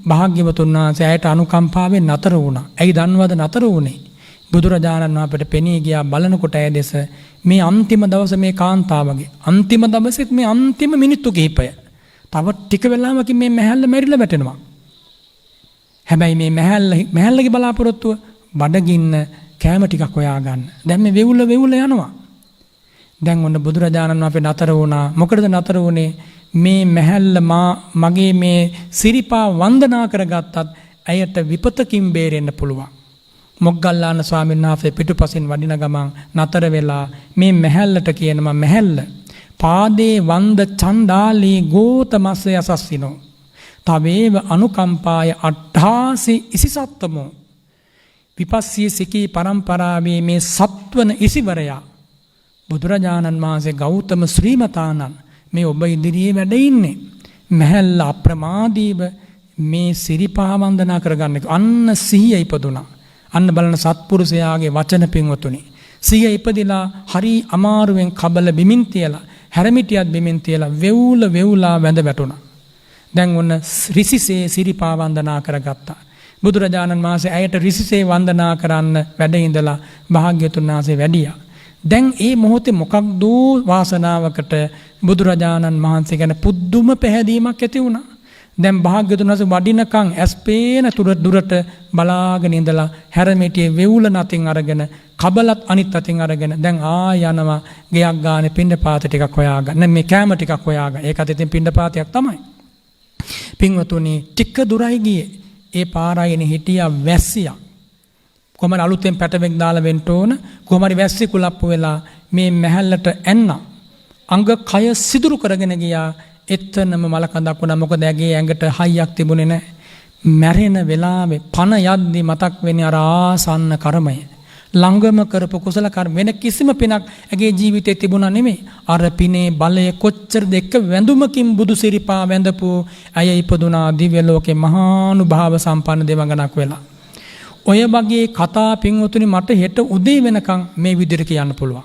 භාග්‍යවතුන් වහන්සේ ඇයට අනුකම්පාවෙන් නතර වුණා. ඇයි දන්නවද නතර වුණේ? බුදුරජාණන් වහන්සේට පෙනී ගියා බලනකොට ඇය දෙස මේ අන්තිම දවසේ මේ කාන්තාවගේ අන්තිම දවසෙත් මේ අන්තිම මිනිත්තු කිහිපය. තව ටික වෙලාවකින් මේ මැහැල්ල මැරිලා වැටෙනවා. හැබැයි මේ මැහැල්ලගේ බලාපොරොත්තුව බඩගින්න කෑම ටිකක් හොයාගන්න. දැන් මේ වෙවුල යනවා. දැන් ඔන්න බුදුරජාණන් වහන්සේ නතර වුණා. මොකටද නතර වුණේ? මේ මැහැල්ල මගේ මේ සිරිපා වන්දනා කරගත්තත් ඇයට විපතකින් බේරෙන්න පුළුවන්. මොග්ගල්ලාන ස්වාමීන් වහන්සේ පිටුපසින් වඩින ගමන් නතර වෙලා මේ මැහැල්ලට කියනවා මැහැල්ල පාදේ වන්ද චණ්ඩාලී ගෝතමස්ස යසස්සිනෝ තවේව අනුකම්පාය අට්ඨාසි ඉසිසත්තමෝ විපස්සී සිකී පරම්පරාවේ මේ සත්වන ඉසිවරයා බුදුරජාණන් වහන්සේ ගෞතම ශ්‍රීමතාණන් මේ ඔබ ඉදිරියේ වැඩ ඉන්නේ මැහැල්ල අප්‍රමාදීව මේ සිරිපා වන්දනා කරගන්න. අන්න සිහිය ඉපදුනා. අන්න බලන සත්පුරුෂයාගේ වචන පින්වතුනි. සිහිය ඉපදිලා හරි අමාරුවෙන් කබල බිමින් තියලා හැරමිටියත් බිමින් තියලා වෙවුලා වැඳ වැටුණා. දැන් ඔන්න රිසිසේ සිරිපා වන්දනා කරගත්තා. බුදුරජාණන් වහන්සේ ඇයට රිසිසේ වන්දනා කරන්න වැඩ ඉඳලා භාග්‍යතුන් වහන්සේ වැඩියා. දැන් ඒ මොහොතේ මොකක්ද වාසනාවකට බුදුරජාණන් වහන්සේ ගැන පුදුම පැහැදීමක් ඇති වුණා. දැන් භාග්‍යතුන් වහන්සේ වඩිනකන් ඇස්පේන දුරට බලාගෙන ඉඳලා හැරමිටියේ වෙවුල නතින් අරගෙන කබලත් අනිත් අතින් අරගෙන දැන් යනවා ගෙයක් ගානේ පිණ්ඩපාත ටිකක් හොයාගන්න. මේ කෑම ටිකක් හොයාගන්න. ඒකත් ඉතින් පිණ්ඩපාතයක් තමයි. පින්වතුනි ටික දුරයි ගියේ. ඒ පාරයිනේ හිටියා වැස්සියක්. කොහමද අලුතෙන් පැටවෙක් දාලා වෙන්න ඕන. කොහමද වැස්සි කුලප්පු වෙලා මේ මැහැල්ලට එන්න. අංග කය සිදුරු කරගෙන ගියා. එතනම මල කඳක් වුණා. මොකද ඇගේ ඇඟට හයියක් තිබුණේ නැහැ. මැරෙන වෙලාවේ පණ යද්දි මතක් වෙන්නේ අර ආසන්න කර්මය. ළඟම කරපු කුසල කර්ම වෙන කිසිම පිනක් ඇගේ ජීවිතේ තිබුණා නෙමෙයි. අර පිනේ බලය කොච්චරද එක්ක වැඳුමකින් බුදු සිරිපා වැඳපු අය ඉපදුනා දිව්‍ය ලෝකේ මහානුභාව සම්පන්න දෙවඟනක් වෙලා. ඔය වගේ කතා පින්වතුනි මට හෙට උදේ වෙනකන් මේ විදිහට කියන්න පුළුවන්.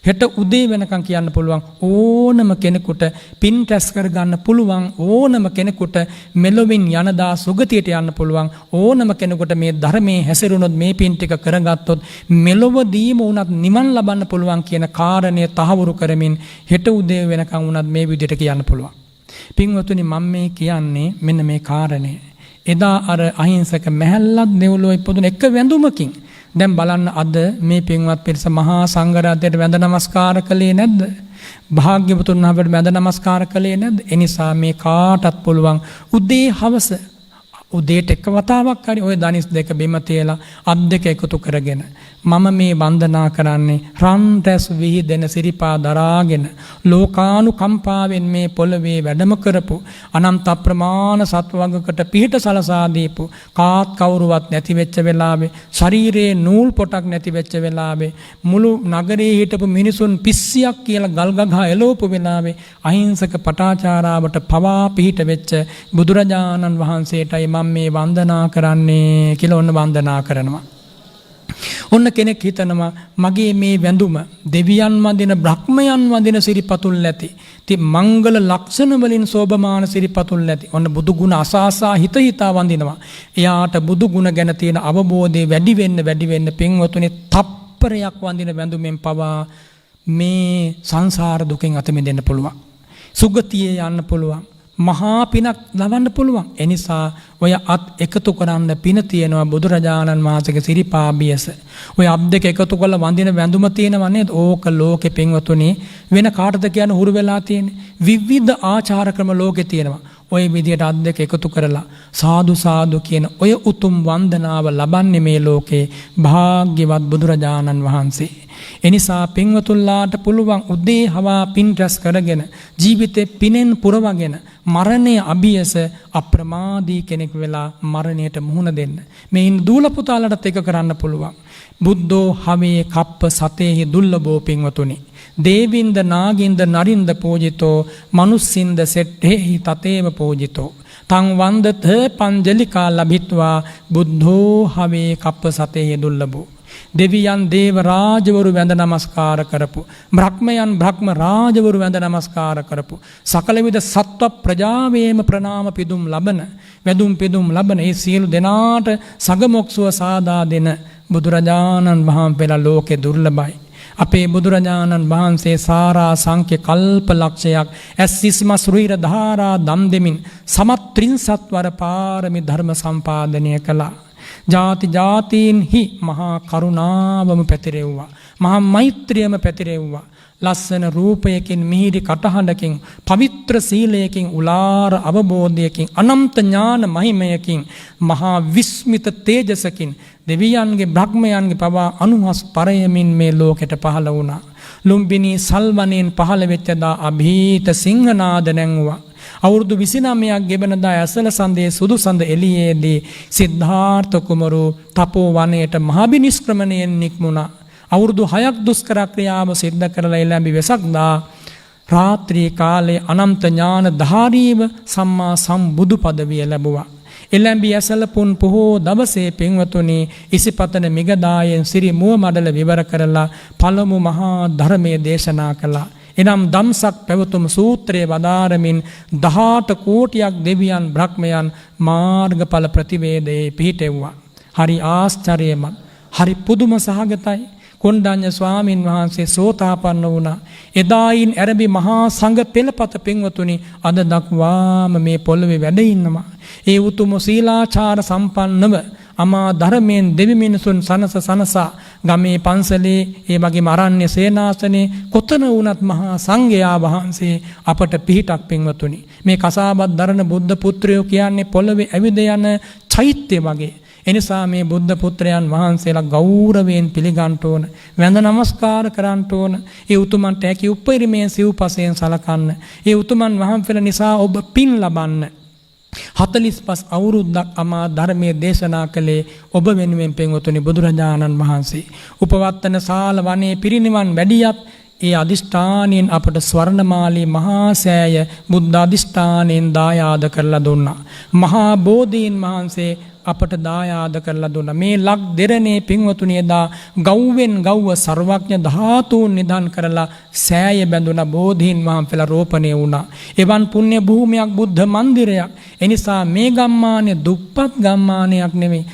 හෙට උදේ වෙනකන් කියන්න පුළුවන් ඕනම කෙනෙකුට පින් රැස් කරගන්න පුළුවන් ඕනම කෙනෙකුට මෙලොවින් යනදා සුගතියට යන්න පුළුවන් ඕනම කෙනෙකුට මේ ධර්මයේ හැසිරුණොත් මේ පින් ටික කරගත්තොත් මෙලොවදීම උනත් නිවන් ලබන්න පුළුවන් කියන කාරණය තහවුරු කරමින් හෙට උදේ වෙනකන් උනත් මේ විදිහට කියන්න පුළුවන්. පින්වතුනි මම මේ කියන්නේ මෙන්න මේ කාරණය. එදා අර අහිංසක මැහැල්ලත් දෙව්ලොව ඉපදුන එක වැඳුමකින් දැන් බලන්න අද මේ පින්වත් පිරිස මහා සංඝරත්නයට වැඳ නමස්කාර කළේ නැද්ද? භාග්‍යවතුන් වහන්සේට වැඳ නමස්කාර කළේ නැද්ද? එනිසා මේ කාටත් පුළුවන් උදේ හවස උදේට එක වතාවක් හරි ওই දනිස් දෙක බිම තියලා අත් දෙක එකතු කරගෙන මම මේ වන්දනා කරන්නේ රන් රැස් විහිදෙන සිරිපා දරාගෙන ලෝකානුකම්පාවෙන් මේ පොළවේ වැඩම කරපු අනන්ත අප්‍රමාණ සත්වංගකට පිහිට සලසා දීපු කාත් කවුරුවත් නැති වෙච්ච වෙලාවේ ශරීරයේ නූල් පොටක් නැති වෙච්ච වෙලාවේ මුළු නගරේ හිටපු මිනිසුන් පිස්සියක් කියලා ගල් ගගා එළවපු වෙලාවේ අහිංසක පටාචාරාවට පවා පිහිට වෙච්ච බුදුරජාණන් වහන්සේටයි මම මේ වන්දනා කරන්නේ කියලා ඔන්න වන්දනා කරනවා. ඔන්න කෙනෙක් හිතනවා මගේ මේ වැඳුම දෙවියන් වඳින බ්‍රහ්මයන් වඳින සිරිපතුල් ඇති. ඉතින් මංගල ලක්ෂණ වලින් සෝභමාන සිරිපතුල් ඇති. ඔන්න බුදු ගුණ අසාසා හිතා වඳිනවා. එයාට බුදු ගුණ ගැන තියෙන අවබෝධය වැඩි වෙන්න පින්වතුනි තප්පරයක් වඳින වැඳුමෙන් පවා මේ සංසාර දුකෙන් අත මිදෙන්න පුළුවන්. සුගතියේ යන්න පුළුවන්. මහා පිනක් ලබන්න පුළුවන්. එනිසා ඔය අත් එකතු කරන්න පින තියෙනවා බුදුරජාණන් වහන්සේගේ සිරිපා බියස. ඔය අත් දෙක එකතු කරලා වඳින වැඳුම තියෙනවා නේද? ඕක ලෝකේ පින්වතුනි වෙන කාටද කියන හුරු වෙලා තියෙන්නේ. විවිධ ආචාර ක්‍රම ලෝකේ තියෙනවා. ඔය විදියට අත් දෙක එකතු කරලා සාදු සාදු කියන ඔය උතුම් වන්දනාව ලබන්නේ මේ ලෝකේ භාග්‍යවත් බුදුරජාණන් වහන්සේ. එනිසා පින්වතුන්ලාට පුළුවන් උදේ හවා පින් රැස් කරගෙන ජීවිතේ පිනෙන් පුරවගෙන මරණය අභියස අප්‍රමාදී කෙනෙක් වෙලා මරණයට මුහුණ දෙන්න. මේ දූල පුතාලටත් එක කරන්න පුළුවන්. බුද්ධෝ හවේ කප්ප සතේහි දුර්ලභෝ පින්වතුනි. දේවින්ද නාගින්ද නරින්ද පූජිතෝ මනුස්සින්ද සෙට්ඨේහි තතේව පූජිතෝ. තං වන්දත පංජලිකා ලබිත්වා බුද්ධෝ හවේ කප්ප සතේ දුර්ලභෝ. දෙවියන් දේව රාජවරු වැඳ නමස්කාර කරපු, බ්‍රහ්මයන් බ්‍රහ්ම රාජවරු වැඳ නමස්කාර කරපු, සකල විද සත්ව ප්‍රජාවේම ප්‍රනාම පිදුම් ලබන, වැදුම් පිදුම් ලබන ඒ සියලු දෙනාට සගමොක්සුව සාදා දෙන බුදුරජාණන් වහන්සේලා ලෝකේ දුර්ලභයි. අපේ බුදුරජාණන් වහන්සේ සාරා සංඛ්‍ය කල්ප ලක්ෂයක් ඇස්සිස්මස් රුහිර ධාරා දම් දෙමින් සමත් ත්‍රින්සත්වර පාරමී ධර්ම සම්පාදනය කළා. ජාති ජාතීන්හි මහා කරුණාවම පැතිරෙව්වා. මහා මෛත්‍රියම පැතිරෙව්වා. ලස්සන රූපයකින්, මිහිරි කටහඬකින්, පවිත්‍ර සීලයකින්, උලාර අවබෝධයකින්, අනන්ත ඥාන මහිමයකින්, මහා විස්මිත තේජසකින් දෙවියන්ගේ බ්‍රහ්මයන්ගේ පවා අනුහස් පරයමින් මේ ලෝකෙට පහළ වුණා. ලුම්බිනී සල්වනෙන් පහළ වෙච්ච දා අභීත සිංහනාද නැංගුවා. අවුරුදු 29ක් ගෙවනදා ඇසල සඳේ සුදු සඳ එළියේදී සිද්ධාර්ථ කුමරු තපෝ වනයේට මහබිනිෂ්ක්‍රමණයෙන් නික්මුණා. අවුරුදු 6ක් දුෂ්කර ක්‍රියාව සිද්ධ කරලා එළඹි වෙසක්දා රාත්‍රී කාලයේ අනන්ත ඥාන ධාරීව සම්මා සම්බුදු පදවිය ලැබුවා. එළඹි ඇසල පුන් පොහෝ දවසේ පින්වතුනි ඉසිපතන මිගදායෙන් සිරි මුව මඩල විවර කරලා පළමු මහා ධර්මයේ දේශනා කළා. එනම් දම්සක් පැවතුම් සූත්‍රයේ වදාරමින් 18 කෝටියක් දෙවියන් බ්‍රහ්මයන් මාර්ගඵල ප්‍රතිවේදයේ පිහිටෙව්වා. හරි ආශ්චර්යමත්, හරි පුදුම සහගතයි. කොණ්ඩඤ්ඤ ස්වාමින් වහන්සේ සෝතාපන්න වුණා. එදායින් ඇරඹි මහා සංඝ පෙළපත පින්වතුනි අද දක්වාම මේ පොළවේ වැඩ ඉන්නවා. ඒ උතුම් සීලාචාර සම්පන්නව අමා ධර්මයෙන් දෙවි මිනිසුන් සනසා ගමේ පන්සලේ ඒ වගේම අරණ්‍ය සේනාසනේ කොතන වුණත් මහා සංඝයා වහන්සේ අපට පිහිටක් පින්වතුනි. මේ කසාබත් දරන බුද්ධ පුත්‍රයෝ කියන්නේ පොළවේ ඇවිද යන චෛත්‍ය වගේ. එනිසා මේ බුද්ධ පුත්‍රයන් වහන්සේලා ගෞරවයෙන් පිළිගන්න ඕන, වැඳ නමස්කාර කරන්න ඕන. ඒ උතුමන්ට ඇකි උපරිමයෙන් සිව්පසයෙන් සලකන්න. ඒ උතුමන් වහන්සේලා නිසා ඔබ පින් ලබන්න. 45 අවුරුද්දක් අමා ධර්මයේ දේශනා කළේ ඔබ වෙනුවෙන් පින්වතුනි බුදුරජාණන් වහන්සේ. උපවත්තන ශාල වනයේ පිරිනිවන් වැඩියත් ඒ අදිෂ්ඨානයෙන් අපට ස්වර්ණමාලී මහා සෑය බුද්ධ අදිෂ්ඨානයෙන් දායාද කරලා දුන්නා. මහා බෝධීන් වහන්සේ අපට දායාද කරලා දුන්නා. මේ ලක් දෙරණේ පින්වතුනි එදා ගව්වෙන් ගව්ව සර්වඥ ධාතුන් නිදන් කරලා සෑය බැඳුන බෝධීන් වහන්සේලා රෝපණය වුණා. එවන් පුණ්‍ය භූමියක් බුද්ධ මන්දිරයක්. එනිසා මේ ගම්මානය දුප්පත් ගම්මානයක් නෙමෙයි.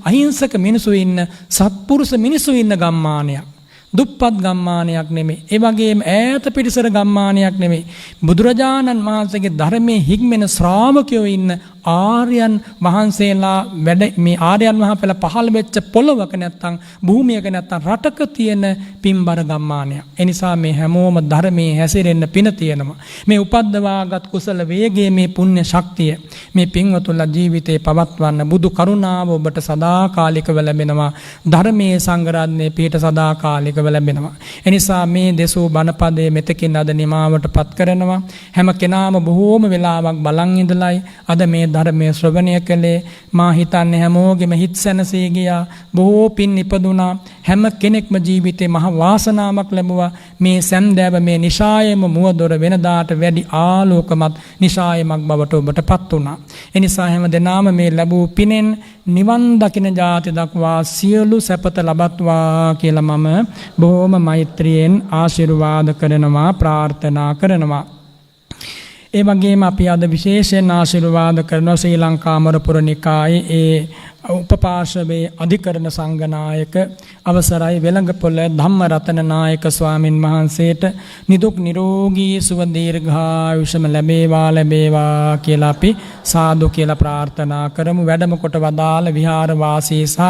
අහිංසක මිනිසු ඉන්න, සත්පුරුෂ මිනිසු ඉන්න ගම්මානයක්. දුප්පත් ගම්මානයක් නෙමෙයි. ඒ වගේම ඈත පිටිසර ගම්මානයක් නෙමෙයි. බුදුරජාණන් වහන්සේගේ ධර්මයේ හික්මෙන ශ්‍රාවකයෝ ඉන්න ආර්යයන් වහන්සේලා වැඩ මේ ආර්යයන් වහන්සේලා පහළ වෙච්ච පොළවක නැත්තම් භූමියක නැත්තම් රටක තියෙන පින්බර ගම්මානයක්. ඒ නිසා මේ හැමෝම ධර්මයේ හැසිරෙන්න පින තියෙනවා. මේ උපද්දවාගත් කුසල වේගයේ මේ පුණ්‍ය ශක්තිය මේ පින්වතුන්ලා ජීවිතේ පවත්වන්න බුදු කරුණාව ඔබට සදාකාලිකව ලැබෙනවා. ධර්මයේ සංගරාධනයේ පිහිට සදාකාලිකව ලැබෙනවා. ඒ නිසා මේ දෙසූ බණපදයේ මෙතකින් අද නිමාවට පත් කරනවා. හැම කෙනාම බොහෝම වෙලාවක් බලන් ඉඳලයි අද මේ ධර්මයේ ශ්‍රවණය කළේ. මා හිතන්නේ හැමෝගෙම හිත් සැනසී ගියා. බොහෝ පින් ඉපදුනා. හැම කෙනෙක්ම ජීවිතේ මහ වාසනාවක් ලැබුවා. මේ සැන්දෑව මේ නිශායම මුවදොර වෙනදාට වැඩි ආලෝකමත් නිශායමක් බවට ඔබටපත් වුණා. ඒ නිසා හැම දෙනාම මේ ලැබූ පිනෙන් නිවන් දකින ජාති දක්වා සියලු සැපත ලබත්වා කියලා මම බොහොම මෛත්‍රියෙන් ආශිර්වාද කරනවා, ප්‍රාර්ථනා කරනවා. ඒ වගේම අපි අද විශේෂයෙන් ආශිර්වාද කරනවා ශ්‍රී ලංකා අමරපුර නිකායේ ඒ උපපාර්ශවයේ අධිකරණ සංඝනායක අවසරයි වෙළඟපොළ ධම්මරතන නායක ස්වාමින් වහන්සේට නිදුක් නිරෝගී සුව දීර්ඝායුෂම ලැබේවා කියලා අපි සාදු කියලා ප්‍රාර්ථනා කරමු. වැඩම කොට වදාළ විහාර වාසී සහ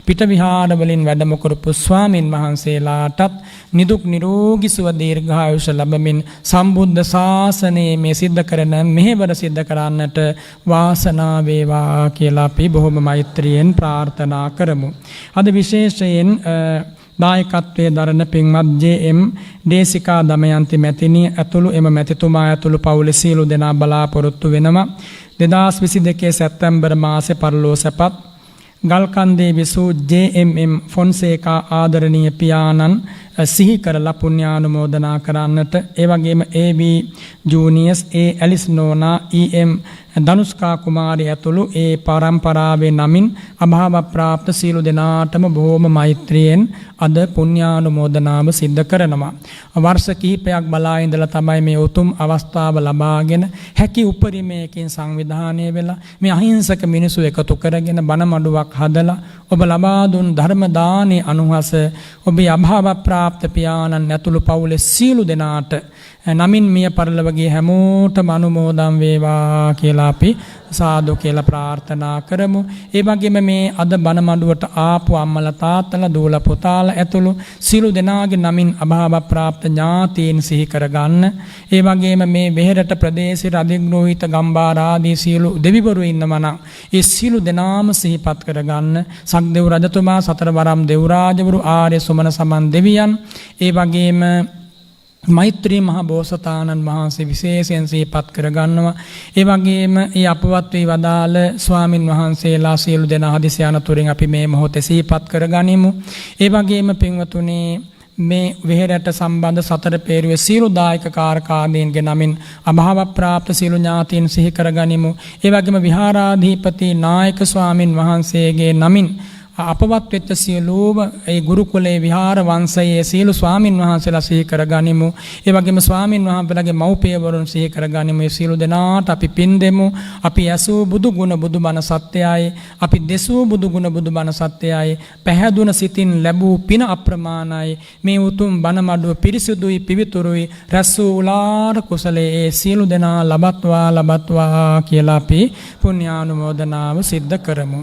පිට විහාර වලින් වැඩම කරපු ස්වාමින් වහන්සේලාටත් නිදුක් නිරෝගී සුව දීර්ඝායුෂ ලැබමින් සම්බුද්ධ ශාසනයේ මේ සිද්ධ කරන මෙහෙවර සිද්ධ කරන්නට වාසනාව වේවා කියලා අපි බොහොම මෛත්‍රියෙන් ප්‍රාර්ථනා කරමු. අද විශේෂයෙන් දායකත්වයේ දරන පින්වත් ජේ.එම්. දේසිකා දමයන්ති මැතිණිය ඇතුළු එම මැතිතුමා ඇතුළු පවුලේ සියලු දෙනා බලාපොරොත්තු වෙනවා 2022 සැප්තැම්බර් මාසේ පරලෝසපත් ගල්කන්දේ විසූ ජේ.එම්.එම්. ෆොන්සේකා ආදරණීය පියාණන් සිහි කරලා පුණ්‍යානුමෝදනා කරන්නට, ඒ වගේම ඒ.වී. ජූනියර්ස්, ඒ ඇලිස් නෝනා, ඊ.එම්. ධනුෂ්කා කුමාරිය ඇතුළු ඒ පරම්පරාවේ නමින් අභාව ප්‍රාප්ත සීල දෙනාටම බොහොම මෛත්‍රියෙන් අද පුණ්‍යානුමෝදනාව සිද්ධ කරනවා. වර්ෂ කිහිපයක් බලා ඉඳලා තමයි මේ උතුම් අවස්ථාව ලබාගෙන හැකි උපරිමයකින් සංවිධානය වෙලා මේ අහිංසක මිනිසු එකතු කරගෙන බණ මඩුවක් හදලා ඔබ ලබා දුන් ධර්ම දානයේ අනුහස ඔබේ අභාව ප්‍රාප්ත පියාණන් ඇතුළු පවුලේ සීල දෙනාට නමින් මිය පරලොවගේ හැමෝටම අනුමෝදන් වේවා කියලා අපි සාදු කියලා ප්‍රාර්ථනා කරමු. ඒ වගේම මේ අද බණ මඩුවට ආපු අම්මලා තාත්තලා දූලා පුතාලා ඇතුළු සියලු දෙනාගේ නමින් අභාව ප්‍රාප්ත ඥාතීන් සිහි කරගන්න. ඒ වගේම මේ වෙහෙරට ප්‍රදේශයේ අධිග්‍රහිත ගම්බාර ආදී සියලු දෙවිවරු ඉන්නම නම් ඒ සියලු දෙනාම සිහිපත් කරගන්න. සක්දෙව් රජතුමා, සතර වරම් දෙව් රාජවරු, ආර්ය සුමන සමන් දෙවියන්, ඒ වගේම මෛත්‍රී මහ බෝසතාණන් වහන්සේ විශේෂයෙන් සිහිපත් කරගන්නවා. ඒ වගේම ඒ අපවත් වී වදාළ ස්වාමින් වහන්සේලා සියලු දෙනා හදිසි අනතුරින් අපි මේ මොහොතේ සිහිපත් කරගනිමු. ඒ වගේම පින්වතුනි මේ වෙහෙරට සම්බන්ධ සතර පේරුවේ සියලු දායක කාර්කාදීන්ගේ නමින් අභාව ප්‍රාප්ත සියලු ඥාතීන් සිහි කරගනිමු. ඒ වගේම විහාරාධිපති නායක ස්වාමින් වහන්සේගේ නමින් අපවත් වෙච්ච සියලුම ඒ ගුරුකුලේ විහාර වංශයේ සියලු ස්වාමින් වහන්සේලා සිහි කරගනිමු. ඒ වගේම ස්වාමින් වහන්සේලාගේ මව්පියවරුන් සිහි කරගනිමු. මේ සියලු දෙනාට අපි පින් දෙමු. අපි ඇසූ බුදු ගුණ බුදු බණ සත්‍යයයි, අපි දෙසූ බුදු ගුණ බුදු බණ සත්‍යයයි, පැහැදුන සිතින් ලැබූ පින අප්‍රමාණයි. මේ උතුම් බණ මඩුව පිරිසුදුයි පිවිතුරුයි, රැස් වූ උලාර කුසලයේ ඒ සියලු දෙනා ලබත්වා කියලා අපි පුණ්‍යානුමෝදනාව සිද්ධ කරමු.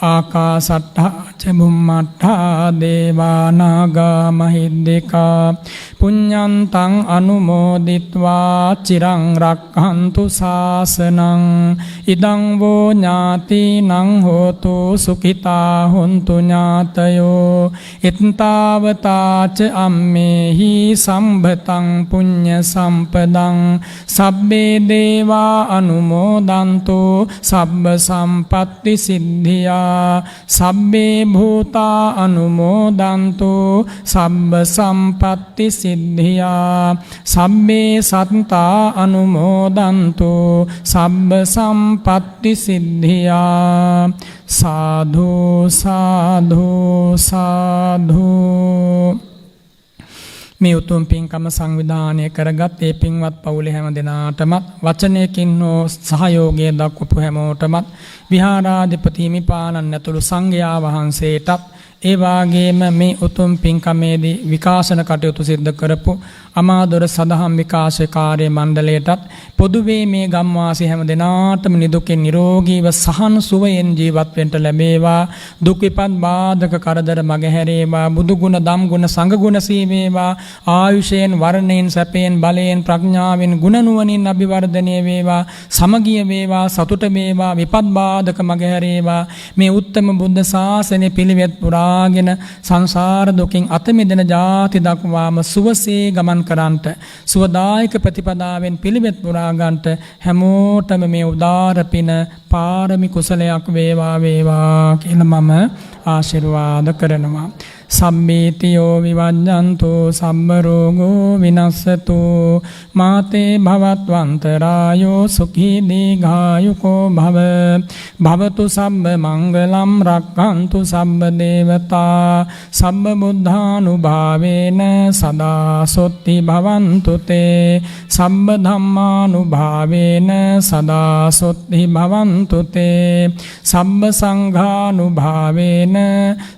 ආකාසට්ඨා ච බුම්මට්ඨා දේවා නාග මහිද්దికා පුඤ්ඤන්තං අනුමෝදිත්වා චිරං රක්ඛන්තු ශාසනං ඉදං වූ ඥාතිනං හෝතු සුඛිතා හොන්තු ඥාතයෝ ඉත්තාවතා ච අම්මේහි සම්භතං පුඤ්ඤ සම්පදං සබ්බේ දේවා අනුමෝදන්තු සබ්බ සම්පත්ති සිද්ධියා සබ්බේ භූතා අනුමෝදන්තු සබ්බ සම්පත්ති සිද්ධියා සබ්බේ සත්තා අනුමෝදන්තු සබ්බ සම්පත්ති සිද්ධියා සාධු සාධු සාධු. මේ උතුම් පින්කම සංවිධානය කරගත් ඒ පින්වත් පවුලේ හැම දෙනාටමත් වචනයකින් හෝ සහයෝගය දක්වපු හැමෝටමත් විහාරාධිපති හිමිපාණන් ඇතුළු සංඝයා වහන්සේටත් ඒ වාගේම මේ උතුම් පින්කමේදී විකාශන කටයුතු සිද්ධ කරපු අමාදොර සදහම් විකාශ කාර්ය මණ්ඩලයටත් පොදුවේ මේ ගම්වාසී හැම දෙනාටම නිදුකින් නිරෝගීව සහන සුවයෙන් ජීවත් වෙන්න ලැබේවා. දුක් විපත් බාධක කරදර මගහැරේවා. බුදු ගුණ දම් ගුණ සංඝ ගුණ සීවේවා. ආයුෂයෙන් වර්ණයෙන් සැපයෙන් බලයෙන් ප්‍රඥාවෙන් ගුණ නුවණින් අභිවර්ධනය වේවා. සමගිය වේවා. සතුට වේවා. විපත් බාධක මගහැරේවා. මේ උත්තම බුද්ධ ශාසනය පිළිවෙත් පුරාගෙන සංසාර දුකින් අත මිදෙන ජාති දක්වාම සුවසේ ගමන් කරන්ට සුවදායක ප්‍රතිපදාවෙන් පිළිවෙත් පුරා ගන්නට හැමෝටම මේ උදාර පින පාරමි කුසලයක් වේවා වේවා කියලා මම ආශිර්වාද කරනවා. සම්මේතියෝ විවඤ්ඤන්තු සම්ම රෝගෝ විනස්සතු මාතේ භවත්වන්තරායෝ සුඛී දීඝායුකෝ භව භවතු සම්ම මංගලම් රක්ඛන්තු සම්ම දේවතා සම්ම බුද්ධානුභාවේන සදා සොත්ති භවන්තු තේ සම්ම ධම්මානුභාවේන සදා සොත්ති භවන්තු තේ සම්ම සංඝානුභාවේන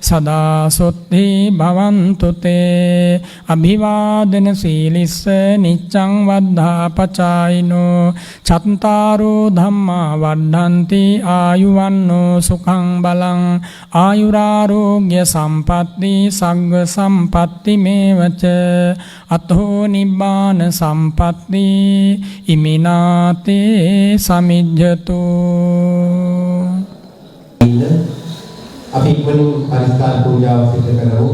සදා සොත්ති භවන්තු තේ අභිවාදන සීලිස්ස නිච්ඡං වද්ධා පචායිනෝ චත්තාරෝ ධම්මා වද්ධන්ති ආයුවන්නෝ සුඛං බලං ආයුරාරෝග්‍ය සම්පatti සග්ග සම්පatti මේවච අතෝ නිබ්බාන සම්පatti ඉමිනාතේ සමිජ්ජතු. අපි ඉක්මනින් පරිස්කාර පූජාව සිදු කරමු.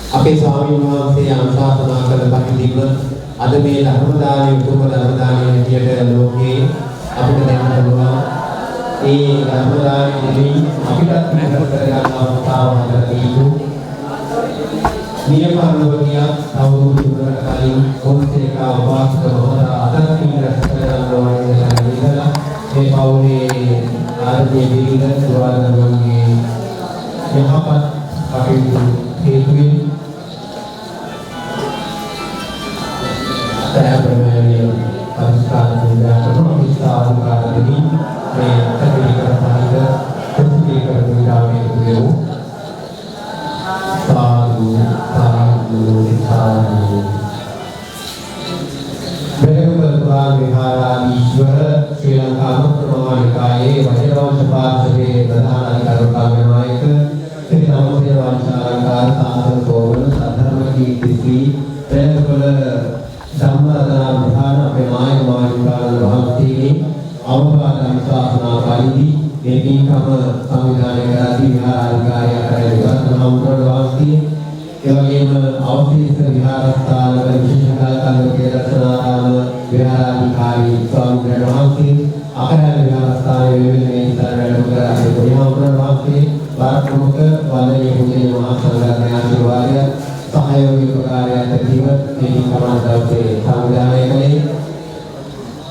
අපේ ස්වාමීන් වහන්සේ අනුශාසනා කළ පරිදිම අද මේ ධර්ම දානයේ උතුම් ධර්ම දානයේ හැටියට ලෝකේ අපිට දෙන්න පුළුවන්. ඒ ධර්ම දානයේ අපිට කරගන්න අවස්ථාව හදලා නියමනෝනිය අවුරුදු 3කට කලින් පොන්සේකා වාස්තව මහතා අදත්තින් රැකගන්නවා ඉඳලා මේ පවුලේ ආර්ථික විවිධ සුවාදනවන්ගේ යහපත් කටයුතු හේතුවෙන් සෑම අනිස්කාර සුන්දරතම විස්තාරකාරදී මේ කටයුතු කරන ප්‍රතික්‍රියා කරන විදිහට සාදු බෙරගම විහාරාධීශ්වර ශ්‍රී ලංකා මුත්‍රමානිකායේ වජිරවංශ පාර්ශවයේ ප්‍රධාන අධිකාරක නායක ශ්‍රී නමෝදේ වංශාලංකාර සාසන කෝවල සද්ධර්ම කීර්ති ශ්‍රී බෙරගම ධම්මරතන විහාර අපේ නායක මානිකාරන් වහන්සේගේ අවවාද අනුශාසනා පරිදි මේ පින්කම සංවිධානය කරදී විහාරාධිකාරිය කරගෙන නමුතර වාසී එවැගේම අවශේෂ විහාරස්ථාන විශේෂ කල්පකේ දර්ශනාරාම විහාරාධිකාරී ස්වාමීන් වහන්සේ අකරණ විහාරස්ථානයේ විවිධ ඉස්තරවල කරන්නේ කොහොමද වාසී වාර්තුක වන්දනීය පූජනීය මහා සංඝරත්නය ආශිර්වාදය සහයෝගී උපකාරයන් දෙතිව මේ පින්කම දවසේ සංවිධානය කළේ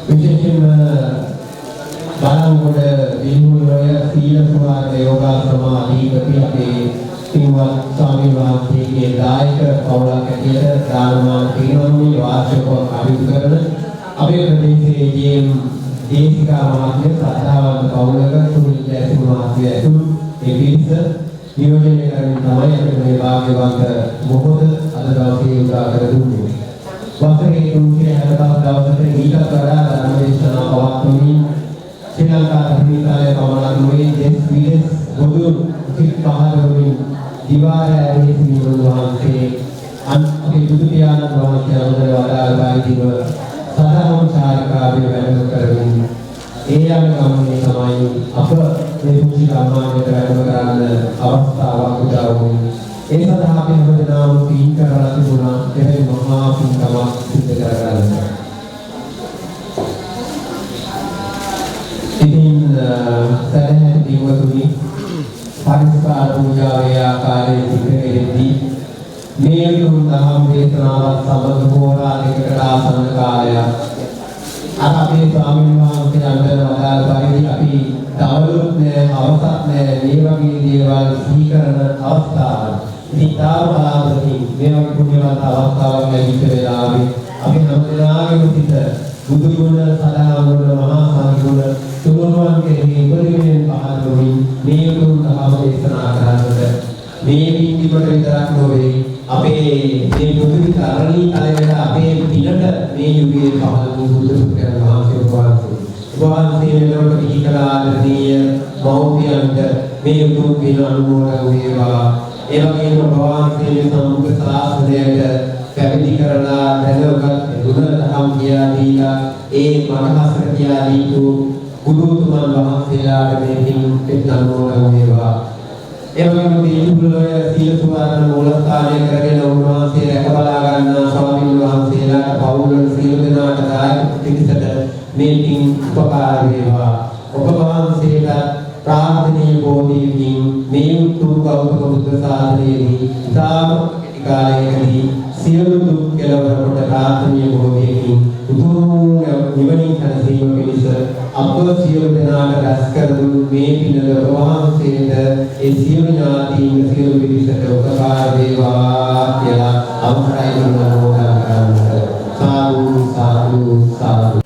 විශේෂයෙන්ම බලංගොඩ විමුණුවය සීල සමාධි යෝගාශ්‍රම අධිපති අපේ පින්වත් ස්වාමීන් වහන්සේගේ දායක පවුලක් ඇටියට දානමාන පිරිනමන්නේ වාර්ෂිකව කටයුතු කරන අපේ ප්‍රදේශයේ දේශිකා මහත්මිය සද්ධාවන්ත පවුලක සුනිල් ජයසිංහ මහත්මිය ඇතුළු ඒ පිරිස නියෝජනය කරමින් තමයි අපිට මේ වාග්යවන්ත මොහොත අද දවසේ උදා කර දුන්නේ. වසරේ 365 දවසක ඊටත් වඩා ධර්ම දේශනා පවත්වමින් ශ්‍රී ලංකා ධර්මීතාලය පමණක් නොවේ දෙස් විදෙස් බොදු සිත් පහළවමින් දිවාරයේ සිටින වහන්සේ අපේ බුදු පියාණන් වහන්සේ අනුදර වදාළායිදිව සදාම චාරිකාවේ වැඩම කරමින් ඒ යන ගමනේ තමයි අප මේ පුංචි ගම්මානයට වැඩම කරන්න අවස්ථාවක් උදා වුණේ. ඒ සඳහා අපි හැමදෙනාම පින් කරලා තිබුණා එවැනි මහා පින්කමක් සිදු කරගන්න. ඉතින් සදහන් දිවතුනි පරිස්කාර පූජාවේ ආකාරයේ සිදුවෙද්දී මේ උතුම් දහම් දේශනාවත් සමග පෝරාදයකට ආසන්න කාලයක් අර අපේ ස්වාමීන් වහන්සේ අnder වදාළ පරිදි අපි දවල්ුත් නෑ හවසත් නෑ මේ වගේ දේවල් සිහි කරන අවස්ථාවක්. ඉතින් තාම බලාපොරොත්තු මේ වගේ පුණ්‍යවත් අවස්ථාවක් ලැබිච්ච වෙලාවේ අපි හැමදෙනාගේම සිත බුදු ගුණ සදා ගුණ මහා සංඝ ගුණ තුනුරුවන්ගේ ඉපදෙමින් පහළ වමින් මේ උතුම් ධර්ම දේශනා කරන්නට මේ පින්කමට විතරක් නොවේ අපේ මේ බුදු විතරණී කලයට අපේ පිනට මේ යුගයේ පහළ වූ බුදු පුත්‍රයන් වහන්සේ වහන්සේ මෙලොවට පිහිකලා ආදරණීය මෞර්තියන්ට මේ උතුම් පින අනුමෝදන් වේවා. ඒ වගේම වහන්සේ සම්මුඛ ශාසනයට පැවිදි කරලා දැනුගත් ගුණ ධම් කියා දීලා ඒ මනහසට කියා දීපු ගුරුතුමන් වහන්සේලාට මේ පින් අනුමෝදන් වේවා. ඒ වගේම දීපුලෝය සීල සුවාදන මූලස්ථානය කරගෙන උන්වහන්සේ රැකබලා ගන්නා ස්වාමීන් වහන්සේලාට පවුල් සීල දෙනාට දායක පිරිසට මේ පින් උපකාර වේවා. ඔබ වහන්සේට ප්‍රාර්ථනීය බෝධියකින් මේ උතුම් ගෞතම බුද්ධ ශාසනයේදී ඉතාම කාලයකදී සියලු දුක් කෙලවර කොට ප්‍රාර්ථනීය බෝධියකින් උතුම් නිවනින් සැනසීම පිණිස අප සියලු දෙනාට රැස් කර දුන් මේ පිනද වහන්සේට ඒ සියලු ඥාතීන් සියලු පිරිසට උපකාර වේවා කියලා අවසරයි කරනවා. සාදු සාදු සාදු